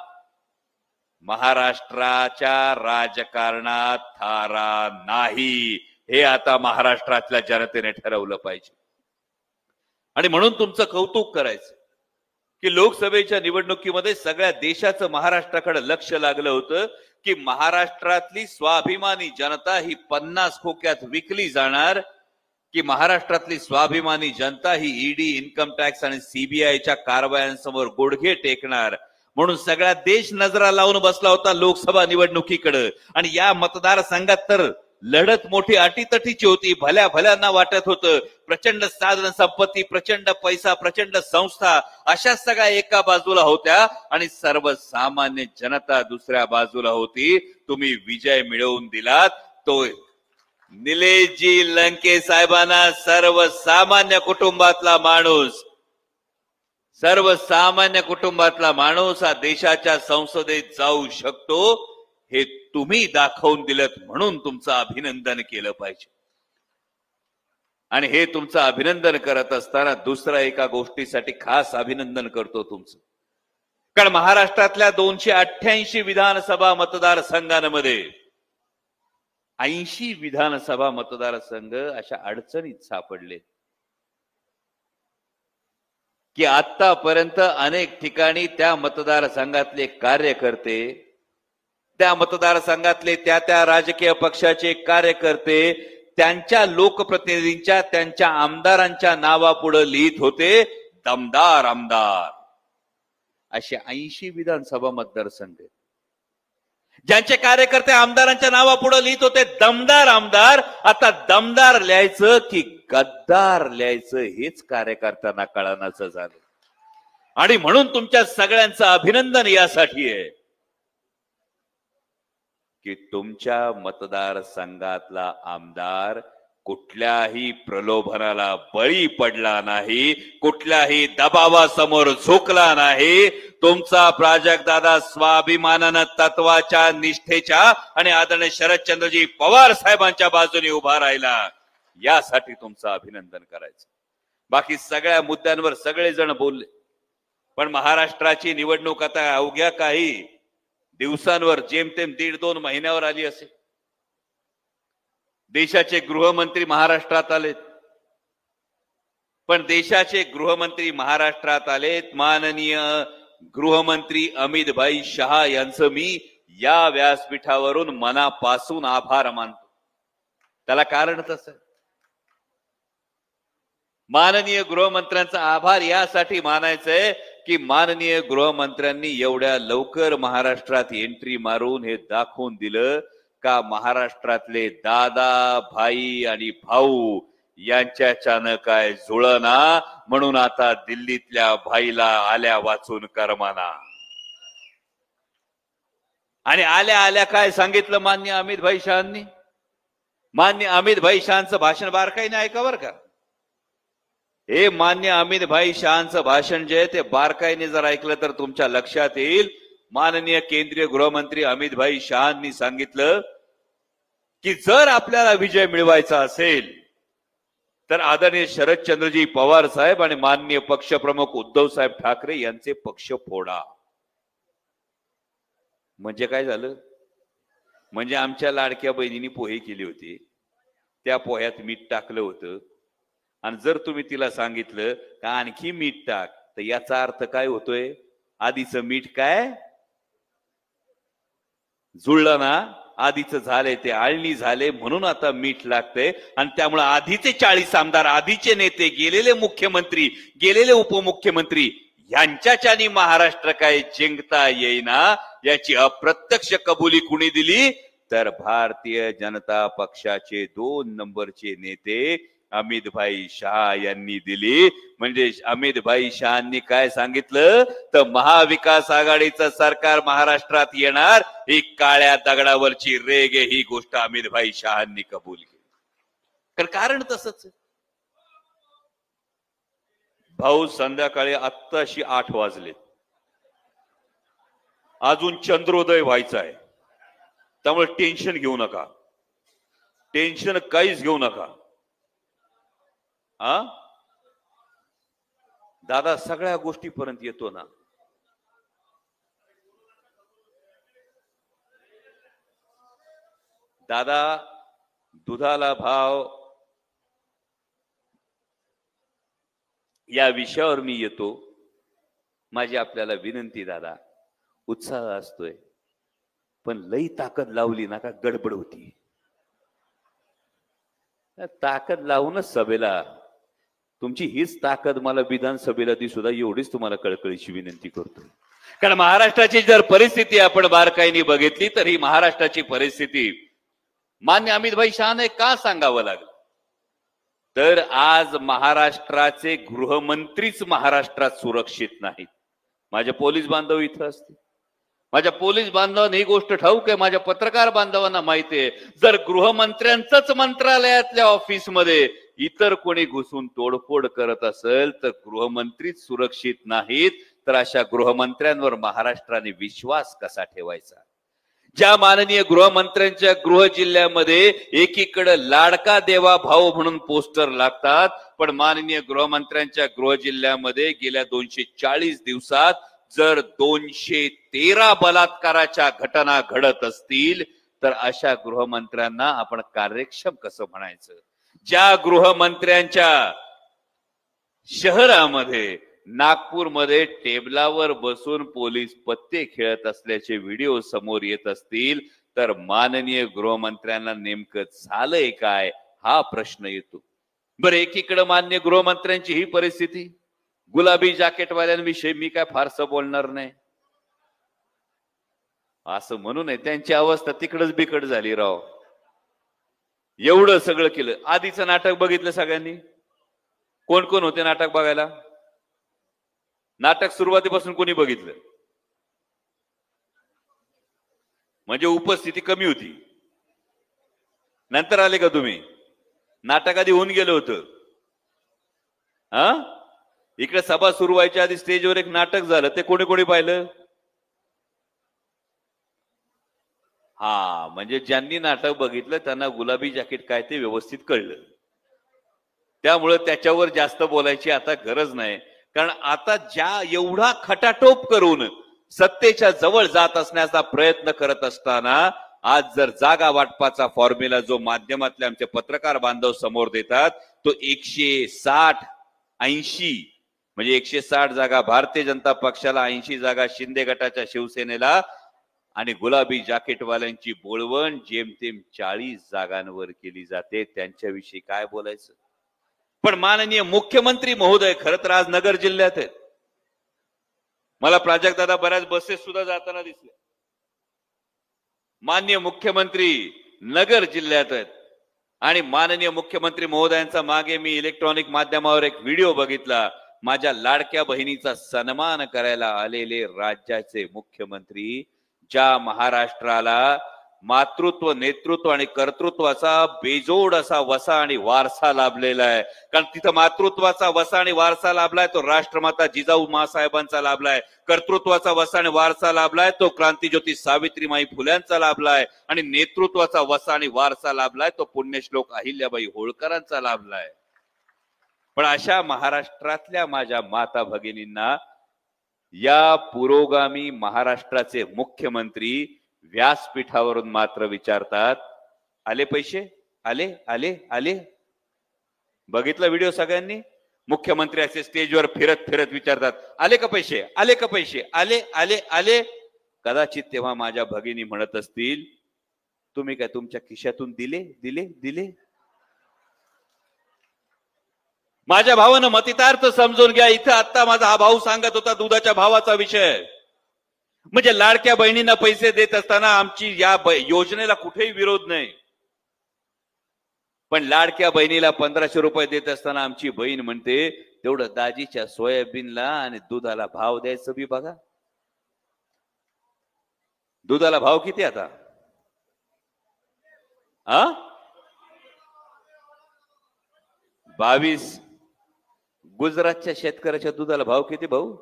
महाराष्ट्राच्या राजकारणात थारा नाही, हे आता महाराष्ट्रातल्या जनतेने ठरवलं पाहिजे. आणि म्हणून तुमचं कौतुक करायचं की लोकसभेच्या निवडणुकीमध्ये सगळ्या देशाचं महाराष्ट्राकडे लक्ष लागलं होतं की महाराष्ट्रातली स्वाभिमानी जनता ही 50 खोक्यात विकली जाणार, की महाराष्ट्रातली स्वाभिमानी जनता ही ईडी, इन्कम टॅक्स आणि सीबीआयच्या कारवायांसमोर गुडघे टेकणार. म्हणून सगळा देश नजरा लावून बसला होता लोकसभा निवडणुकीकडे. आणि या मतदारसंघात तर लढत मोठी अटीतटीची होती. भल्या भल्यांना वाटत होतं प्रचंड साधन संपत्ती, प्रचंड पैसा, प्रचंड संस्था अशा सगळ्या एका बाजूला होत्या आणि सर्वसामान्य जनता दुसऱ्या बाजूला होती. तुम्ही विजय मिळवून दिलात. तो निलेशजी लंके साहेबांना सर्वसामान्य कुटुंबातला माणूस, सर्वसामान्य कुटुंबातला माणूस हा देशाच्या संसदेत जाऊ शकतो हे तुम्ही दाखवून दिलं, म्हणून तुमचं अभिनंदन केलं पाहिजे. आणि हे तुमचं अभिनंदन करत असताना दुसऱ्या एका गोष्टीसाठी खास अभिनंदन करतो तुमचं. कारण महाराष्ट्रातल्या 288 विधानसभा मतदारसंघांमध्ये 80 विधानसभा मतदारसंघ अशा अडचणीत सापडले की आतापर्यंत अनेक ठिकाणी त्या मतदारसंघातले कार्यकर्ते, त्या मतदारसंघातले त्या राजकीय पक्षाचे कार्यकर्ते त्यांच्या लोकप्रतिनिधींच्या, त्यांच्या आमदारांच्या नावापुढे लिहित होते दमदार आमदार. असे 80 विधानसभा मतदारसंघ ज्यांचे कार्यकर्ते आमदारांच्या नावापुढे लिहित होते दमदार आमदार. आता दमदार लिहायचं की गद्दार लिहायचं हेच कार्यकर्त्यांना कळण्याचं झालं. आणि म्हणून तुमच्या सगळ्यांचं अभिनंदन यासाठी आहे की तुमच्या मतदारसंघातला आमदार कुठल्याही प्रलोभनाला बळी पडला नाही, कुठल्याही दबावासमोर झुकला नाही. तुमचा प्राजक्तदादा स्वाभिमानानं, तत्वाच्या, निष्ठेच्या आणि आदरणीय शरदचंद्रजी पवार साहेबांच्या बाजूने उभा राहिला. यासाठी तुमचं अभिनंदन करायचं. बाकी सगळ्या मुद्द्यांवर सगळेजण बोलले, पण महाराष्ट्राची निवडणूक आता अवघ्या काही दिवसांवर, जेमतेम 1.5-2 महिन्यावर आली असेल. देशाचे गृहमंत्री महाराष्ट्रात आलेत, पण देशाचे गृहमंत्री महाराष्ट्रात आलेत. माननीय गृहमंत्री अमित भाई शहा यांचं मी या व्यासपीठावरून मनापासून आभार मानतो. त्याला कारण तसं, माननीय गृहमंत्र्यांचा आभार यासाठी मानायचंय की माननीय गृहमंत्र्यांनी एवढ्या लवकर महाराष्ट्रात एंट्री मारून हे दाखवून दिलं का महाराष्ट्रातले दादा, भाई आणि भाऊ यांच्याच्यानं काय जुळना. म्हणून आता दिल्लीतल्या भाईला आल्या वाचून करमाना. आणि आल्या आल्या काय सांगितलं मान्य अमित भाई शहांनी? मान्य अमित भाई शहांचं भाषण बारकाईने ऐका बरं का. हे मान्य अमित भाई शहांचं भाषण जे आहे ते बारकाईने जर ऐकलं तर तुमच्या लक्षात येईल. माननीय केंद्रीय गृहमंत्री अमित भाई शहांनी सांगितलं की जर आपल्याला विजय मिळवायचा असेल तर आदरणीय शरदचंद्रजी पवार साहेब आणि माननीय पक्षप्रमुख उद्धव साहेब ठाकरे यांचे पक्ष फोडा. म्हणजे काय झालं? म्हणजे आमच्या लाडक्या बहिणींनी पोहे केली होती, त्या पोह्यात मीठ टाकलं होतं आणि जर तुम्ही तिला सांगितलं का आणखी मीठ टाक तर याचा अर्थ काय होतोय? आधीचं मीठ काय जुळलं ना, आधीच झालंय ते आळणी झाले म्हणून आता मीठ लागतंय. आणि त्यामुळे आधीचे 40 आमदार, आधीचे नेते, गेलेले मुख्यमंत्री, गेलेले उपमुख्यमंत्री यांच्याच्यानी महाराष्ट्र काय जिंकता येईना याची अप्रत्यक्ष कबुली कुणी दिली? तर भारतीय जनता पक्षाचे 2 नंबरचे नेते अमित भाई शहा यांनी दिली. म्हणजे अमित भाई शहांनी काय सांगितलं तर महाविकास आघाडीचं सरकार महाराष्ट्रात येणार, ही काळ्या दगडावरची रेग आहे, ही गोष्ट अमित भाई शहांनी कबूल केली. कारण तसंच भाऊ, संध्याकाळी आत्ताशी 8 वाजले, अजून चंद्रोदय व्हायचा आहे. त्यामुळे टेन्शन घेऊ नका, टेन्शन काहीच घेऊ नका. हा दादा सगळ्या गोष्टीपर्यंत येतो ना. दादा दुधाला भाव या विषयावर मी येतो. माझी आपल्याला विनंती दादा, उत्साह असतोय पण लई ताकद लावली ना का गडबड होती. ताकद लावूनच सभेला, तुमची हीच ताकद मला विधानसभेला दिसू द्या एवढीच तुम्हाला कळकळीची विनंती करतो. कारण महाराष्ट्राची जर परिस्थिती आपण बारकाईने बघितली तर ही महाराष्ट्राची परिस्थिती मान्य अमितभाई शहाने का सांगावं लागलं तर आज महाराष्ट्राचे गृहमंत्रीच महाराष्ट्रात सुरक्षित नाहीत. माझे पोलीस बांधव इथं असतील, माझ्या पोलीस बांधवांना ही गोष्ट ठाऊक आहे, माझ्या पत्रकार बांधवांना माहिती आहे. जर गृहमंत्र्यांचंच मंत्रालयातल्या ऑफिसमध्ये इतर कोणी घुसून तोडफोड करत असेल तर गृहमंत्रीच सुरक्षित नाहीत, तर अशा गृहमंत्र्यांवर महाराष्ट्राने विश्वास कसा ठेवायचा. ज्या माननीय गृहमंत्र्यांच्या गृह जिल्ह्यामध्ये एकीकडे लाडका देवा भाऊ म्हणून पोस्टर लागतात, पण माननीय गृहमंत्र्यांच्या गृह जिल्ह्यामध्ये गेल्या 240 दिवसात जर 213 बलात्काराच्या घटना घडत असतील तर अशा गृहमंत्र्यांना आपण कार्यक्षम कसं म्हणायचं. ज्या गृहमंत्र्यांच्या शहरामध्ये नागपूरमध्ये टेबलावर बसून पोलीस पत्ते खेळत असल्याचे व्हिडिओ समोर येत असतील तर माननीय गृहमंत्र्यांना नेमकं झालंय काय हा प्रश्न येतो. बरं, एकीकडे मान्य गृहमंत्र्यांची ही परिस्थिती, गुलाबी जॅकेटवाल्यांविषयी मी काय फारसं बोलणार नाही असं म्हणू नये, त्यांची अवस्था तिकडच बिकट झाली राव. एवढं सगळं केलं. आधीचं नाटक बघितलं सगळ्यांनी? कोण कोण होते नाटक बघायला? नाटक सुरुवातीपासून कोणी बघितलं? म्हणजे उपस्थिती कमी होती. नंतर आले का तुम्ही? नाटक आधी होऊन गेलं होतं. हा, इकडे सभा सुरू व्हायच्या आधी स्टेजवर एक नाटक झालं, ते कोणी कोणी पाहिलं? हा, म्हणजे ज्यांनी नाटक बघितलं त्यांना गुलाबी जॅकेट काय ते व्यवस्थित कळलं. त्यामुळे त्याच्यावर जास्त बोलायची आता गरज नाही. कारण आता ज्या एवढा खटाटोप करून सत्तेच्या जवळ जात असण्याचा प्रयत्न करत असताना आज जर जागा वाटपाचा फॉर्म्युला जो माध्यमातले आमचे पत्रकार बांधव समोर देतात तो 160-80 म्हणजे 160 जागा भारतीय जनता पक्षाला, 80 जागा शिंदे गटाच्या शिवसेनेला आणि गुलाबी जॅकेटवाल्यांची बोलवण जेमतेम 40 जागांवर केली जाते. त्यांच्याविषयी काय बोलायचं. पण माननीय मुख्यमंत्री महोदय खरं तर आज नगर जिल्ह्यात आहेत. मला प्राजक्त दादा बऱ्याच बसेस सुद्धा जाताना दिसले. माननीय मुख्यमंत्री नगर जिल्ह्यात आहेत आणि माननीय मुख्यमंत्री महोदयांचा मागे मी इलेक्ट्रॉनिक माध्यमावर एक व्हिडिओ बघितला. माझ्या लाडक्या बहिणीचा सन्मान करायला आलेले राज्याचे मुख्यमंत्री, ज्या महाराष्ट्राला मातृत्व, नेतृत्व आणि कर्तृत्वाचा बेजोड असा वसा आणि वारसा लाभलेला आहे. कारण तिथं मातृत्वाचा वसा आणि वारसा लाभलाय तो राष्ट्रमाता जिजाऊ मासाहेबांचा लाभलाय, कर्तृत्वाचा वसा आणि वारसा लाभलाय तो क्रांतीज्योती सावित्रीमाई फुल्यांचा लाभलाय आणि नेतृत्वाचा वसा आणि वारसा लाभलाय तो पुण्यश्लोक अहिल्याबाई होळकरांचा लाभलाय. पण अशा महाराष्ट्रातल्या माझ्या माता भगिनींना या पुरोगामी महाराष्ट्राचे मुख्यमंत्री व्यासपीठावरून मात्र विचारतात, आले पैसे? आले आले आले? बघितला व्हिडिओ सगळ्यांनी? मुख्यमंत्री असे स्टेजवर फिरत फिरत विचारतात, आले का पैसे? आले का पैसे? आले आले आले? कदाचित तेव्हा माझ्या भगिनी म्हणत असतील, तुम्ही काय तुमच्या खिशातून दिले दिले दिले? माझ्या भावानं मतितार्थ समजून घ्या. इथं आता माझा हा भाऊ सांगत होता दुधाच्या भावाचा विषय. म्हणजे लाडक्या बहिणींना पैसे देत असताना आमची या योजनेला कुठेही विरोध नाही, पण लाडक्या बहिणीला 1500 रुपये देत असताना आमची बहीण म्हणते तेवढं दाजीच्या सोयाबीनला आणि दुधाला भाव द्यायचं बी बघा. दुधाला भाव किती आता? हा, 22. गुजरातच्या शेतकऱ्याच्या दुधाला भाव किती भाऊ?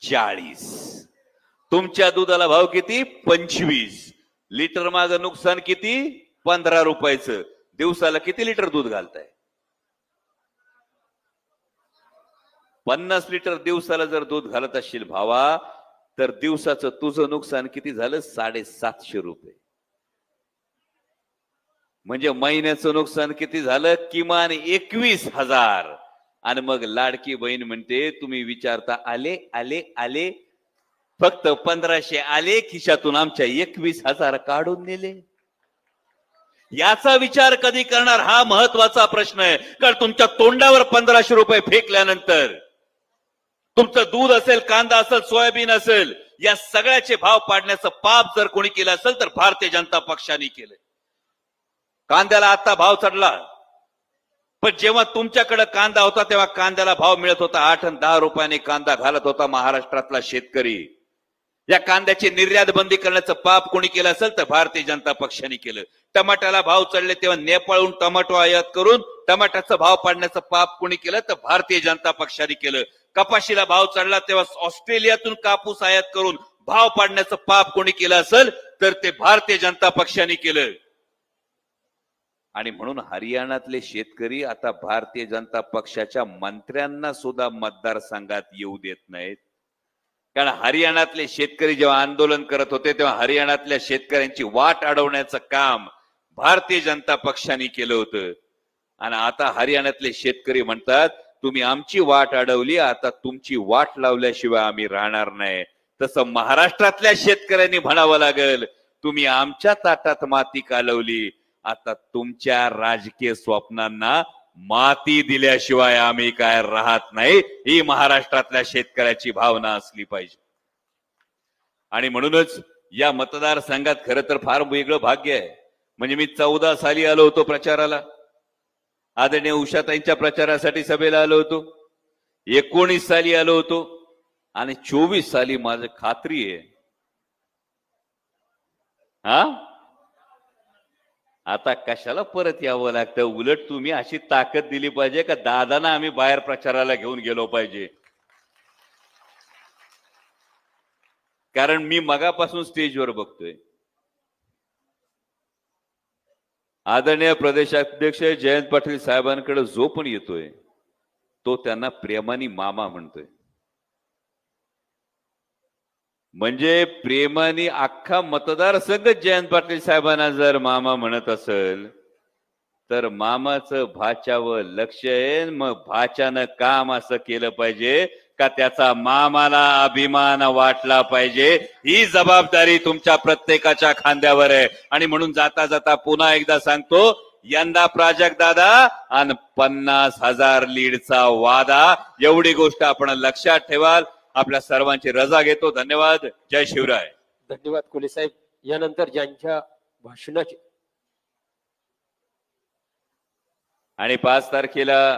40. तुमच्या दुधाला भाव किती? 25. लिटर माग नुकसान किती? 15 रुपयाचं. दिवसाला किती लिटर दूध घालताय? 50 लिटर दिवसाला जर दूध घालत असशील भावा, तर दिवसाचं तुझं नुकसान किती झालं? 750 रुपये. म्हणजे महिन्याचं नुकसान किती झालं? किमान 21,000. आणि मग लाडकी बहीण म्हणते, तुम्ही विचारता आले आले आले, फक्त 1500 आले, खिशातून आमच्या 21,000 काढून नेले. याचा विचार कधी करणार? हा महत्वाचा प्रश्न आहे. कारण तुमच्या तोंडावर 1500 रुपये फेकल्यानंतर तुमचं दूध असेल, कांदा असेल, सोयाबीन असेल, या सगळ्याचे भाव पाडण्याचं पाप जर कोणी केलं असेल तर भारतीय जनता पक्षाने केलं. कांद्याला आता भाव चढला, पण जेव्हा तुमच्याकडे कांदा होता तेव्हा कांद्याला भाव मिळत होता 8 आणि 10 रुपयाने कांदा घालत होता महाराष्ट्रातला शेतकरी. या कांद्याची निर्यात बंदी करण्याचं पाप कोणी केलं असेल तर भारतीय जनता पक्षाने केलं. टमाट्याला भाव चढले तेव्हा नेपाळहून टमाटो आयात करून टमाट्याचा भाव पाडण्याचं पाप कोणी केलं तर भारतीय जनता पक्षाने केलं. कपाशीला भाव चढला तेव्हा ऑस्ट्रेलियातून कापूस आयात करून भाव पाडण्याचं पाप कोणी केलं असेल तर ते भारतीय जनता पक्षाने केलं. आणि म्हणून हरियाणातले शेतकरी आता भारतीय जनता पक्षाच्या मंत्र्यांना सुद्धा मतदारसंघात येऊ देत नाहीत. कारण हरियाणातले शेतकरी जेव्हा आंदोलन करत होते तेव्हा हरियाणातल्या शेतकऱ्यांची वाट अडवण्याचं काम भारतीय जनता पक्षाने केलं होतं. आणि आता हरियाणातले शेतकरी म्हणतात, तुम्ही आमची वाट अडवली, आता तुमची वाट लावल्याशिवाय आम्ही राहणार नाही. तसं महाराष्ट्रातल्या शेतकऱ्यांनी म्हणावं लागेल, तुम्ही आमच्या ताटात माती कालवली, आता तुमच्या राजकीय स्वप्नांना माती दिल्याशिवाय आम्ही काय राहत नाही. ही महाराष्ट्रातल्या शेतकऱ्याची भावना असली पाहिजे. आणि म्हणूनच या मतदारसंघात खरं तर फार वेगळं भाग्य आहे. म्हणजे मी 14 साली आलो होतो प्रचाराला, आदरणीय उषाताईंच्या प्रचारासाठी सभेला आलो होतो, 19 साली आलो होतो, आणि 24 साली माझं खात्री आहे आता कशाला परत यावं लागतं. उलट तुम्ही अशी ताकद दिली पाहिजे का दादांना आम्ही बाहेर प्रचाराला घेऊन गेलो पाहिजे. कारण मी मगापासून स्टेजवर बघतोय, आदरणीय प्रदेशाध्यक्ष जयंत पाटील साहेबांकडे जो पण येतोय तो त्यांना प्रेमाने मामा म्हणतोय. म्हणजे प्रेमाने अख्खा मतदारसंघ जयंत पाटील साहेबांना जर मामा म्हणत असेल तर मामाचं भाच्यावर लक्ष आहे. मग भाच्यानं काम असं केलं पाहिजे का त्याचा मामाला अभिमान वाटला पाहिजे. ही जबाबदारी तुमच्या प्रत्येकाच्या खांद्यावर आहे. आणि म्हणून जाता जाता पुन्हा एकदा सांगतो, यंदा प्राजक्त दादा आणि 50,000 लीडचा वादा, एवढी गोष्ट आपण लक्षात ठेवाल. आपल्या सर्वांची रजा घेतो. धन्यवाद. जय शिवराय. धन्यवाद कोले साहेब. यानंतर ज्यांच्या भाषणाची आणि 5 तारखेला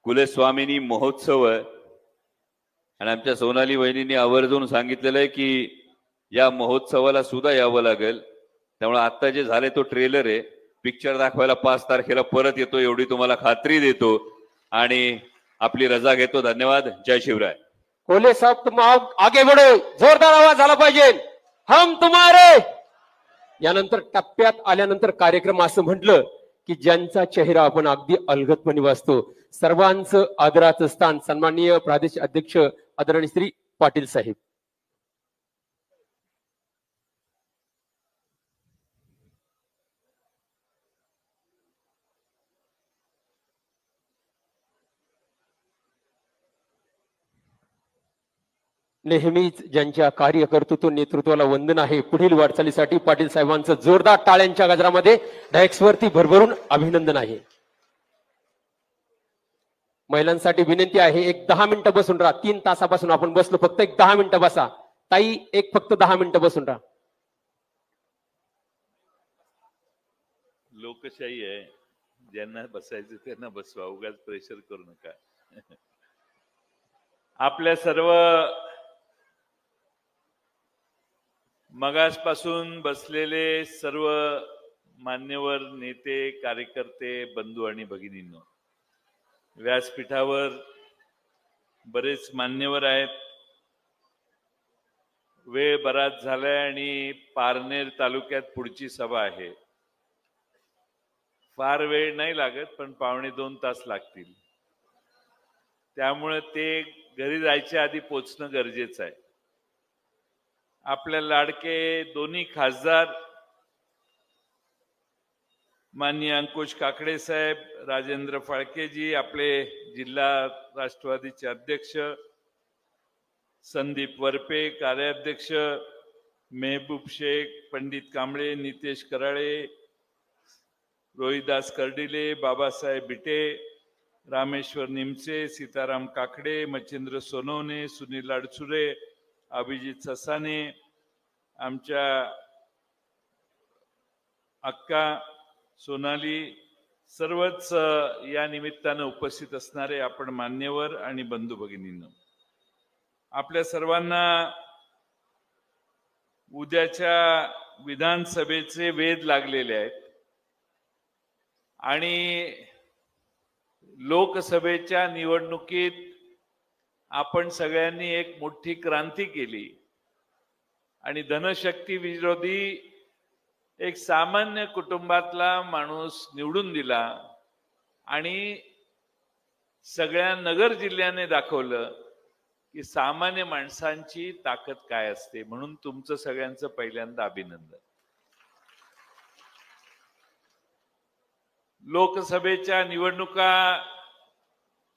कुलस्वामिनी महोत्सव आहे. आणि आमच्या सोनाली वहिनींनी आवर्जून सांगितलेलं आहे की या महोत्सवाला सुद्धा यावं लागेल. त्यामुळे आता जे झाले तो ट्रेलर आहे, पिक्चर दाखवायला 5 तारखेला परत येतो, एवढी तुम्हाला खात्री देतो. आणि आपली रजा घेतो. धन्यवाद. जय शिवराय. कोले साहब तुम आगे बढ़ो, जोरदार आवाज झाला पाहिजे, हम तुम्हारे. यानंतर टप्प्यात आल्यानंतर कार्यक्रम असं म्हटलं की ज्यांचा चेहरा आपण अगदी अलगदपणे वाचतो, सर्वांचं आदराचं स्थान सन्माननीय प्रादेशिक अध्यक्ष आदरणीय श्री पाटील साहेब. नेहमीच ज्यांच्या कार्यकर्तृत्व नेतृत्वाला वंदन आहे. पुढील वाटचालीसाठी पाटील साहेबांचं जोरदार टाळ्यांच्या गजरामध्ये डायक्सवरती भरभरून अभिनंदन आहे. महिलांसाठी विनंती आहे, एक 10 मिनिटं बसून राहा. 3 तासापासून आपण बसलो, फक्त एक 10 मिनिटं बसा. ताई, एक फक्त 10 मिनिटं बसून राहा. लोकशाही आहे, ज्यांना बसायचं त्यांना बसवा, उगाच प्रेशर करू नका. आपल्या सर्व मगासपासून बसलेले सर्व मान्यवर नेते, कार्यकर्ते, बंधू आणि भगिनींनो, व्यासपीठावर बरेच मान्यवर आहेत, वेळ बराच झालाय आणि पारनेर तालुक्यात पुढची सभा आहे. फार वेळ नाही लागत, पण 1.25 तास लागतील. त्यामुळे ते घरी जायच्या आधी पोचणं गरजेचं आहे. आपल्या लाडके दोन्ही खासदार माननीय अंकुश काकडे साहेब, राजेंद्र फाळकेजी, आपले जिल्हा राष्ट्रवादीचे अध्यक्ष संदीप वरपे, कार्याध्यक्ष मेहबूब शेख, पंडित कांबळे, नितेश कराळे, रोहिदास कर्डिले, बाबासाहेब बिटे, रामेश्वर निमचे, सीताराम काकडे, मच्छिंद्र सोनवणे, सुनील अडसुरे, अभिजित ससाने, आमच्या अक्का सोनाली, सर्वच या निमित्तानं उपस्थित असणारे आपण मान्यवर आणि बंधू भगिनींनो, आपल्या सर्वांना उद्याच्या विधानसभेचे वेध लागलेले आहेत आणि लोकसभेच्या निवडणुकीत आपण सगळ्यांनी एक मोठी क्रांती केली आणि धनशक्ती विरोधी एक सामान्य कुटुंबातला माणूस निवडून दिला आणि सगळ्या नगर जिल्ह्याने दाखवलं की सामान्य माणसांची ताकद काय असते. म्हणून तुमचं सगळ्यांचं पहिल्यांदा अभिनंदन. लोकसभेच्या निवडणुका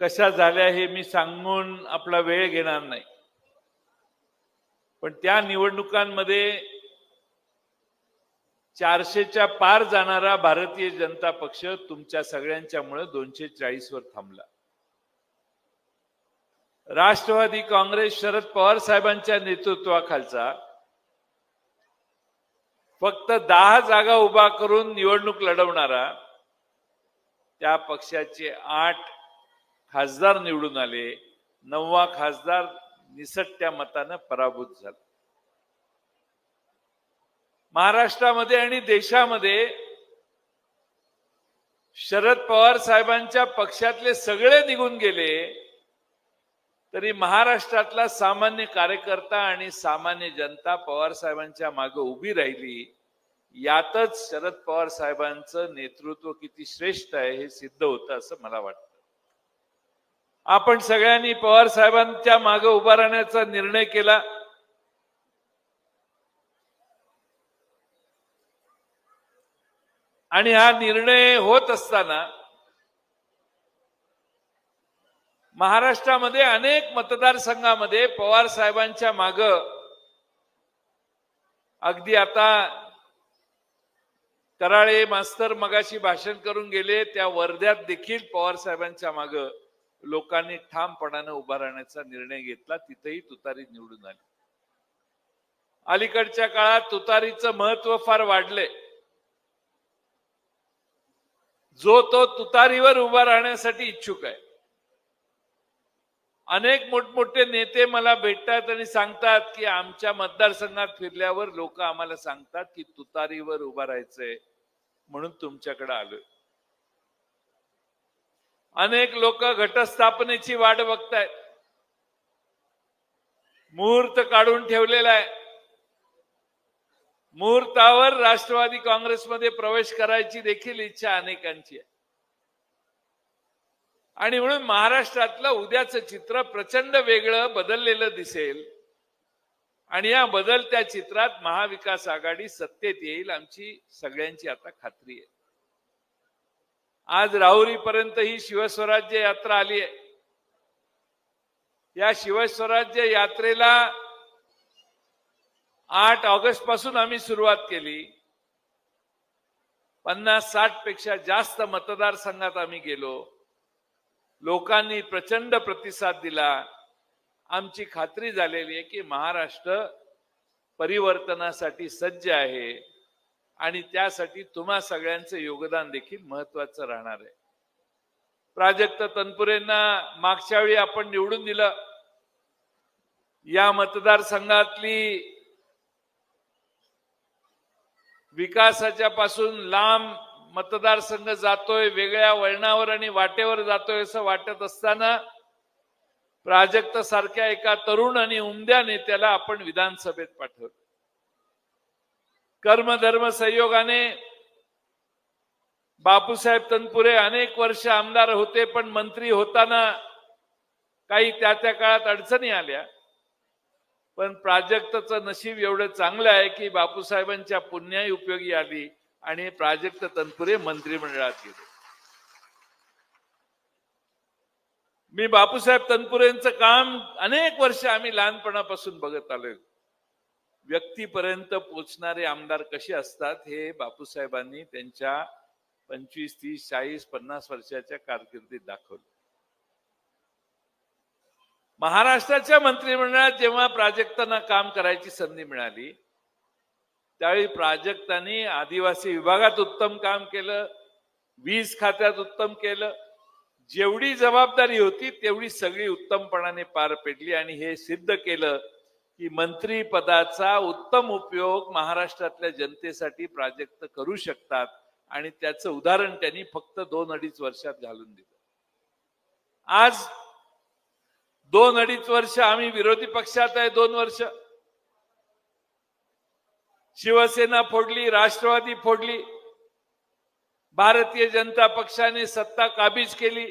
कशा झाल्या हे मी सांगून आपला वेळ घेणार नाही, पण त्या निवडणुकांमध्ये 400च्या पार जाणारा भारतीय जनता पक्ष तुमच्या सगळ्यांच्यामुळे 240 वर थांबला. राष्ट्रवादी काँग्रेस शरद पवार साहेबांच्या नेतृत्वाखालचा फक्त 10 जागा उभा करून निवडणूक लढवणारा त्या पक्षाचे 8 खासदार निवडून आले. 9वा खासदार निसटत्या मतानं पराभूत झाला. महाराष्ट्रामध्ये आणि देशामध्ये शरद पवार साहेबांच्या पक्षातले सगळे निघून गेले तरी महाराष्ट्रातला सामान्य कार्यकर्ता आणि सामान्य जनता पवार साहेबांच्या मागे उभी राहिली. यातच शरद पवार साहेबांचं नेतृत्व किती श्रेष्ठ आहे हे सिद्ध होतं असं मला वाटतं. आपण सगळ्यांनी पवार साहेबांच्या मागे उभा राहण्याचा निर्णय केला. आणि हा निर्णय होत असताना महाराष्ट्रामध्ये अनेक मतदारसंघामध्ये पवार साहेबांच्या मागे अगदी आता कराळे मास्तर मगाशी भाषण करून गेले, त्या वर्ध्यात देखील पवार साहेबांच्या मागे लोकांनी ठामपणाने उभा राहण्याचा निर्णय घेतला. तिथेही तुतारी निवडून आली. अलीकडच्या काळात तुतारीचं महत्व फार वाढलंय. जो तो तुतारीवर उभा राहण्यासाठी इच्छुक आहे. अनेक मोठमोठे नेते मला भेटतात आणि सांगतात की आमच्या मतदारसंघात फिरल्यावर लोक आम्हाला सांगतात की तुतारीवर उभा राहायचंय म्हणून तुमच्याकडे आलोय. अनेक लोक घटस्थापनेची वाट बघतायत. मुहूर्त काढून ठेवलेला आहे. मुहूर्तावर राष्ट्रवादी काँग्रेसमध्ये प्रवेश करायची देखील इच्छा अनेकांची आहे. आणि म्हणून महाराष्ट्रातलं उद्याचं चित्र प्रचंड वेगळं बदललेलं दिसेल आणि या बदलत्या चित्रात महाविकास आघाडी सत्तेत येईल आमची सगळ्यांची आता खात्री आहे. आज राहुरीपर्यंत ही शिवस्वराज्य यात्रा आली आहे. या शिवस्वराज्य यात्रेला 8 ऑगस्ट पासून आम्ही सुरुवात केली. 50-60 पेक्षा जास्त मतदारसंघात आम्ही गेलो. लोकांनी प्रचंड प्रतिसाद दिला. आमची खात्री झालेली आहे की महाराष्ट्र परिवर्तनासाठी सज्ज आहे आणि त्यासाठी तुम्हा सगळ्यांचं योगदान देखील महत्वाचं राहणार आहे. प्राजक्त तनपुरेंना मागच्या वेळी आपण निवडून दिलं. या मतदारसंघातली विकासाच्या पासून लांब मतदारसंघ जातोय, वेगळ्या वळणावर आणि वाटेवर जातोय असं वाटत असताना प्राजक्त सारख्या एका तरुण आणि उमद्या नेत्याला आपण विधानसभेत पाठवलं. कर्मधर्म संयोगाने बापूसाहेब तनपुरे अनेक वर्ष आमदार होते, पण मंत्री होताना काही त्या काळात अडचणी आल्या. पण प्राजक्तचं नशीब एवढं चांगलं आहे की बापूसाहेबांच्या पुण्याही उपयोगी आली आणि प्राजक्त तनपुरे मंत्रिमंडळात गेले. मी बापूसाहेब तनपुरेंचं काम अनेक वर्ष आम्ही लहानपणापासून बघत आलोय. व्यक्तीपर्यंत पोचणारे आमदार कसे असतात हे बापूसाहेबांनी त्यांच्या 25, 30, 40, 50 वर्षाच्या कारकिर्दीत दाखवलं. महाराष्ट्राच्या मंत्रिमंडळात जेव्हा प्राजक्तांना काम करायची संधी मिळाली त्यावेळी प्राजक्तांनी आदिवासी विभागात उत्तम काम केलं, वीज खात्यात उत्तम केलं. जेवढी जबाबदारी होती तेवढी सगळी उत्तमपणाने पार पेटली आणि हे सिद्ध केलं की मंत्री पदाचा उत्तम उपयोग महाराष्ट्रातल्या जनतेसाठी प्राजक्त करू शकतात आणि त्याचं उदाहरण त्यांनी फक्त 2-2.5 वर्षात घालून दिलं. आज 2-2.5 वर्ष आम्ही विरोधी पक्षात आहे. 2 वर्ष शिवसेना फोडली, राष्ट्रवादी फोडली, भारतीय जनता पक्षाने सत्ता काबीज केली.